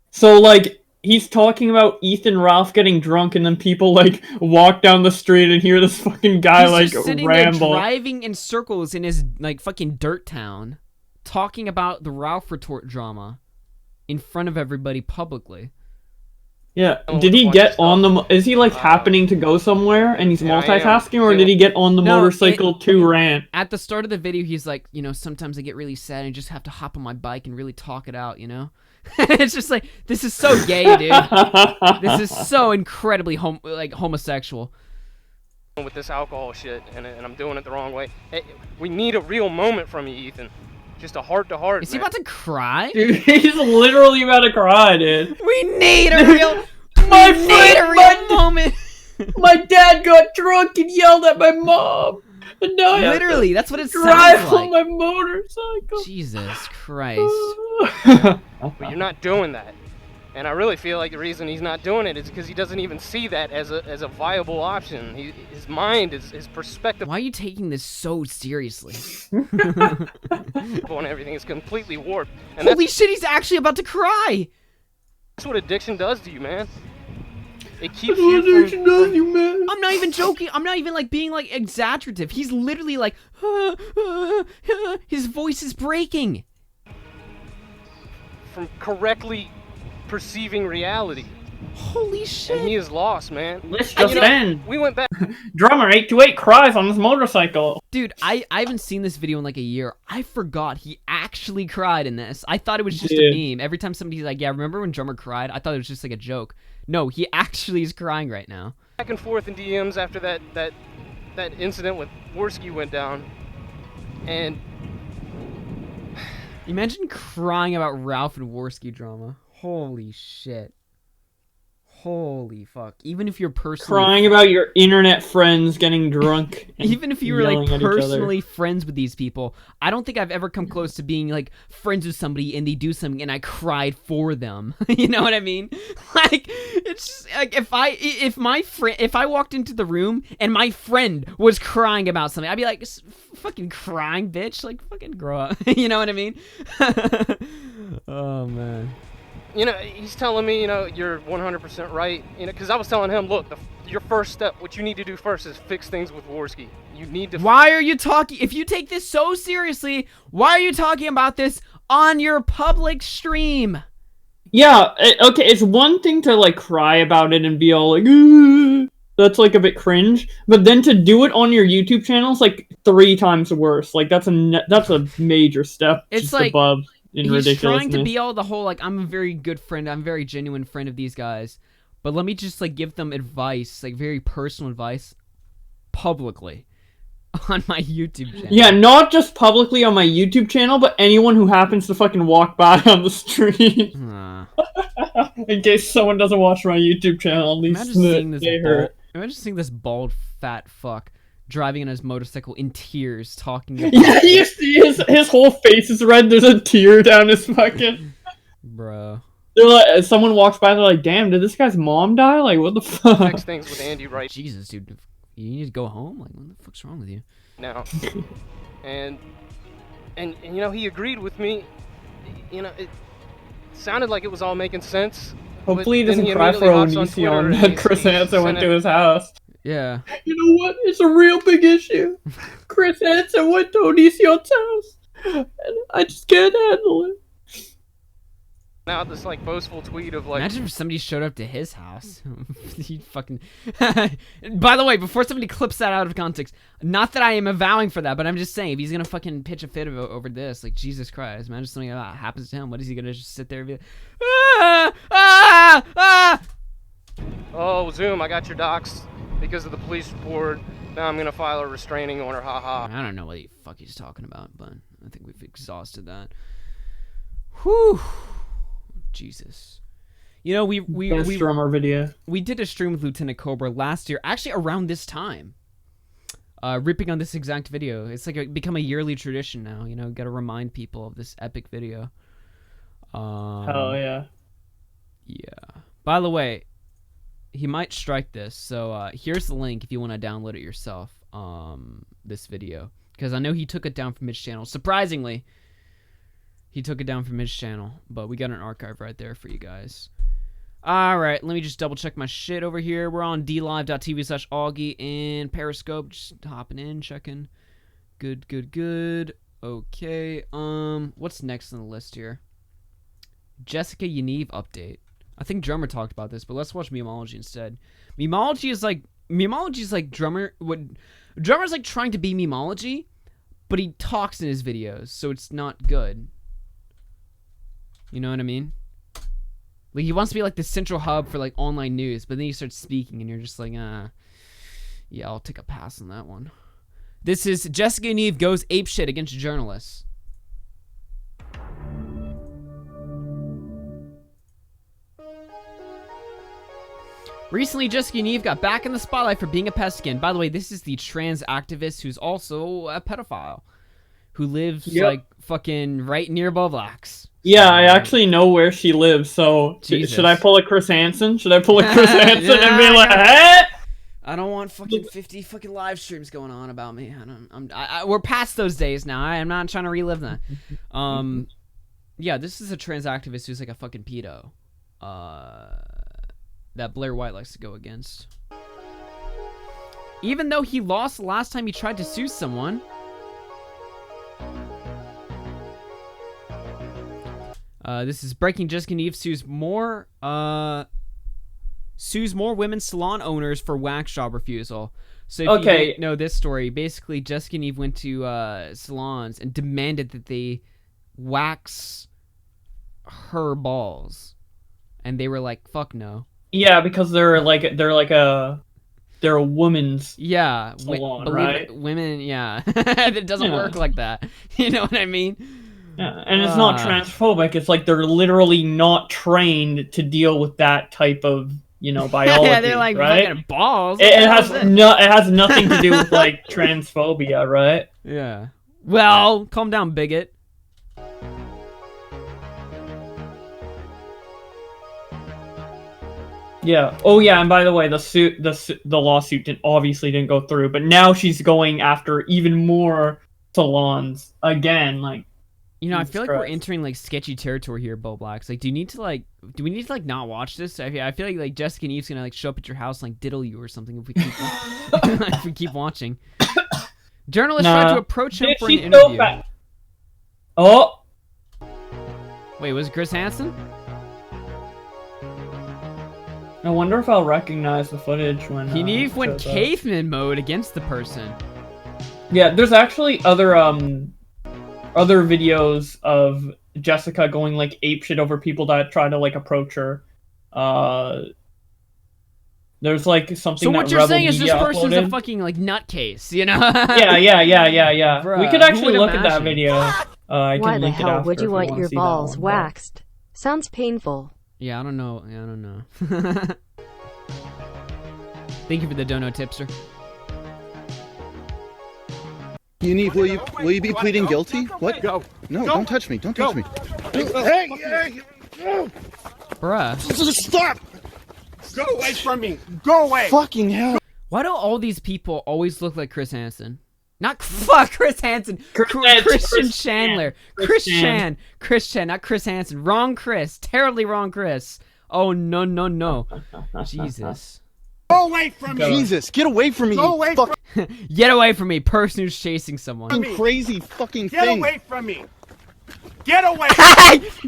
S2: So like. He's talking about Ethan Ralph getting drunk, and then people like walk down the street and hear this fucking guy
S1: he's
S2: like
S1: sitting
S2: ramble,
S1: there driving in circles in his like fucking dirt town, talking about the Ralph retort drama in front of everybody publicly.
S2: Yeah, did he get on the? Is he like happening to go somewhere and he's multitasking, or did he get on the motorcycle to rant?
S1: At the start of the video, he's like, sometimes I get really sad and just have to hop on my bike and really talk it out, It's just like, this is so gay, dude. This is so incredibly homosexual.
S7: With this alcohol shit, and I'm doing it the wrong way. Hey, we need a real moment from you, Ethan. Just a heart-to-heart.
S1: Is he about to cry?
S2: Dude, he's literally about to cry, dude.
S1: We need a real moment.
S2: My dad got drunk and yelled at my mom. And now
S1: literally, that's what it sounds
S2: drive
S1: like.
S2: on my motorcycle.
S1: Jesus Christ.
S7: But you're not doing that. And I really feel like the reason he's not doing it is because he doesn't even see that as a viable option. His mind, his perspective.
S1: Why are you taking this so seriously?
S7: And everything is completely warped. And
S1: holy shit, he's actually about to cry.
S7: That's what addiction does to you, man. It keeps you
S2: man.
S1: I'm not even joking. I'm not even like being like exaggerative. He's literally like, his voice is breaking.
S7: From correctly perceiving reality.
S1: Holy shit!
S7: And he is lost, man.
S2: Let's just end.
S7: We went back.
S2: Drummer 828 cries on this motorcycle.
S1: Dude, I haven't seen this video in like a year. I forgot he actually cried in this. I thought it was just a meme. Every time somebody's like, yeah, remember when Drummer cried? I thought it was just like a joke. No, he actually is crying right now.
S7: Back and forth in DMs after that incident with Worski went down. And
S1: imagine crying about Ralph and Worski drama. Holy shit. Holy fuck. Even if you're personally...
S2: Crying about your internet friends getting drunk.
S1: Even if you were like personally friends with these people, I don't think I've ever come close to being like friends with somebody and they do something and I cried for them. You know what I mean? Like, it's just, like if I walked into the room and my friend was crying about something, I'd be like, fucking crying, bitch. Like, fucking grow up. You know what I mean? Oh, man.
S7: You know, he's telling me, you know, you're 100% right. You know, because I was telling him, look, your first step, what you need to do first is fix things with Worski. You need to.
S1: Why are you talking? If you take this so seriously, why are you talking about this on your public stream?
S2: Yeah, okay, it's one thing to like cry about it and be all like, ooh, that's like a bit cringe, but then to do it on your YouTube channel is like 3 times worse. Like that's a major step.
S1: It's
S2: just
S1: like
S2: above.
S1: He's trying to be all the whole, like, I'm a very good friend, I'm a very genuine friend of these guys, but let me just, like, give them advice, like, very personal advice, publicly, on my YouTube channel.
S2: Yeah, not just publicly on my YouTube channel, but anyone who happens to fucking walk by on the street. In case someone doesn't watch my YouTube channel, at least
S1: imagine seeing this bald, fat fuck driving on his motorcycle in tears, talking about
S2: yeah, you see his whole face is red, there's a tear down his fucking...
S1: Bro.
S2: They're like, someone walks by, they're like, damn, did this guy's mom die? Like, what the fuck?
S7: Next things with Andy right.
S1: Jesus, dude. You need to go home? Like, what the fuck's wrong with you?
S7: Now. and you know, he agreed with me. You know, it sounded like it was all making sense.
S2: Hopefully he doesn't cry for Onision that Chris Hansen went to his house.
S1: Yeah.
S2: You know what? It's a real big issue. Chris Hansen went to Onision's house, and I just can't handle it.
S7: Now this like boastful tweet of like.
S1: Imagine if somebody showed up to his house. He'd fucking. By the way, before somebody clips that out of context, not that I am avowing for that, but I'm just saying if he's gonna fucking pitch a fit over this, like Jesus Christ, imagine something like that happens to him. What is he gonna just sit there and be like,
S7: oh, Zoom, I got your docs because of the police report. Now I'm gonna file a restraining order. Haha.
S1: I don't know what the fuck he's talking about, but I think we've exhausted that. Whew. Jesus. You know, we
S2: drummer video.
S1: We did a stream with Lieutenant Cobra last year, actually around this time. Ripping on this exact video. It's like become a yearly tradition now, you know, gotta remind people of this epic video.
S2: Oh yeah.
S1: Yeah. By the way, he might strike this, so here's the link if you want to download it yourself. This video. Because I know he took it down from his channel. Surprisingly, he took it down from his channel, but we got an archive right there for you guys. Alright, let me just double check my shit over here. We're on dlive.tv/Augie and Periscope. Just hopping in, checking. Good, good, good. Okay, what's next on the list here? Jessica Yaniv update. I think Drummer talked about this, but let's watch Memology instead. Memology is like Drummer. Drummer's like trying to be Memology, but he talks in his videos, so it's not good. You know what I mean? Like, he wants to be like the central hub for like online news, but then he starts speaking and you're just like, yeah, I'll take a pass on that one. This is Jessica Yaniv goes apeshit against journalists. Recently, Jessica Yaniv got back in the spotlight for being a pest again. By the way, this is the trans activist who's also a pedophile. Who lives, like, fucking right near Bowblax.
S2: Yeah, I actually know where she lives, so should I pull a Chris Hansen? Should I pull a Chris Hansen and be like, hey?
S1: I don't want fucking 50 fucking live streams going on about me. We're past those days now. I'm not trying to relive that. Yeah, this is a trans activist who's like a fucking pedo. That Blair White likes to go against. Even though he lost the last time he tried to sue someone. This is breaking. Jessica Yaniv sues more sues more women's salon owners for wax job refusal. So if you didn't know this story, basically Jessica and Eve went to salons and demanded that they wax her balls, and they were like, "Fuck no."
S2: Yeah, because they're a woman's salon, right?
S1: Women, yeah. It doesn't work like that. You know what I mean?
S2: Yeah, and it's not transphobic. It's like they're literally not trained to deal with that type of, biology.
S1: Yeah, they're like
S2: right?
S1: fucking balls.
S2: It has nothing to do with like transphobia, right?
S1: Yeah. Well, calm down, bigot.
S2: Yeah. Oh, yeah. And by the way, the lawsuit obviously didn't go through, but now she's going after even more salons again. Like,
S1: I feel like we're entering like sketchy territory here, Bowblax. Like, do we need to not watch this? I feel like Jessica and Eve's gonna like show up at your house and like diddle you or something if we keep if we keep watching. Journalists tried to approach him for an interview.
S2: Oh.
S1: Wait, was it Chris Hansen?
S2: I wonder if I'll recognize the footage when
S1: Eve went caveman mode against the person.
S2: Yeah, there's actually other videos of Jessica going like apeshit over people that try to like approach her. There's like something.
S1: So what
S2: that
S1: you're
S2: Rebel
S1: saying is this
S2: Media
S1: person's
S2: uploaded.
S1: a fucking like nutcase, you know?
S2: Yeah.
S1: Bruh,
S2: we could actually look at that video. I
S3: Why
S2: can
S3: the
S2: link it
S3: hell
S2: after
S3: would you
S2: if
S3: want
S2: wanna
S3: your
S2: see that
S3: balls
S2: one,
S3: waxed? Sounds painful.
S1: Yeah, I don't know. Thank you for the dono, tipster.
S10: Unique, will you be pleading guilty? What? Go. No, don't touch me. Don't touch me. Hey!
S1: Bruh.
S10: Stop! Go away from me! Go away! Fucking hell!
S1: Why do all these people always look like Chris Hansen? Not Chris Hansen. Christian Chandler. Chris Chan, not Chris Hansen. Wrong Chris. Terribly wrong Chris. Oh no. Jesus.
S10: Go away from me! Jesus, get away from me! Go away from
S1: Get away from me, person who's chasing someone.
S10: Crazy fucking thing! Get away from me! Get away!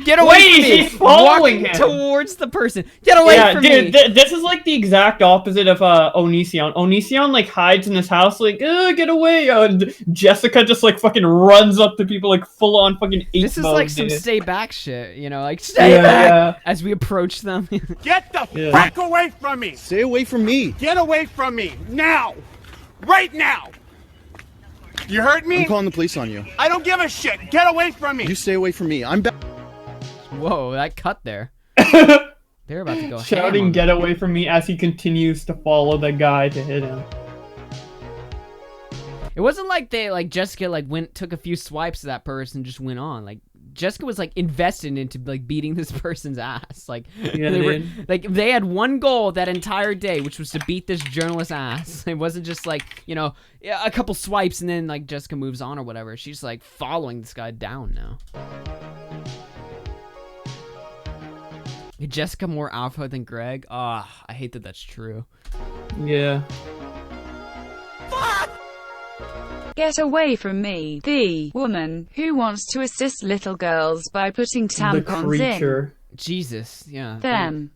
S1: Get away from me!
S2: He's following him
S1: towards the person. Get away from me!
S2: This is like the exact opposite of Onision. Onision like hides in his house, like, get away! Jessica just like fucking runs up to people like full on fucking ape
S1: This is
S2: mode,
S1: like some
S2: dude.
S1: stay back shit, like stay back as we approach them.
S10: Get the fuck away from me! Stay away from me! Get away from me! Now! Right now! You heard me? I'm calling the police on you. I don't give a shit! Get away from me! You stay away from me. I'm back.
S1: Whoa, that cut there. They're about to go
S2: shouting "Get away from me" as he continues to follow the guy to hit him.
S1: It wasn't like Jessica took a few swipes of that person and just went on. Like Jessica was like invested into like beating this person's ass. Like they had one goal that entire day, which was to beat this journalist's ass. It wasn't just like, a couple swipes and then like Jessica moves on or whatever. She's like following this guy down now. Is Jessica more alpha than Greg? I hate that that's true.
S2: Yeah.
S12: Get away from me, the woman who wants to assist little girls by putting tampons in.
S1: Jesus, yeah.
S12: Them.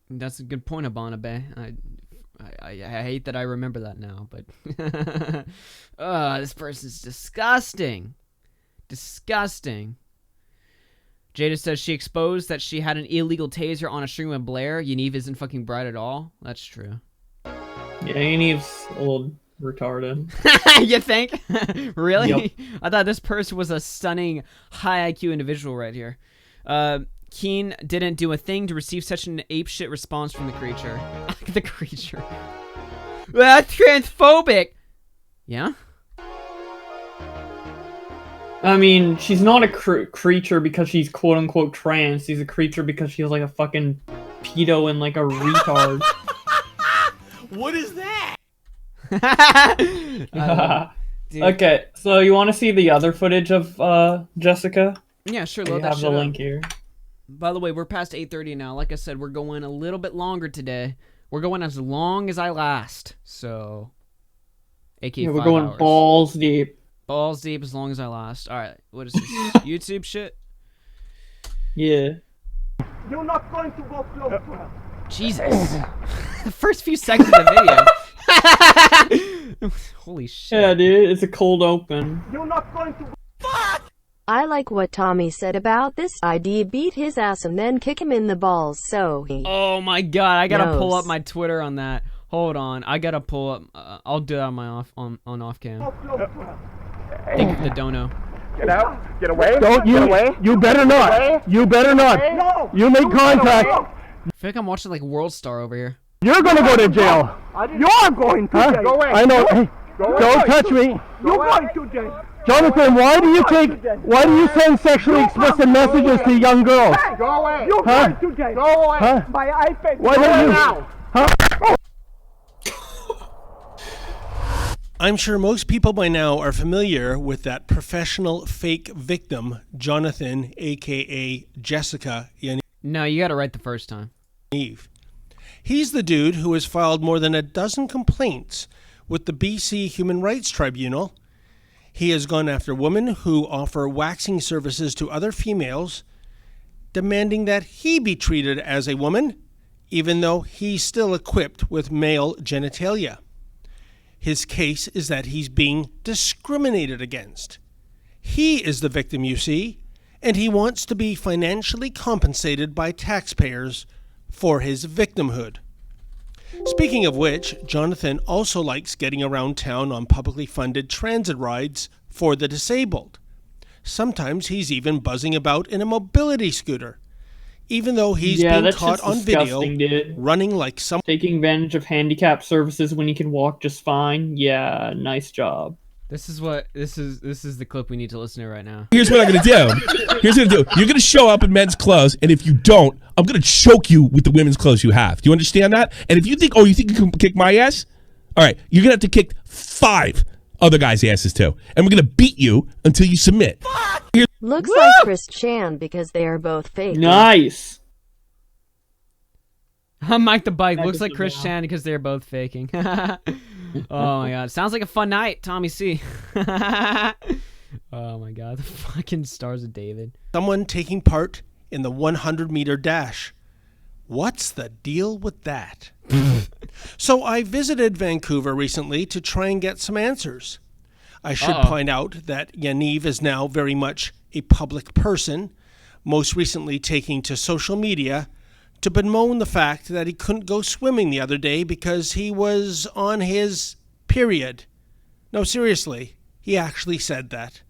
S1: That's a good point, Abanabe. I hate that I remember that now, but this person's disgusting. Disgusting. Jada says she exposed that she had an illegal taser on a stream with Blair. Yaniv isn't fucking bright at all. That's true.
S2: Yeah, Yaniv's old. Retarded.
S1: You think? Really?
S2: Yep.
S1: I thought this person was a stunning high IQ individual right here. Keen didn't do a thing to receive such an apeshit response from the creature. The creature. That's transphobic! Yeah?
S2: I mean, she's not a creature because she's quote-unquote trans. She's a creature because she's like a fucking pedo and like a retard.
S10: What is that?
S2: Okay, so you want to see the other footage of Jessica?
S1: Yeah, sure.
S2: I have the link here.
S1: By the way, we're past 8:30 now. Like I said, we're going a little bit longer today. We're going as long as I last. So, AK5
S2: we're going
S1: hours.
S2: balls deep.
S1: Balls deep as long as I last. All right, what is this? YouTube shit?
S2: Yeah.
S10: You're not going to go close to her.
S1: Jesus. The first few seconds of the video. Holy shit.
S2: Yeah, dude, it's a cold open.
S10: You're not going to.
S3: I like what Tommy said about this. ID beat his ass and then kick him in the balls so he...
S1: Oh my god, I gotta pull
S3: knows.
S1: up my Twitter on that. Hold on, I gotta pull up. I'll do that on my off cam. Thank you for the dono.
S10: Get out. Get away. Don't you? Get away. You better not. You better not. No. You make contact.
S1: I feel like I'm watching like World Star over here.
S10: You're gonna go to jail. You're going to jail. Go away. I know. Hey, don't touch me. You're going to jail. Jonathan, why do you send sexually explicit messages to young girls? Hey, go away. You're going to jail. Go away. Huh? My iPad. Why don't you? Now. Huh?
S13: I'm sure most people by now are familiar with that professional fake victim, Jonathan, aka Jessica Yaniv.
S1: No, you got it right the first time.
S13: He's the dude who has filed more than a dozen complaints with the BC Human Rights Tribunal. He has gone after women who offer waxing services to other females, demanding that he be treated as a woman, even though he's still equipped with male genitalia. His case is that he's being discriminated against. He is the victim, you see, and he wants to be financially compensated by taxpayers for his victimhood. Speaking of which, Jonathan also likes getting around town on publicly funded transit rides for the disabled. Sometimes he's even buzzing about in a mobility scooter, even though he's been caught on video running like some...
S2: Taking advantage of handicap services when he can walk just fine. Yeah, nice job.
S1: This is the clip we need to listen to right now.
S15: Here's what I'm gonna do. You're gonna show up in men's clothes, and if you don't, I'm gonna choke you with the women's clothes you have. Do you understand that? And if you think, you think you can kick my ass? All right, you're gonna have to kick 5 other guys' asses too, and we're gonna beat you until you submit.
S3: Looks like Chris Chan because they are both fake.
S2: Nice.
S1: Mike the Bike looks like Chris Chan because they're both faking. Oh my god, sounds like a fun night, Tommy C. Oh my god, the fucking Stars of David.
S13: Someone taking part in the 100-meter dash. What's the deal with that? So I visited Vancouver recently to try and get some answers. I should point out that Yaniv is now very much a public person, most recently taking to social media to bemoan the fact that he couldn't go swimming the other day because he was on his period. No, seriously, he actually said that.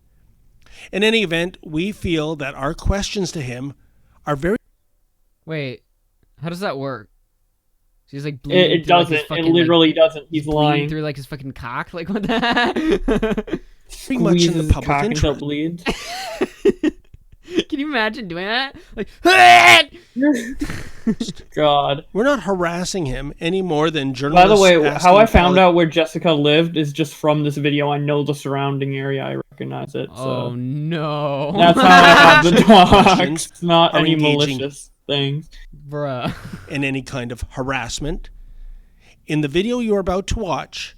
S13: In any event, we feel that our questions to him are very...
S1: Wait, how does that work? He's like bleeding
S2: it doesn't. It literally doesn't. He's lying
S1: through like his fucking cock. Like what the?
S13: Pretty much in the public interest.
S2: Bleeds.
S1: Can you imagine doing that? Like,
S2: God.
S13: We're not harassing him any more than journalists.
S2: By the way, how I found out where Jessica lived is just from this video. I know the surrounding area. I recognize it. So.
S1: Oh no!
S2: That's how I have the dogs. It's not any malicious things.
S1: Bruh.
S13: In any kind of harassment. In the video you're about to watch,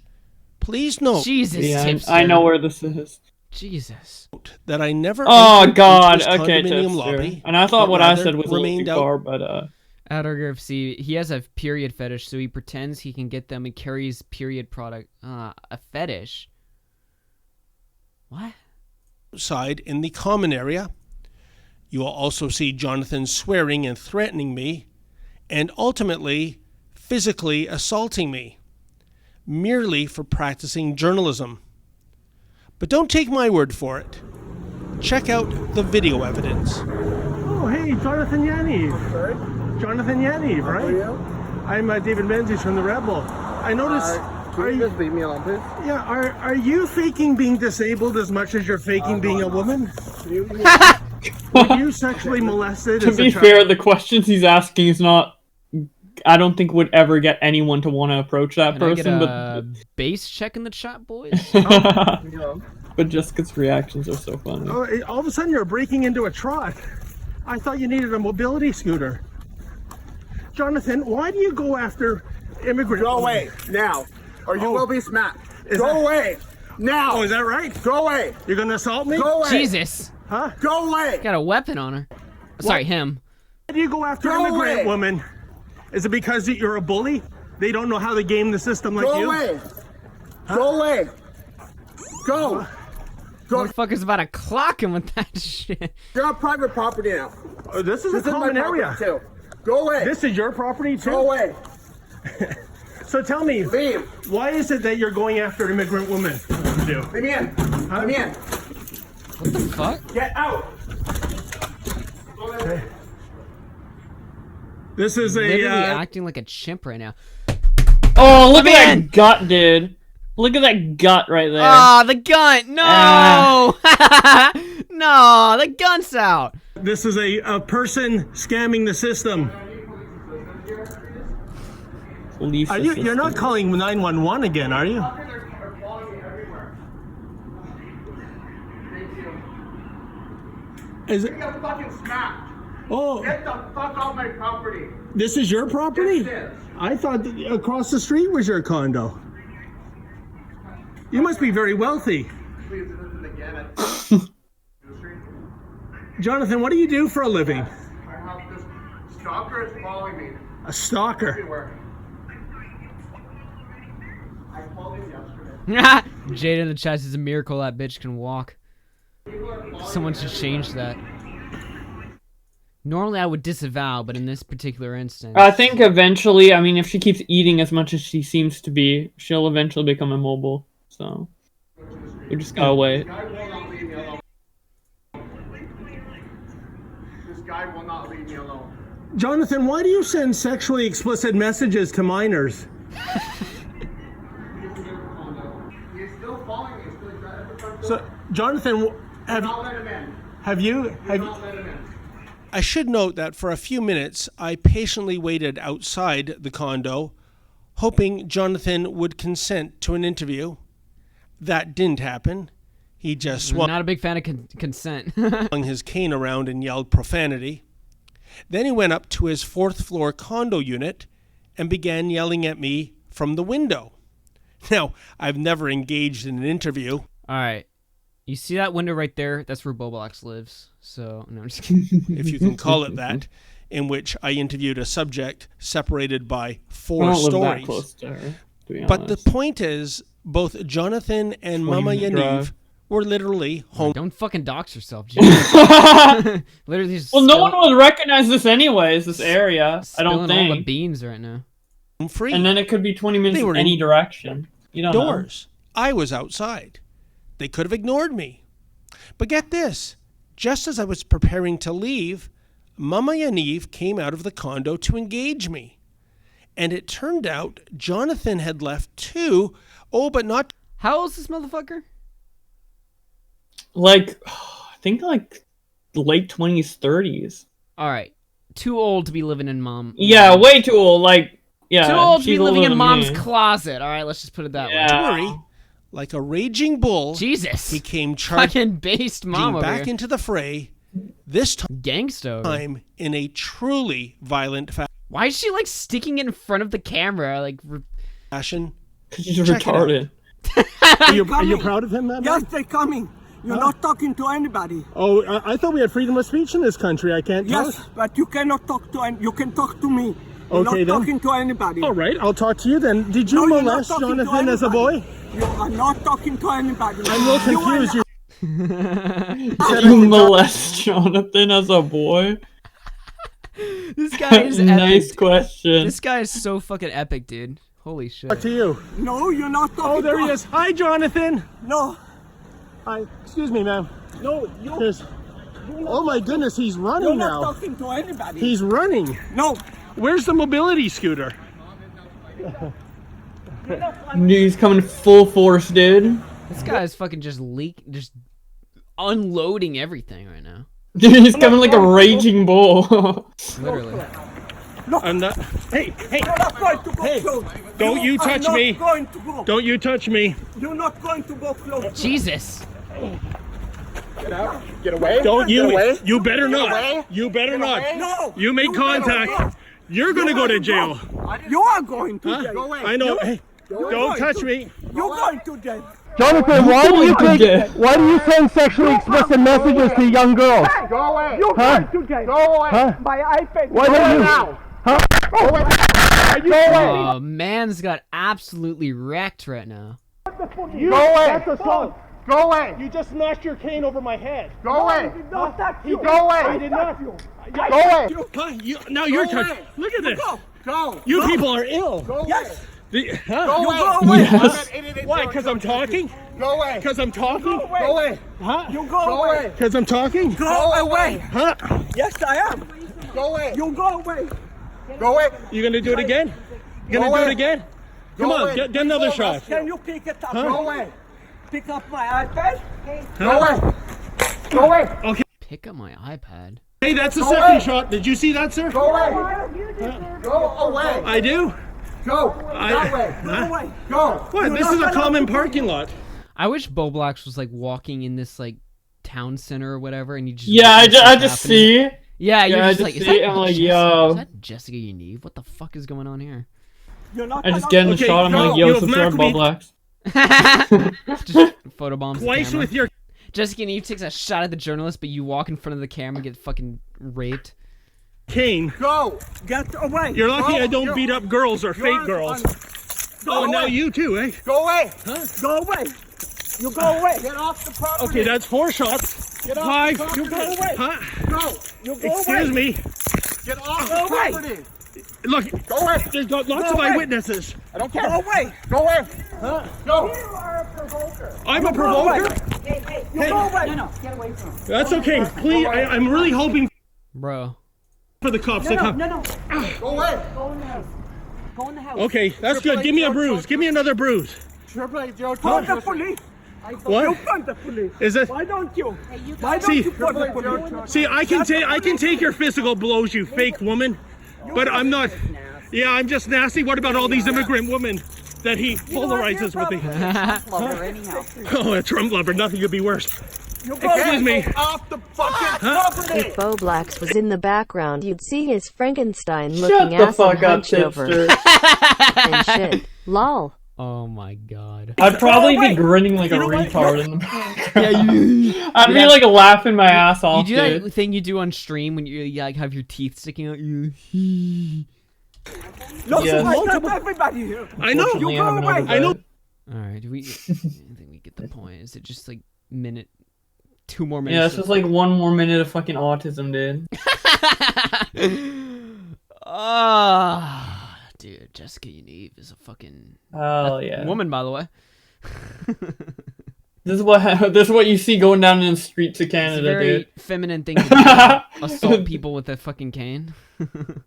S13: please note...
S1: Jesus,
S2: I know where this is.
S1: Jesus.
S13: That I never...
S2: Oh, God. Okay,
S13: lobby,
S2: and I thought what I said was a little too far, but...
S1: At RFC, he has a period fetish, so he pretends he can get them and carries period product. A fetish? What?
S13: Outside in the common area. You will also see Jonathan swearing and threatening me, and ultimately physically assaulting me, merely for practicing journalism. But don't take my word for it. Check out the video evidence.
S10: Oh, hey, Jonathan Yaniv. Sorry? Jonathan Yaniv, right? How are you? I'm David Menzies from The Rebel. I noticed...
S16: Can you just leave me alone, please?
S10: Yeah, are you faking being disabled as much as you're faking being a woman? Were you sexually molested?
S2: To be fair, the questions he's asking is not... I don't think would ever get anyone to want to approach that person.
S1: I get a base check in the chat, boys?
S2: But Jessica's reactions are so funny.
S10: Oh, all of a sudden you're breaking into a trot. I thought you needed a mobility scooter. Jonathan, why do you go after immigrants?
S16: Go away, now, or you will be smacked. Go away, now.
S10: Oh, is that right?
S16: Go away.
S10: You're going to assault me?
S16: Go away.
S1: Jesus.
S10: Huh?
S16: Go away.
S1: Got a weapon on her. Sorry, him.
S10: Why do you go after immigrant women?
S13: Is it because that you're a bully? They don't know how to game the system like
S16: Go
S13: you?
S16: away. Go away. Go.
S1: Motherfucker's about to clock him with that shit.
S16: You're on private property now.
S13: This is a common area.
S16: Too. Go away.
S13: This is your property too?
S16: Go away.
S13: So tell me,
S16: leave.
S13: Why is it that you're going after immigrant women?
S16: Leave me in.
S13: Huh?
S16: Leave me in.
S1: What the fuck?
S16: Get out.
S13: Okay. This is
S1: literally acting like a chimp right now.
S2: Oh, look at that gut, dude. Look at that gut right there.
S1: Ah, the gun! No! No, the gun's out.
S13: This is a person scamming the system. You're not calling 911 again, are you? Is it?
S16: You got fucking smacked.
S13: Oh.
S16: Get the fuck off my property.
S13: This is your property?
S16: Yes, it is.
S13: I thought that across the street was your condo. You must be very wealthy.
S16: Please, this is again.
S13: Jonathan, what do you do for a living?
S16: I have this stalker is following me.
S13: A stalker?
S16: Everywhere. I called him yesterday.
S1: Jade in the chat says a miracle that bitch can walk. Someone should change that. Normally I would disavow, but in this particular instance...
S2: I think eventually, I mean, if she keeps eating as much as she seems to be, she'll eventually become immobile. So, we just gotta wait.
S16: This guy will not leave me alone.
S13: Jonathan, why do you send sexually explicit messages to minors?
S16: He's still following me. He's still at the front door.
S13: So, Jonathin, have you? I should note that for a few minutes, I patiently waited outside the condo, hoping Jonathan would consent to an interview. That didn't happen. He just swung.
S1: Not a big fan of consent.
S13: Swung his cane around and yelled profanity. Then he went up to his 4th floor condo unit and began yelling at me from the window. Now, I've never engaged in an interview.
S1: All right. You see that window right there? That's where Bowblax lives. So, no, I'm just kidding.
S13: If you can call it that, in which I interviewed a subject separated by 4
S2: I don't live
S13: stories.
S2: that close to her, to be
S13: But the
S2: honest.
S13: point is, both Jonathan and Mama Yaniv were literally home.
S1: Don't fucking dox yourself, Jesus. Literally just
S2: Well, no one would recognize this anyways, this area, I don't
S1: all the
S2: think.
S1: beans right now.
S13: Free.
S2: And then it could be 20 minutes
S13: They were
S2: in any direction. You don't know.
S13: Doors. I was outside. They could have ignored me. But get this. Just as I was preparing to leave, Mama Yaniv came out of the condo to engage me. And it turned out Jonathan had left too. Oh, but not...
S1: How old is this motherfucker?
S2: Like, I think like late 20s, 30s.
S1: All right. Too old to be living in mom.
S2: Yeah, way too old. Like, yeah.
S1: Too old to be
S2: she's
S1: living
S2: older
S1: in
S2: than
S1: mom's
S2: me.
S1: closet. All right, let's just put it that way.
S13: Don't worry. Like a raging bull,
S1: Jesus.
S13: he came charging
S1: Fucking based mom over
S13: back
S1: here.
S13: into the fray, this
S1: Gangsta.
S13: time in a truly violent
S1: Why is she like sticking it in front of the camera? Like
S13: fashion.
S2: She's
S13: Check it out.
S2: retarded.
S13: Are you proud of him, man?
S16: Yes, they're coming. You're not talking to anybody.
S13: Oh, I thought we had freedom of speech in this country. I can't tell.
S16: Yes, but you cannot talk to you can talk to me. You're
S13: Okay,
S16: not
S13: then.
S16: talking to anybody.
S13: All right, I'll talk to you then. Did you
S16: No, you're not
S13: molest
S16: talking to
S13: Jonathan as a boy?
S16: You are not talking to anybody.
S13: I'm a little confused.
S2: You molest Jonathan as a boy?
S1: This guy is
S2: Nice
S1: epic.
S2: question.
S1: This guy is so fucking epic, dude. Holy shit.
S13: Talk to you.
S16: No, you're not talking.
S13: Oh, there
S16: to
S13: he is. Hi, Jonathan.
S16: No.
S13: Hi. Excuse me, ma'am.
S16: No,
S13: Oh my goodness, he's running
S16: you're
S13: now.
S16: not talking to anybody.
S13: He's running.
S16: No.
S13: Where's the mobility scooter?
S2: Dude, he's coming full force, dude.
S1: This guy is fucking just unloading everything right now.
S2: Dude, he's coming like a raging bull.
S1: Literally.
S13: I'm not. Hey, hey,
S16: You're not going to go
S13: hey!
S16: close.
S13: Don't you touch me!
S16: You're not going to go.
S13: Don't you touch me!
S16: You're not going to go close.
S1: Jesus.
S16: Get out. Get away.
S13: Don't you?
S16: Get away.
S13: You better
S16: Get
S13: not.
S16: away.
S13: You better
S16: Get
S13: not.
S16: away. No.
S13: You make
S16: You better
S13: contact.
S16: not.
S13: You're gonna go to jail.
S16: You are going to
S13: Huh?
S16: jail. Go away.
S13: I know.
S16: You-
S13: Hey,
S16: you're
S13: don't
S16: going
S13: touch
S16: to-
S13: me.
S16: You're going to jail.
S10: Jonathan, why do you send sexually explicit messages to young girls?
S16: Go away. You're
S10: Huh?
S16: going to jail.
S10: Go away.
S16: My iPad.
S10: Why don't you? Huh? Go away.
S1: Oh, man's got absolutely wrecked right now.
S10: You, go away. That's
S13: assault.
S10: Go away.
S13: You just smashed your cane over my head.
S10: Go away.
S13: Go
S10: away.
S13: I did not.
S10: Go away.
S13: Now you're turn. Look at this.
S10: Go.
S13: You people are ill.
S10: Go away.
S13: Yes. Huh?
S10: Go away.
S13: Go away.
S10: Yes.
S13: Why? Because I'm talking?
S10: Go away.
S13: Because I'm talking?
S10: Go away.
S13: Huh?
S10: You go away.
S13: Because I'm talking?
S10: Go away.
S13: Huh?
S10: Yes, I am. Go away. You go away. Go away.
S13: You gonna do it again? You gonna do it again? Come on, get another shot.
S10: Can you pick it up?
S13: Huh?
S10: Go away. Pick up my iPad.
S13: Go
S10: away. Go away.
S13: Okay.
S1: Pick up my iPad.
S13: Hey, that's the
S10: Go
S13: second
S10: away.
S13: shot. Did you see that, sir?
S10: Go away. Go away.
S13: I do?
S10: Go. That way. Go away. Go.
S13: What? This is a common parking lot.
S1: I wish Bowblax was like walking in this like town center or whatever, and you just
S2: I just see.
S1: Yeah, you're
S2: I
S1: just
S2: just
S1: like,
S2: see. I'm like, yo.
S1: Is that Jessica Yaniv? What the fuck is going on here?
S2: I just get in the shot. I'm like, yo, subscribe to Bowblax.
S1: Just photobombs the
S13: Twice
S1: camera.
S13: with your.
S1: Jessica Yaniv takes a shot at the journalist, but you walk in front of the camera and get fucking raped.
S13: Cane.
S10: Go. Get away.
S13: You're lucky
S10: Go.
S13: I don't beat up girls or fake girls.
S10: Go
S13: And now
S10: away.
S13: you too, eh?
S10: Go away.
S13: Huh?
S10: Go away. You go away. Get off the property.
S13: Okay, that's 4 shots.
S10: Get off
S13: 5.
S10: the property. You go away.
S13: Huh?
S10: Go. You go
S13: Excuse
S10: away.
S13: me.
S10: Get off
S13: Go
S10: the
S13: away.
S10: property.
S13: Look,
S10: Go away.
S13: there's lots
S10: Go
S13: of
S10: away.
S13: eyewitnesses.
S10: I don't care. Go away. Go away.
S13: Huh?
S10: Go. You are a provoker.
S13: I'm a
S10: You go away.
S13: provoker?
S10: Hey, you go away. No, get away from him.
S13: That's okay. Please, I'm really hoping
S1: Bro.
S13: for the cops to come.
S10: No. Go away. Go in the house. Go in the house.
S13: Okay, that's good. Give me a bruise. Give me another bruise.
S10: Triple A, Joe. Call the police.
S13: What?
S10: You call the police.
S13: Is it?
S10: Why don't you? Why don't
S13: See,
S10: you call the police?
S13: see, I can take your physical blows, you fake woman, but I'm not. Yeah, I'm just nasty. What about all these immigrant women that he polarizes with me? Oh, a Trump lover. Nothing could be worse. Excuse me.
S10: Off the fucking property.
S3: If Bowblax was in the background, you'd see his Frankenstein
S2: Shut
S3: looking
S2: the
S3: ass
S2: fuck
S3: and
S2: up,
S3: hunched over.
S2: tipster.
S3: And shit. Lol.
S1: Oh my god.
S2: I'd probably be grinning like a retard in the back. I'd be
S1: Yeah.
S2: like laughing my ass off,
S1: You do
S2: dude.
S1: that thing you do on stream when you like have your teeth sticking out. You.
S10: Look,
S2: Yes.
S10: I got everybody here.
S13: I know.
S10: You
S2: Unfortunately,
S10: go
S2: I'm
S10: away.
S2: another
S13: I know.
S2: bed.
S1: All right. Do we? I think we get the point. Is it just like minute? 2 more minutes.
S2: Yeah, it's just like 1 more minute of fucking autism, dude.
S1: Ah, dude, Jessica Yaniv is a fucking
S2: Oh yeah.
S1: woman, by the way.
S2: This is what you see going down in the streets of
S1: It's a
S2: Canada,
S1: very
S2: dude.
S1: feminine thing to do. Assault people with a fucking cane.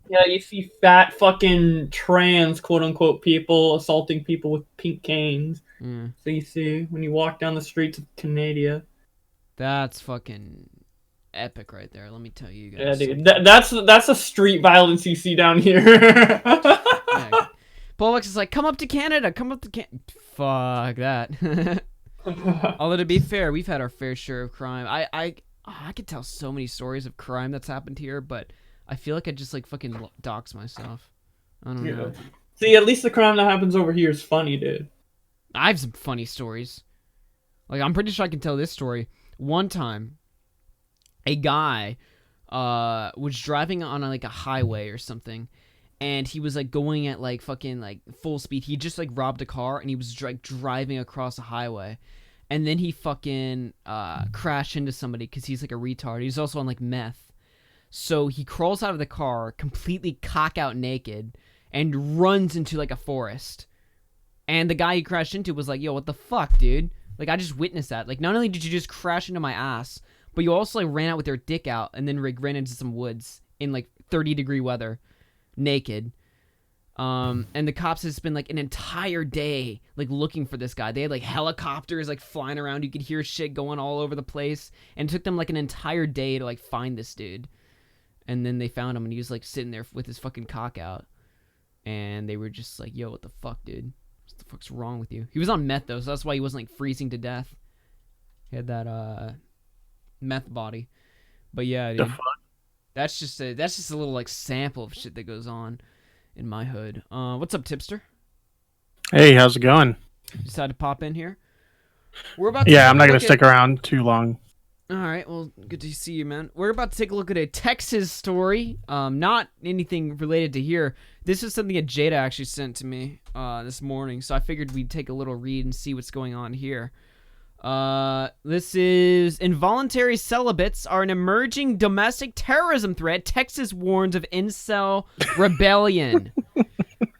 S2: Yeah, you see fat fucking trans quote unquote people assaulting people with pink canes.
S1: Yeah.
S2: So you see when you walk down the streets of Canada.
S1: That's fucking epic right there. Let me tell you
S2: Yeah,
S1: guys.
S2: dude. That's a street violence you see down here.
S1: Yeah. Bowblax is like, come up to Canada. Come up to Canada. Fuck that. Although to be fair, we've had our fair share of crime. I could tell so many stories of crime that's happened here, but I feel like I just like fucking dox myself. I don't know.
S2: See, at least the crime that happens over here is funny, dude.
S1: I have some funny stories. Like, I'm pretty sure I can tell this story. One time, a guy was driving on like a highway or something, and he was like going at like fucking like full speed. He just like robbed a car, and he was like driving across a highway, and then he fucking crashed into somebody because he's like a retard. He's also on like meth. So he crawls out of the car, completely cock out naked, and runs into like a forest. And the guy he crashed into was like, yo, what the fuck, dude? Like, I just witnessed that. Like, not only did you just crash into my ass, but you also, like, ran out with your dick out and then ran into some woods in, like, 30-degree weather, naked. And the cops had spent, like, an entire day, like, looking for this guy. They had, like, helicopters, like, flying around. You could hear shit going all over the place. And it took them, like, an entire day to, like, find this dude. And then they found him, and he was, like, sitting there with his fucking cock out. And they were just like, yo, what the fuck, dude? What the fuck's wrong with you? He was on meth though, so that's why he wasn't like freezing to death. He had that meth body. But yeah, dude, that's just a little like sample of shit that goes on in my hood. What's up, tipster?
S9: Hey, how's it going?
S1: Decided to pop in here. We're about to
S9: Yeah, I'm not gonna
S1: look
S9: stick around too long.
S1: All right, well, good to see you, man. We're about to take a look at a Texas story. Not anything related to here. This is something that Jada actually sent to me this morning, so I figured we'd take a little read and see what's going on here. This is involuntary celibates are an emerging domestic terrorism threat. Texas warns of incel rebellion.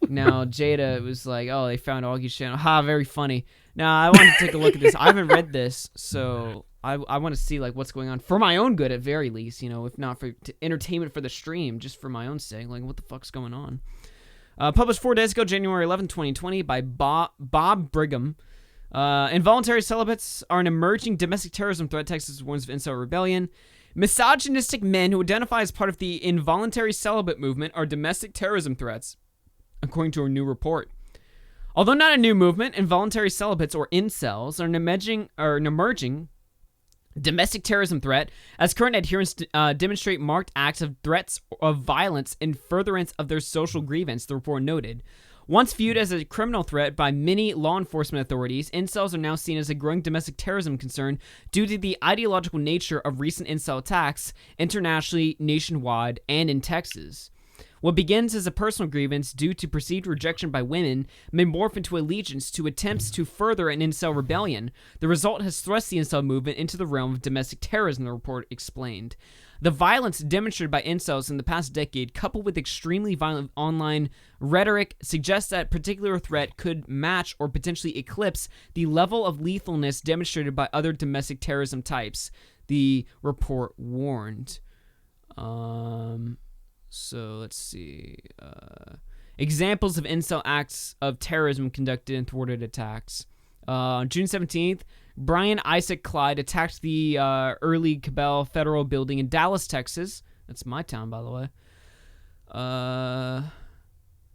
S1: Now, Jada was like, oh, they found Augie's channel. Ha, very funny. Now, I want to take a look at this. I haven't read this, so I want to see like what's going on for my own good at very least, you know, if not for entertainment for the stream, just for my own sake. Like, what the fuck's going on? Published 4 days ago, January 11, 2020, by Bob Brigham. Involuntary celibates are an emerging domestic terrorism threat. Texas warns of incel rebellion. Misogynistic men who identify as part of the involuntary celibate movement are domestic terrorism threats, according to a new report. Although not a new movement, involuntary celibates, or incels, are an emerging domestic terrorism threat, as current adherents demonstrate marked acts of threats of violence in furtherance of their social grievance, the report noted. Once viewed as a criminal threat by many law enforcement authorities, incels are now seen as a growing domestic terrorism concern due to the ideological nature of recent incel attacks internationally, nationwide, and in Texas. What begins as a personal grievance due to perceived rejection by women may morph into allegiance to attempts to further an incel rebellion. The result has thrust the incel movement into the realm of domestic terrorism, the report explained. The violence demonstrated by incels in the past decade, coupled with extremely violent online rhetoric, suggests that particular threat could match or potentially eclipse the level of lethalness demonstrated by other domestic terrorism types, the report warned. So let's see. Examples of incel acts of terrorism conducted and thwarted attacks. On June 17th, Brian Isaac Clyde attacked the Early Cabell Federal Building in Dallas, Texas. That's my town, by the way.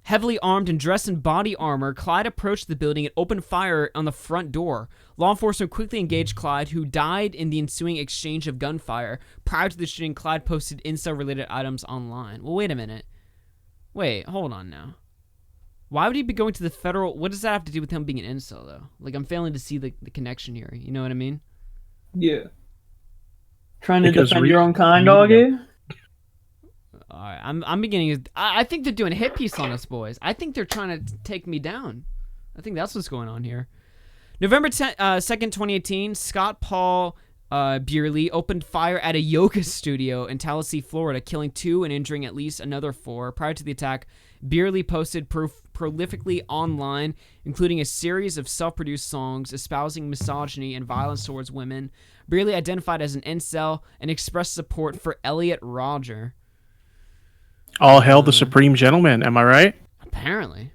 S1: Heavily armed and dressed in body armor, Clyde approached the building and opened fire on the front door. Law enforcement quickly engaged Clyde, who died in the ensuing exchange of gunfire. Prior to the shooting, Clyde posted incel-related items online. Well, wait a minute. Wait, hold on now. Why would he be going to the federal... What does that have to do with him being an incel, though? Like, I'm failing to see the connection here. You know what I mean?
S2: Yeah. Trying to defend your own kind, Augie?
S1: All right, I'm beginning. I think they're doing a hit piece on us, boys. I think they're trying to take me down. I think that's what's going on here. November 2nd, 2018, Scott Paul Beerley opened fire at a yoga studio in Tallahassee, Florida, killing 2 and injuring at least another 4. Prior to the attack, Beerley posted prolifically online, including a series of self-produced songs espousing misogyny and violence towards women. Beerley identified as an incel and expressed support for Elliot Rodger.
S9: All hail the supreme gentleman, am I right?
S1: Apparently.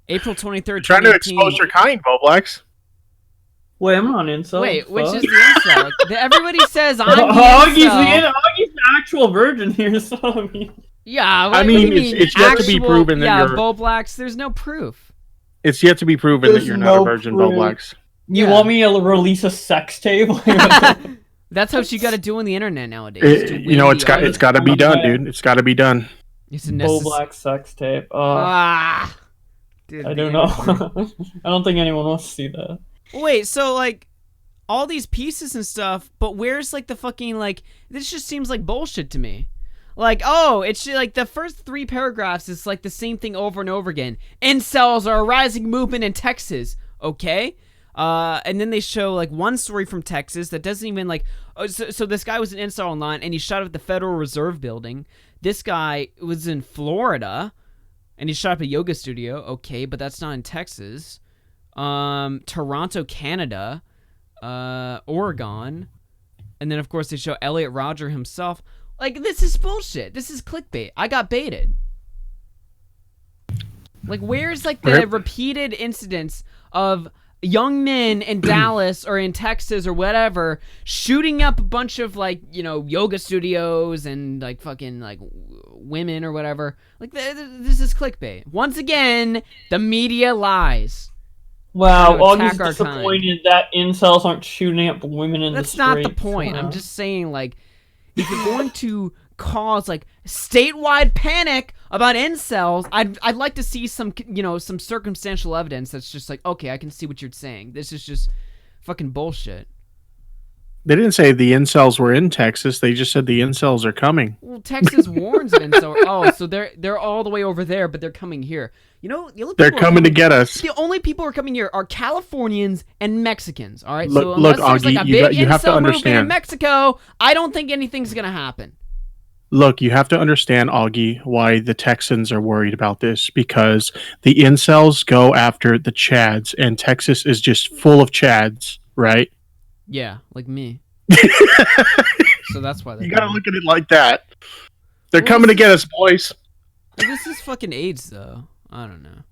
S1: April 23rd,
S9: Trying to expose your kind, Bowblax.
S2: Wait, I'm not an incel.
S1: Wait, which is the incel? Everybody says I'm the
S2: Augie's
S1: incel.
S2: Augie's the actual virgin here, so I mean...
S1: Yeah,
S9: I mean, it's yet to be proven that you're...
S1: Yeah, Bowblax, there's no proof.
S9: It's yet to be proven that you're not a virgin, Bowblax.
S2: You want me to release a sex tape?
S1: That's how you got to do on the internet nowadays.
S9: You know, it's got to be done, dude. It's got to be done.
S1: It's a
S2: Bowblax sex tape.
S1: Dude,
S2: I don't know. I don't think anyone wants to see that.
S1: Wait, so like all these pieces and stuff, but where's like the fucking like? This just seems like bullshit to me. Like, oh, it's like the first 3 paragraphs is like the same thing over and over again. Incels are a rising movement in Texas. Okay. And then they show like one story from Texas that doesn't even like. So this guy was an incel online and he shot up at the Federal Reserve Building. This guy was in Florida, and he shot up a yoga studio. Okay, but that's not in Texas. Toronto, Canada, Oregon, and then of course they show Elliot Rodger himself. Like, this is bullshit. This is clickbait. I got baited. Like, where's like the repeated incidents of young men in Dallas or in Texas or whatever shooting up a bunch of like, you know, yoga studios and like fucking like women or whatever? Like, this is clickbait. Once again, the media lies.
S2: Wow, Augie's disappointed that incels aren't shooting up women in the streets.
S1: That's not the point. I'm just saying, like, if you're going to cause like statewide panic about incels, I'd like to see some, you know, some circumstantial evidence that's just like, okay, I can see what you're saying. This is just fucking bullshit.
S9: They didn't say the incels were in Texas. They just said the incels are coming.
S1: Well, Texas warns of incels. Oh, so they're all the way over there, but they're coming here. You know, the only
S9: They're
S1: people
S9: coming to get us.
S1: The only people who are coming here are Californians and Mexicans. All right.
S9: Look,
S1: so unless there's
S9: Augie,
S1: like a big
S9: you have to
S1: incel movement in
S9: understand.
S1: Mexico, I don't think anything's gonna happen.
S9: Look, you have to understand, Augie, why the Texans are worried about this, because the incels go after the Chads, and Texas is just full of Chads, right?
S1: Yeah, like me. So that's why
S9: you gotta look at it like that. They're coming to get us, boys.
S1: This is fucking AIDS, though. I don't know.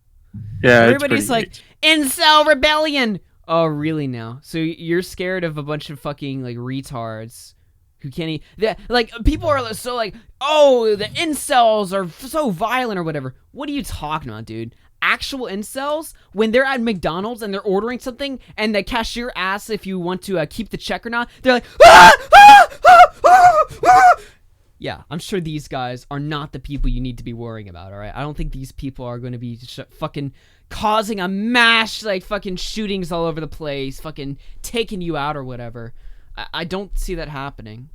S9: Yeah,
S1: everybody's like incel rebellion. Oh, really now? So you're scared of a bunch of fucking like retards who can't like people are so like, oh, the incels are so violent or whatever. What are you talking about, dude? Actual incels, when they're at McDonald's and they're ordering something and the cashier asks if you want to keep the check or not, they're like, ah, ah, ah, ah, ah. Yeah, I'm sure these guys are not the people you need to be worrying about, all right? I don't think these people are going to be fucking causing a mass, like, fucking shootings all over the place, fucking taking you out or whatever. I don't see that happening.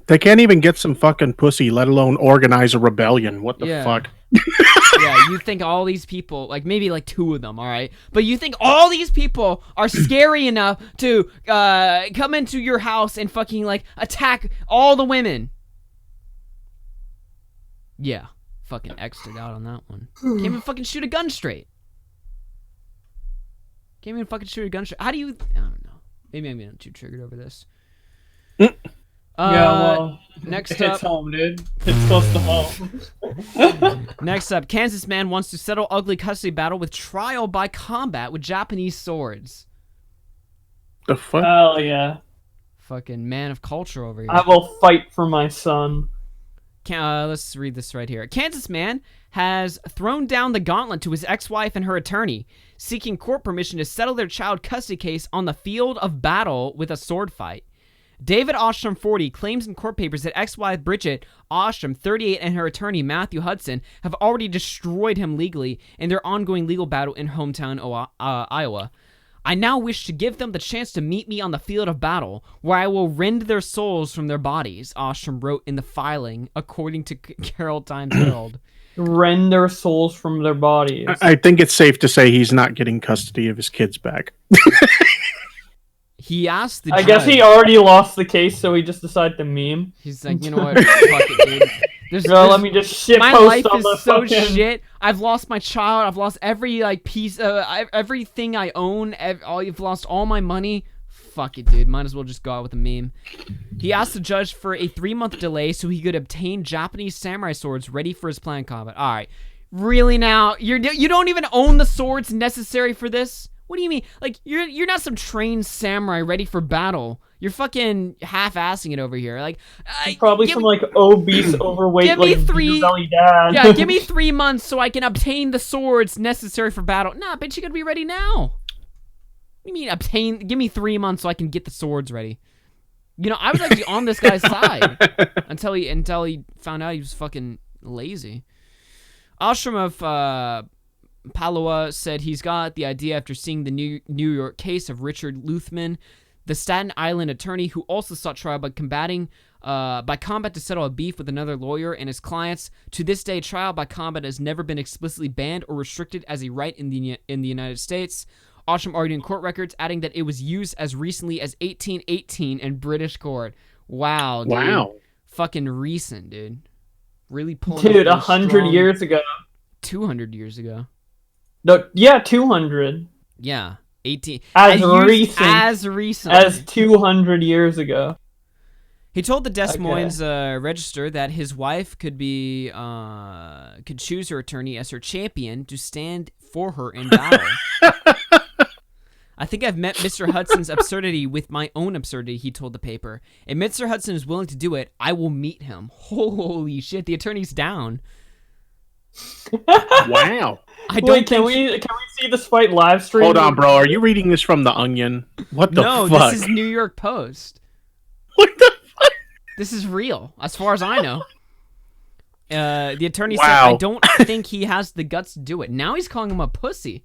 S9: They can't even get some fucking pussy, let alone organize a rebellion. What the fuck?
S1: Yeah, you think all these people, like maybe like 2 of them, all right? But you think all these people are scary enough to come into your house and fucking like attack all the women? Yeah, fucking X'd it out on that one. Can't even fucking shoot a gun straight. Can't even fucking shoot a gun straight. How do you? I don't know. Maybe I'm getting too triggered over this.
S2: Yeah, well,
S1: next
S2: it's
S1: up,
S2: home, dude. It's close to home.
S1: Next up, Kansas man wants to settle ugly custody battle with trial by combat with Japanese swords.
S9: The fuck?
S2: Hell yeah.
S1: Fucking man of culture over here.
S2: I will fight for my son.
S1: Let's read this right here. A Kansas man has thrown down the gauntlet to his ex-wife and her attorney, seeking court permission to settle their child custody case on the field of battle with a sword fight. David Ostrom, 40, claims in court papers that ex-wife Bridget Ostrom, 38, and her attorney Matthew Hudson have already destroyed him legally in their ongoing legal battle in hometown Iowa. I now wish to give them the chance to meet me on the field of battle, where I will rend their souls from their bodies, Ostrom wrote in the filing, according to Carroll Times Herald.
S2: Rend their souls from their bodies.
S9: I think it's safe to say he's not getting custody of his kids back.
S1: He asked the
S2: I
S1: judge.
S2: guess he already lost the case, so he just decided to meme.
S1: He's like, you know what? Fuck it, dude.
S2: Let me just shit
S1: my
S2: post
S1: life
S2: on
S1: is
S2: the
S1: so
S2: fucking...
S1: shit. I've lost my child. I've lost every like piece of everything I own. You've lost all my money. Fuck it, dude. Might as well just go out with a meme. He asked the judge for a 3-month delay so he could obtain Japanese samurai swords ready for his planned combat. All right, really now? You don't even own the swords necessary for this? What do you mean? Like, you're not some trained samurai ready for battle. You're fucking half-assing it over here. Like,
S2: probably some like obese, overweight,
S1: give me
S2: like
S1: 3
S2: belly dad.
S1: Yeah, give me 3 months so I can obtain the swords necessary for battle. Nah, bitch, you gotta be ready now. What do you mean obtain? Give me 3 months so I can get the swords ready. You know, I was actually on this guy's side until he found out he was fucking lazy. Ostrom of Palua said he's got the idea after seeing the New York case of Richard Luthman, the Staten Island attorney who also sought trial by combat to settle a beef with another lawyer and his clients. To this day, trial by combat has never been explicitly banned or restricted as a right in the United States. Ostrom argued in court records, adding that it was used as recently as 1818 in British court. Wow, dude.
S9: Wow.
S1: Fucking recent, dude. Really pulling.
S2: Dude, 100 years ago.
S1: 200 years ago.
S2: No, yeah, 200.
S1: Yeah, 18.
S2: As recent
S1: as
S2: 200 years ago.
S1: He told the Des Moines Register that his wife could choose her attorney as her champion to stand for her in battle. I think I've met Mr. Hudson's absurdity with my own absurdity, he told the paper. If Mr. Hudson is willing to do it, I will meet him. Holy shit, the attorney's down.
S9: Wow.
S2: Wait, can we see this fight live stream?
S9: Hold on, bro. Are you reading this from The Onion? What the fuck?
S1: No, this is New York Post.
S9: What the fuck?
S1: This is real, as far as I know. The attorney said,
S9: Wow.
S1: I don't think he has the guts to do it. Now he's calling him a pussy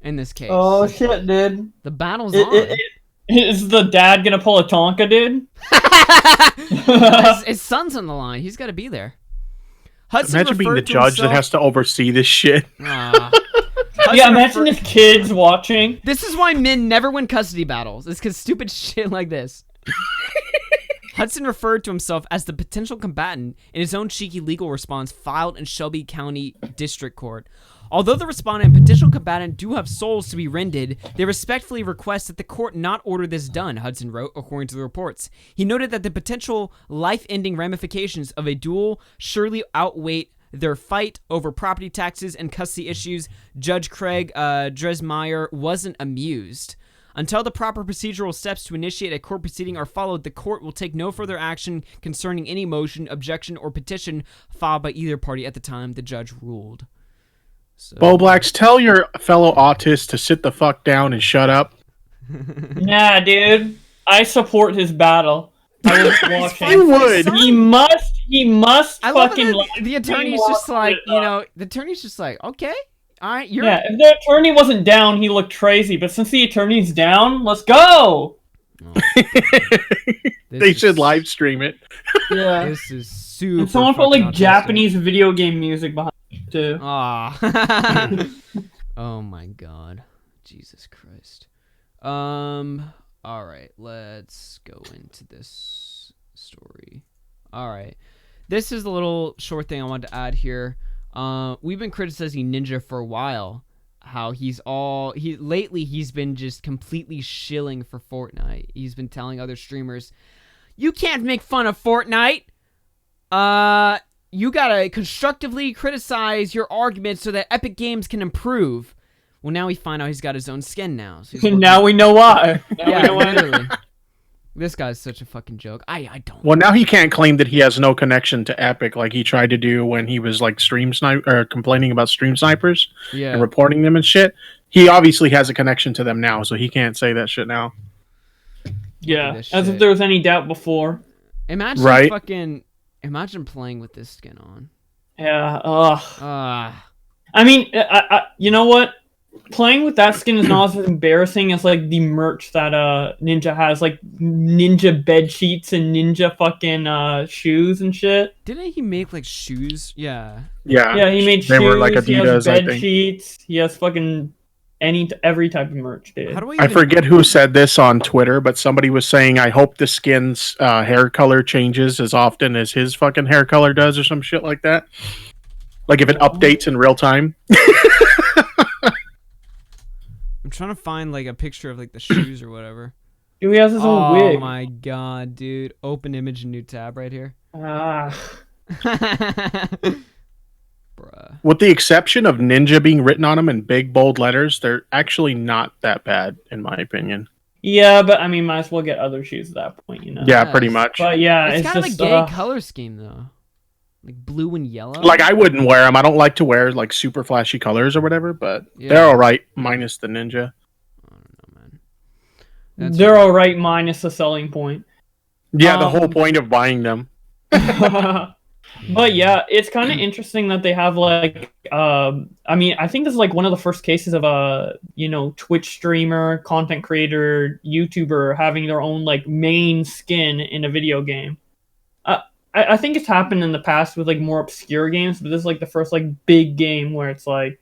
S1: in this case.
S2: Oh, shit, dude.
S1: The battle's on.
S2: Is the dad gonna pull a Tonka, dude?
S1: His son's on the line. He's got to be there. Hudson
S9: Imagine being the
S1: referred to
S9: judge that
S1: himself-
S9: has to oversee this shit.
S1: Aw.
S2: Yeah, imagine his kids watching.
S1: This is why men never win custody battles. It's because stupid shit like this. Hudson referred to himself as the potential combatant in his own cheeky legal response filed in Shelby County District Court. Although the respondent and potential combatant do have souls to be rended, they respectfully request that the court not order this done, Hudson wrote, according to the reports. He noted that the potential life-ending ramifications of a duel surely outweigh their fight over property taxes and custody issues. Judge Craig Dresmeyer wasn't amused. Until the proper procedural steps to initiate a court proceeding are followed, the court will take no further action concerning any motion, objection, or petition filed by either party at the time the judge ruled. So.
S9: Bowblax, tell your fellow autist to sit the fuck down and shut up.
S2: Nah, dude. I support his battle. I was watching.
S9: You would.
S2: He must
S1: I love
S2: fucking...
S1: that the attorney's just like, the attorney's just like, okay, all right, you're...
S2: Yeah, if the attorney wasn't down, he looked crazy. But since the attorney's down, let's go!
S9: They should live stream it.
S2: Yeah.
S1: This is super.
S2: And someone put like
S1: fucking
S2: Japanese video game music behind it too.
S1: Ah. Oh my god. Jesus Christ. Alright, let's go into this story. Alright. This is a little short thing I wanted to add here. We've been criticizing Ninja for a while. How lately he's been just completely shilling for Fortnite. He's been telling other streamers, you can't make fun of Fortnite. You gotta constructively criticize your arguments so that Epic Games can improve. Well, now we find out he's got his own skin now. So
S2: now we know why.
S1: Yeah, literally. This guy's such a fucking joke. I don't.
S9: Well, now he can't claim that he has no connection to Epic like he tried to do when he was like complaining about stream snipers and reporting them and shit. He obviously has a connection to them now, so he can't say that shit now.
S2: Yeah, as if there was any doubt before.
S1: Imagine imagine playing with this skin on.
S2: Yeah. I mean, you know what? Playing with that skin is not as embarrassing as like the merch that Ninja has, like Ninja bed sheets and Ninja fucking shoes and shit.
S1: Didn't he make like shoes? Yeah.
S2: Yeah, he made shoes.
S9: They were like Adidas,
S2: he has
S9: I
S2: bed
S9: think.
S2: sheets. He has fucking every type of merch, dude.
S1: How do
S9: I forget who said this on Twitter, but somebody was saying, I hope the skin's hair color changes as often as his fucking hair color does or some shit like that. Like if it updates in real time.
S1: I'm trying to find like a picture of like the shoes or whatever.
S2: Dude, he has his own wig.
S1: Oh my god, dude. Open image, new tab right here.
S2: Ah.
S1: Bruh.
S9: With the exception of Ninja being written on them in big, bold letters, they're actually not that bad, in my opinion.
S2: Yeah, but I mean, might as well get other shoes at that point, you know?
S9: Yeah, pretty much.
S2: But yeah,
S1: it's kind
S2: just
S1: of a gay color scheme, though. Like blue and yellow.
S9: Like, I wouldn't wear them. I don't like to wear, like, super flashy colors or whatever, but they're alright, minus the Ninja.
S2: They're alright, minus the selling point.
S9: Yeah, the whole point of buying them.
S2: But yeah, it's kind of interesting that they have like, I mean, I think this is like one of the first cases of a, Twitch streamer, content creator, YouTuber having their own like main skin in a video game. I think it's happened in the past with like more obscure games, but this is like the first like big game where it's like,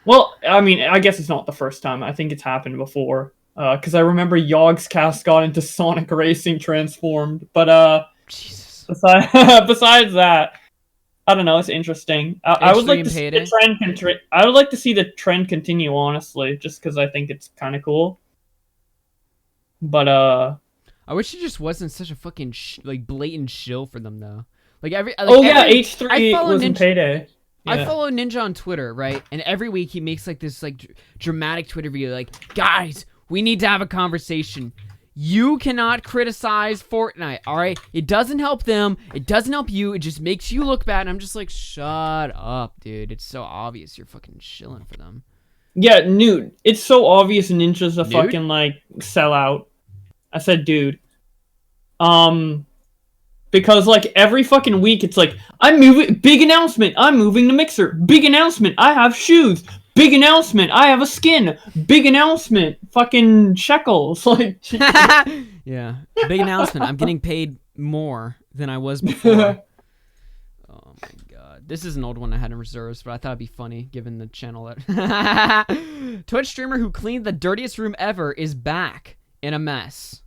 S2: well, I mean, I guess it's not the first time. I think it's happened before. Because I remember Yogscast got into Sonic Racing Transformed, but
S1: Jesus.
S2: Besides that, I don't know. It's interesting. I would like to see the trend. I would like to see the trend continue, honestly, just because I think it's kind of cool. But
S1: I wish it just wasn't such a fucking like blatant shill for them though. Like
S2: H3 was in Payday. Yeah.
S1: I follow Ninja on Twitter, right? And every week he makes like this like dramatic Twitter video, like, guys, we need to have a conversation. You cannot criticize Fortnite, all right? It doesn't help them. It doesn't help you. It just makes you look bad. And I'm just like, shut up, dude. It's so obvious you're fucking shilling for them.
S2: Yeah, dude. It's so obvious Ninja's a fucking like sellout. I said, dude. Because like every fucking week it's like, I'm moving, big announcement, I'm moving the mixer, big announcement, I have shoes, Big announcement! I have a skin! Big announcement! Fucking shekels! Like,
S1: yeah. Big announcement. I'm getting paid more than I was before. Oh my god. This is an old one I had in reserves, but I thought it'd be funny given the channel that... Twitch streamer who cleaned the dirtiest room ever is back in a mess.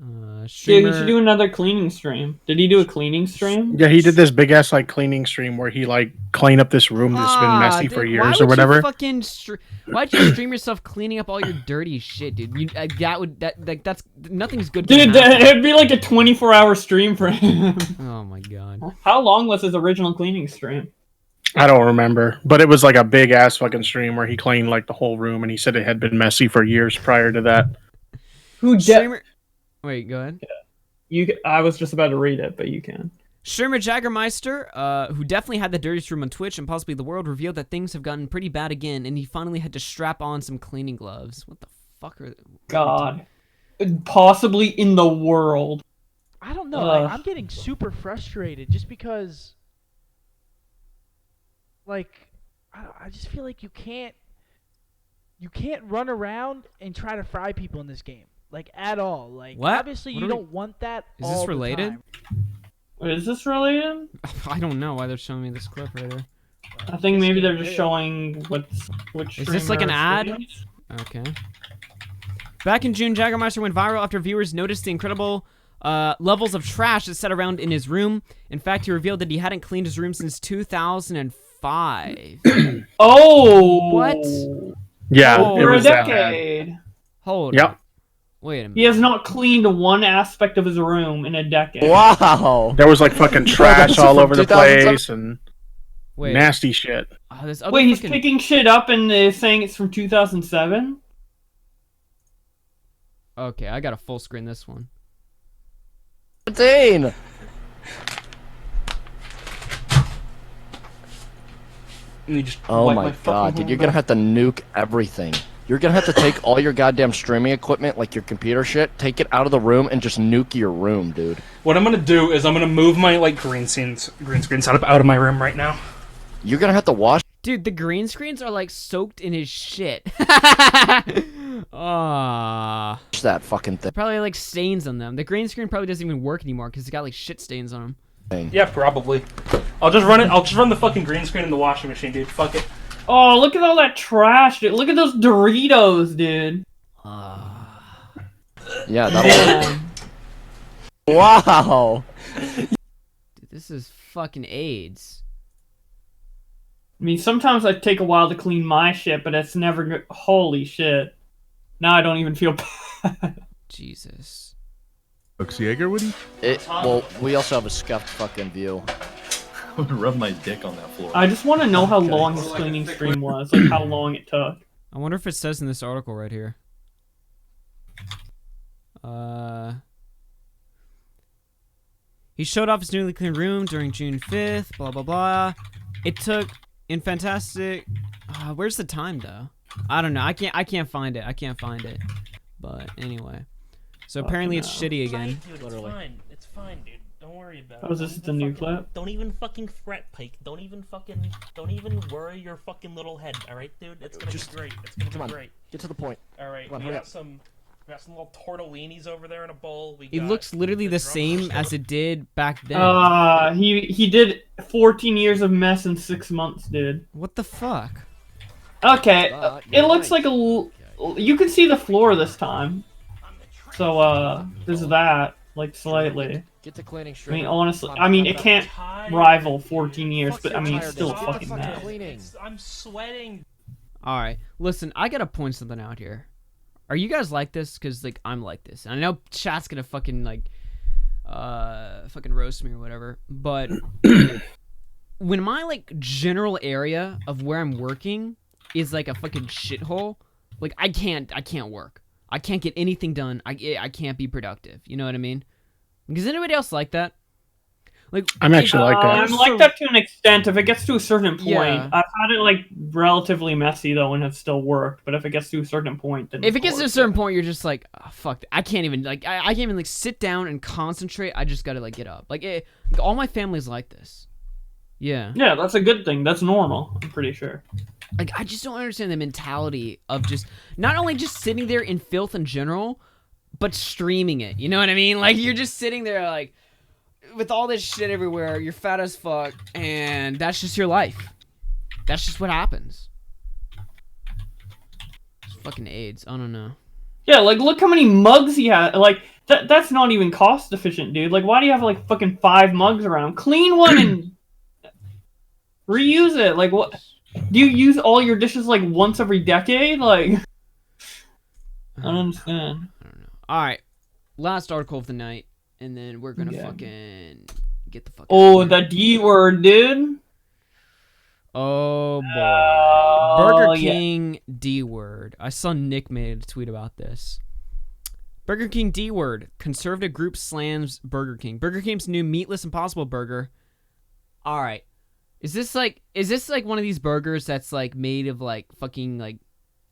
S2: Dude, he should do another cleaning stream. Did he do a cleaning stream?
S9: Yeah, he did this big ass like cleaning stream where he like cleaned up this room that's been messy for years or whatever.
S1: Why'd you stream yourself cleaning up all your dirty shit, dude? That's nothing's good.
S2: Dude, it'd be like a 24-hour stream for him.
S1: Oh my god.
S2: How long was his original cleaning stream?
S9: I don't remember, but it was like a big ass fucking stream where he cleaned like the whole room, and he said it had been messy for years prior to that.
S1: Wait, go ahead.
S2: I was just about to read it, but you can.
S1: Streamer Jaggermeister, who definitely had the dirtiest room on Twitch and possibly the world, revealed that things have gotten pretty bad again, and he finally had to strap on some cleaning gloves. What the fuck are...
S2: God. Possibly in the world.
S6: I don't know. Like, I'm getting super frustrated just because... Like, I just feel like you can't run around and try to fry people in this game. Like, at all. Like,
S1: what?
S6: Obviously, you don't want that all
S1: this
S6: the
S1: related?
S6: time.
S2: Is this related?
S1: I don't know why they're showing me this clip right there.
S2: I think maybe they're just showing which.
S1: Is this like an ad? Okay. Back in June, Jaggermeister went viral after viewers noticed the incredible levels of trash that sat around in his room. In fact, he revealed that he hadn't cleaned his room since 2005.
S2: Oh!
S1: What?
S9: Yeah,
S2: over a decade.
S1: Hold
S9: on.
S1: Wait a minute.
S2: He has not cleaned one aspect of his room in a decade.
S23: Wow.
S9: There was like fucking trash all over the place and nasty shit.
S2: Wait, he's picking shit up and saying it's from 2007?
S1: Okay, I gotta full screen this one.
S23: 17. Oh my god, dude, you're gonna have to nuke everything. You're gonna have to take all your goddamn streaming equipment, like your computer shit, take it out of the room and just nuke your room, dude.
S11: What I'm gonna do is I'm gonna move my like green screen setup out of my room right now.
S23: You're gonna have to wash.
S1: Dude, the green screens are like soaked in his shit.
S23: That fucking thing.
S1: Probably like stains on them. The green screen probably doesn't even work anymore because it's got like shit stains on them.
S11: Yeah, probably. I'll just run it. I'll just run the fucking green screen in the washing machine, dude. Fuck it.
S2: Oh, look at all that trash, dude. Look at those Doritos, dude.
S23: Yeah, that'll. Wow.
S1: Dude, this is fucking AIDS.
S2: I mean, sometimes I take a while to clean my shit, but it's never good. Holy shit. Now I don't even feel bad.
S1: Jesus.
S17: Jaeger, would he?
S23: Well, we also have a scuffed fucking view.
S17: I'm gonna rub my dick on that floor.
S2: I just want to know how long his cleaning stream was. Like, how long it took.
S1: I wonder if it says in this article right here. He showed off his newly cleaned room during June 5th, blah, blah, blah. It took in fantastic... where's the time, though? I don't know. I can't find it. I can't find it. But anyway. So apparently it's shitty again.
S6: Dude, it's fine. It's fine, dude. Don't worry about it.
S2: Oh, is this the new clip?
S6: Don't even fucking fret, Pike. Don't even worry your fucking little head, alright, dude? It's gonna be great. It's gonna be great.
S23: Get to the point.
S6: Alright, we got some little tortellinis over there in a bowl.
S1: It looks literally the same as it did back then.
S2: He did 14 years of mess in 6 months, dude.
S1: What the fuck?
S2: Okay, it looks like you can see the floor this time. So, there's that, like, slightly.
S23: Get the cleaning
S2: I mean, honestly, it can't rival 14 years, but I mean, it's still a fucking mess.
S6: I'm sweating.
S1: Alright, listen, I gotta point something out here. Are you guys like this? Because, like, I'm like this. And I know chat's gonna fucking, like, fucking roast me or whatever. But when my, like, general area of where I'm working is, like, a fucking shithole, like, I can't work. I can't get anything done. I can't be productive. You know what I mean? Is anybody else like that? Like,
S9: I'm actually like that.
S2: I'm like that to an extent. If it gets to a certain point,
S1: Yeah.
S2: I've had it like relatively messy though, and it still worked. But if it gets to a certain point, then
S1: if it gets to a certain point, you're just like, oh, fuck. I can't even like I can't even like sit down and concentrate. I just gotta like get up. Like all my family's like this. Yeah.
S2: Yeah, that's a good thing. That's normal, I'm pretty sure.
S1: Like, I just don't understand the mentality of just, not only just sitting there in filth in general, but streaming it. You know what I mean? Like, you're just sitting there, like, with all this shit everywhere, you're fat as fuck, and that's just your life. That's just what happens. It's fucking AIDS. I don't know.
S2: Yeah, like, look how many mugs he has. Like, that's not even cost efficient, dude. Like, why do you have, like, fucking 5 mugs around? Clean one and reuse it. Like, what? Do you use all your dishes, like, once every decade? Like, I don't understand.
S1: I don't know. Alright. Last article of the night, and then we're gonna fucking get the fuck
S2: out of here. The D word, dude.
S1: Oh, boy. Burger King D word. I saw Nick made a tweet about this. Burger King D word. Conservative group slams Burger King. Burger King's new meatless Impossible Burger. Alright. Is this like one of these burgers that's like made of like fucking like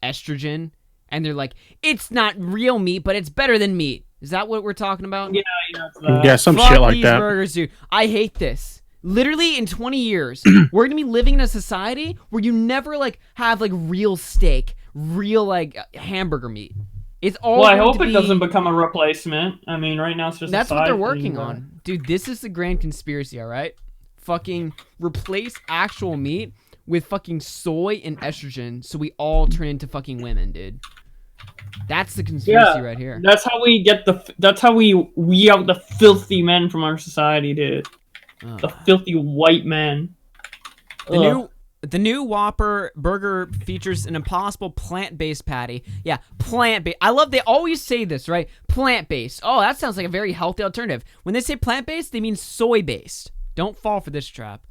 S1: estrogen? And they're like, it's not real meat, but it's better than meat. Is that what we're talking about?
S9: Yeah, some shit like
S1: these
S9: that.
S1: Burgers, dude. I hate this. Literally, in 20 years, we're gonna be living in a society where you never like have like real steak, real like hamburger meat. It's all.
S2: Well, I hope it doesn't become a replacement. I mean, right now it's just.
S1: That's what they're working on, dude. This is the grand conspiracy, all right? Fucking replace actual meat with fucking soy and estrogen, so we all turn into fucking women, dude. That's the conspiracy right here.
S2: That's how we get that's how we weed out the filthy men from our society, dude. The filthy white men.
S1: The new Whopper burger features an Impossible plant-based patty. Yeah, plant-based. I love they always say this, right? Plant-based. Oh, that sounds like a very healthy alternative. When they say plant-based, they mean soy-based. Don't fall for this trap.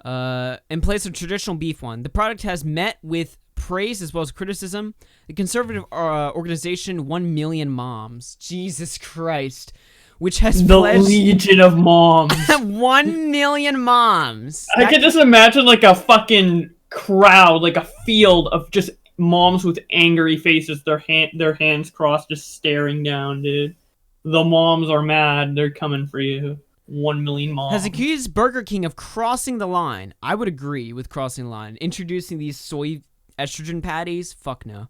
S1: In place of traditional beef one, the product has met with praise as well as criticism. The conservative organization 1 Million Moms, Jesus Christ, which has
S2: the Legion of Moms.
S1: 1 million moms.
S2: I can just imagine like a fucking crowd, like a field of just moms with angry faces, their hands crossed, just staring down, dude. The moms are mad. They're coming for you. 1 million moms.
S1: Has accused Burger King of crossing the line. I would agree with crossing the line. Introducing these soy estrogen patties? Fuck no.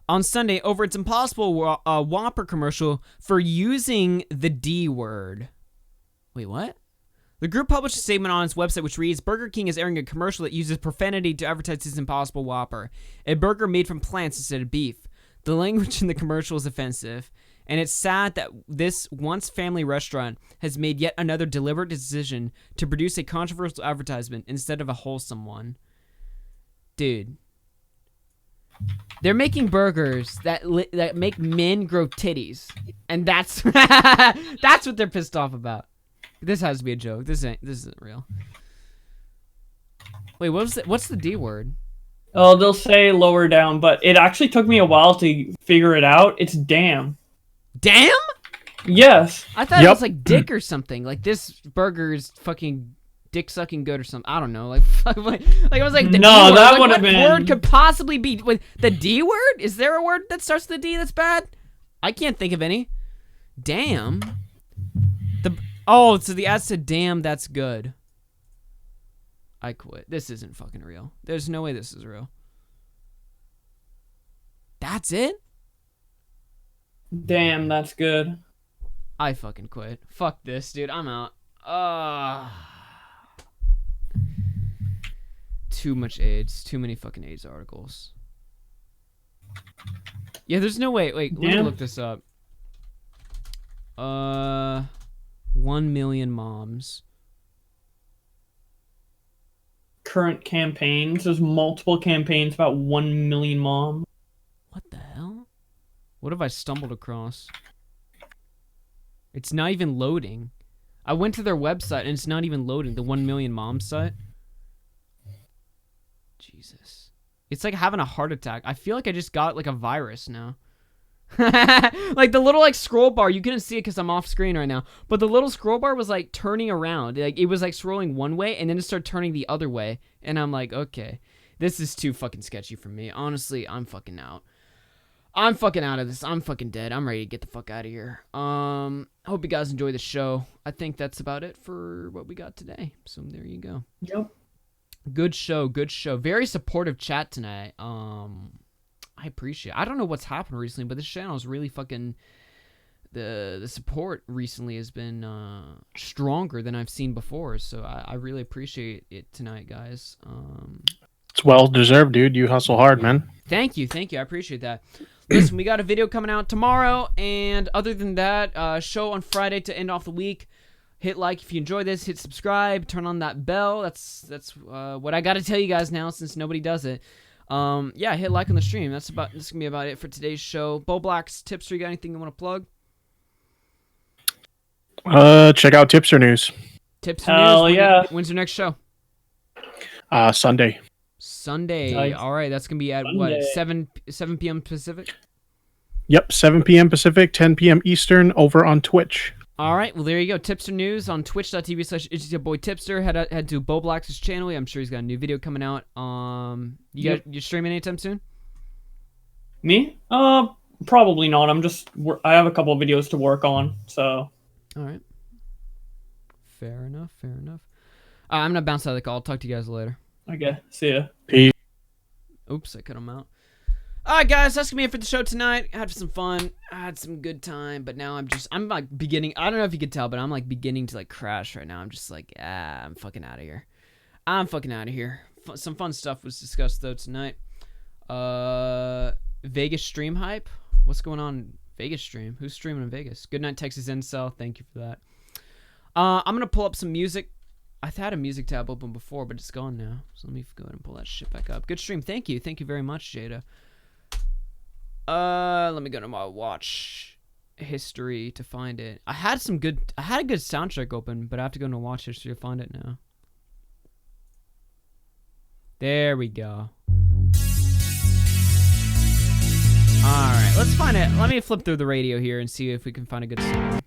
S1: On Sunday, over its Impossible Whopper commercial for using the D word. Wait, what? The group published a statement on its website which reads, Burger King is airing a commercial that uses profanity to advertise its Impossible Whopper, a burger made from plants instead of beef. The language in the commercial is offensive, and it's sad that this once family restaurant has made yet another deliberate decision to produce a controversial advertisement instead of a wholesome one. Dude. They're making burgers that make men grow titties, and that's that's what they're pissed off about. This has to be a joke. This isn't real. Wait, what's the D word?
S2: Oh, they'll say lower down, but it actually took me a while to figure it out. It's damn.
S1: Damn?
S2: Yes.
S1: I thought it was like dick or something. Like this burger is fucking dick sucking good or something. I don't know. Like I was like, the
S2: no,
S1: D word.
S2: that
S1: Like,
S2: would have
S1: what
S2: been.
S1: word could possibly be with the D word? Is there a word that starts with the D that's bad? I can't think of any. Damn. So the ad said, damn, that's good. I quit. This isn't fucking real. There's no way this is real. That's it?
S2: Damn, that's good.
S1: I fucking quit. Fuck this, dude. I'm out. Too much AIDS. Too many fucking AIDS articles. Yeah, there's no way. Wait, let me look this up. 1 million moms.
S2: Current campaigns. There's multiple campaigns about 1 million moms.
S1: What the hell? What have I stumbled across? It's not even loading. I went to their website and it's not even loading. The 1 million moms site. Jesus. It's like having a heart attack. I feel like I just got like a virus now. Like the little like scroll bar, you couldn't see it because I'm off screen right now, but the little scroll bar was like turning around. Like it was like scrolling one way and then it started turning the other way, and I'm like, okay, this is too fucking sketchy for me. Honestly, I'm fucking out. I'm fucking out of this. I'm fucking dead. I'm ready to get the fuck out of here. Hope you guys enjoy the show. I think that's about it for what we got today. So there you go.
S2: Yep.
S1: Good show. Good show. Very supportive chat tonight. I appreciate it. I don't know what's happened recently, but this channel is really fucking... The support recently has been stronger than I've seen before. So I really appreciate it tonight, guys.
S9: It's well deserved, dude. You hustle hard, man.
S1: Thank you. I appreciate that. Listen, we got a video coming out tomorrow, and other than that, show on Friday to end off the week. Hit like if you enjoy this. Hit subscribe. Turn on that bell. That's what I got to tell you guys now, since nobody does it. Yeah, hit like on the stream. This is gonna be about it for today's show. Bowblax, Tipster, you got anything you want to plug?
S9: Check out Tipster News.
S1: Tipster News. When's your next show?
S9: Sunday.
S1: Nice. All right, that's gonna be at what, 7 p.m. Pacific?
S9: Yep, 7 p.m. Pacific, 10 p.m. Eastern, over on Twitch.
S1: All right, well there you go. Tipster News on twitch.tv/it'syourboytipster. Head to Bowblax's channel. I'm sure he's got a new video coming out. You streaming anytime soon?
S2: Me? Probably not. I have a couple of videos to work on, so.
S1: All right. Fair enough. I'm gonna bounce out of the call. I'll talk to you guys later.
S2: Okay, see ya.
S9: Peace.
S1: Oops, I cut him out. Alright guys, that's gonna be it for the show tonight. I had some fun. I had some good time, but now I'm like beginning, I don't know if you could tell, but I'm like beginning to like crash right now. I'm just like, I'm fucking out of here. Some fun stuff was discussed though tonight. Vegas stream hype? What's going on Vegas stream? Who's streaming in Vegas? Good night, Texas Incel. Thank you for that. I'm gonna pull up some music. I had a music tab open before, but it's gone now. So let me go ahead and pull that shit back up. Good stream. Thank you very much, Jada. Let me go to my watch history to find it. I had a good soundtrack open, but I have to go into watch history to find it now. There we go. Alright, let's find it. Let me flip through the radio here and see if we can find a good song.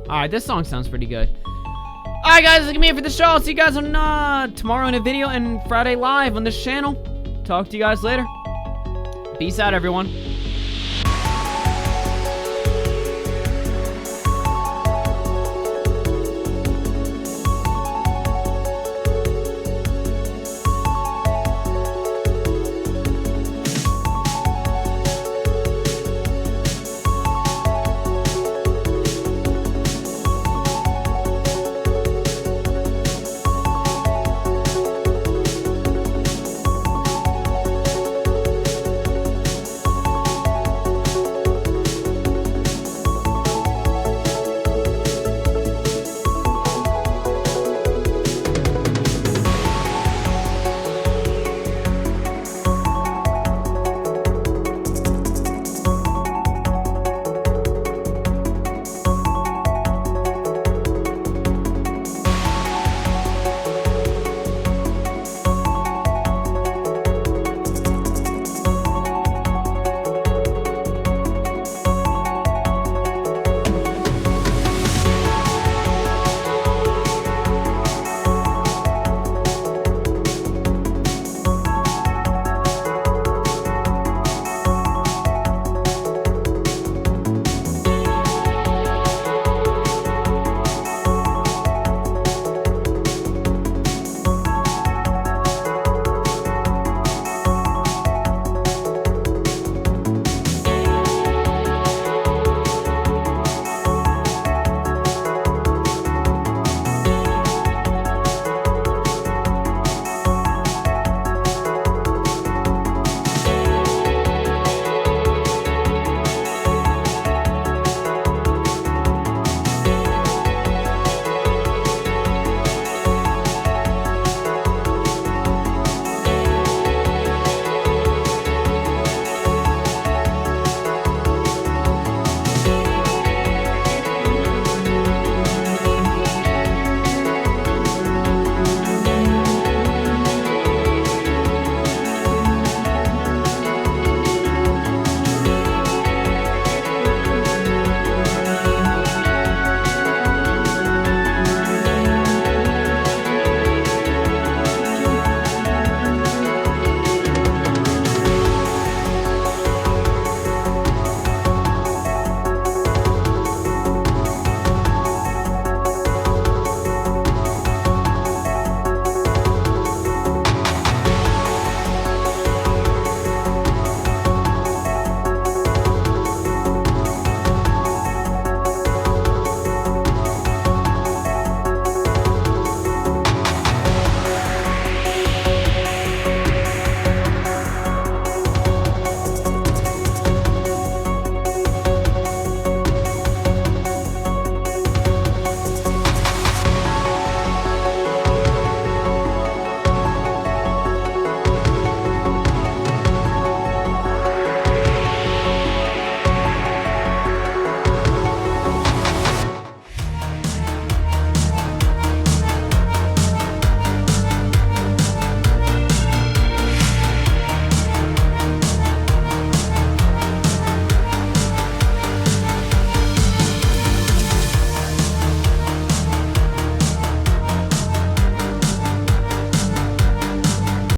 S1: Alright, this song sounds pretty good. Alright guys, that's gonna be it for the show. I'll see you guys on tomorrow in a video and Friday live on this channel. Talk to you guys later. Peace out, everyone.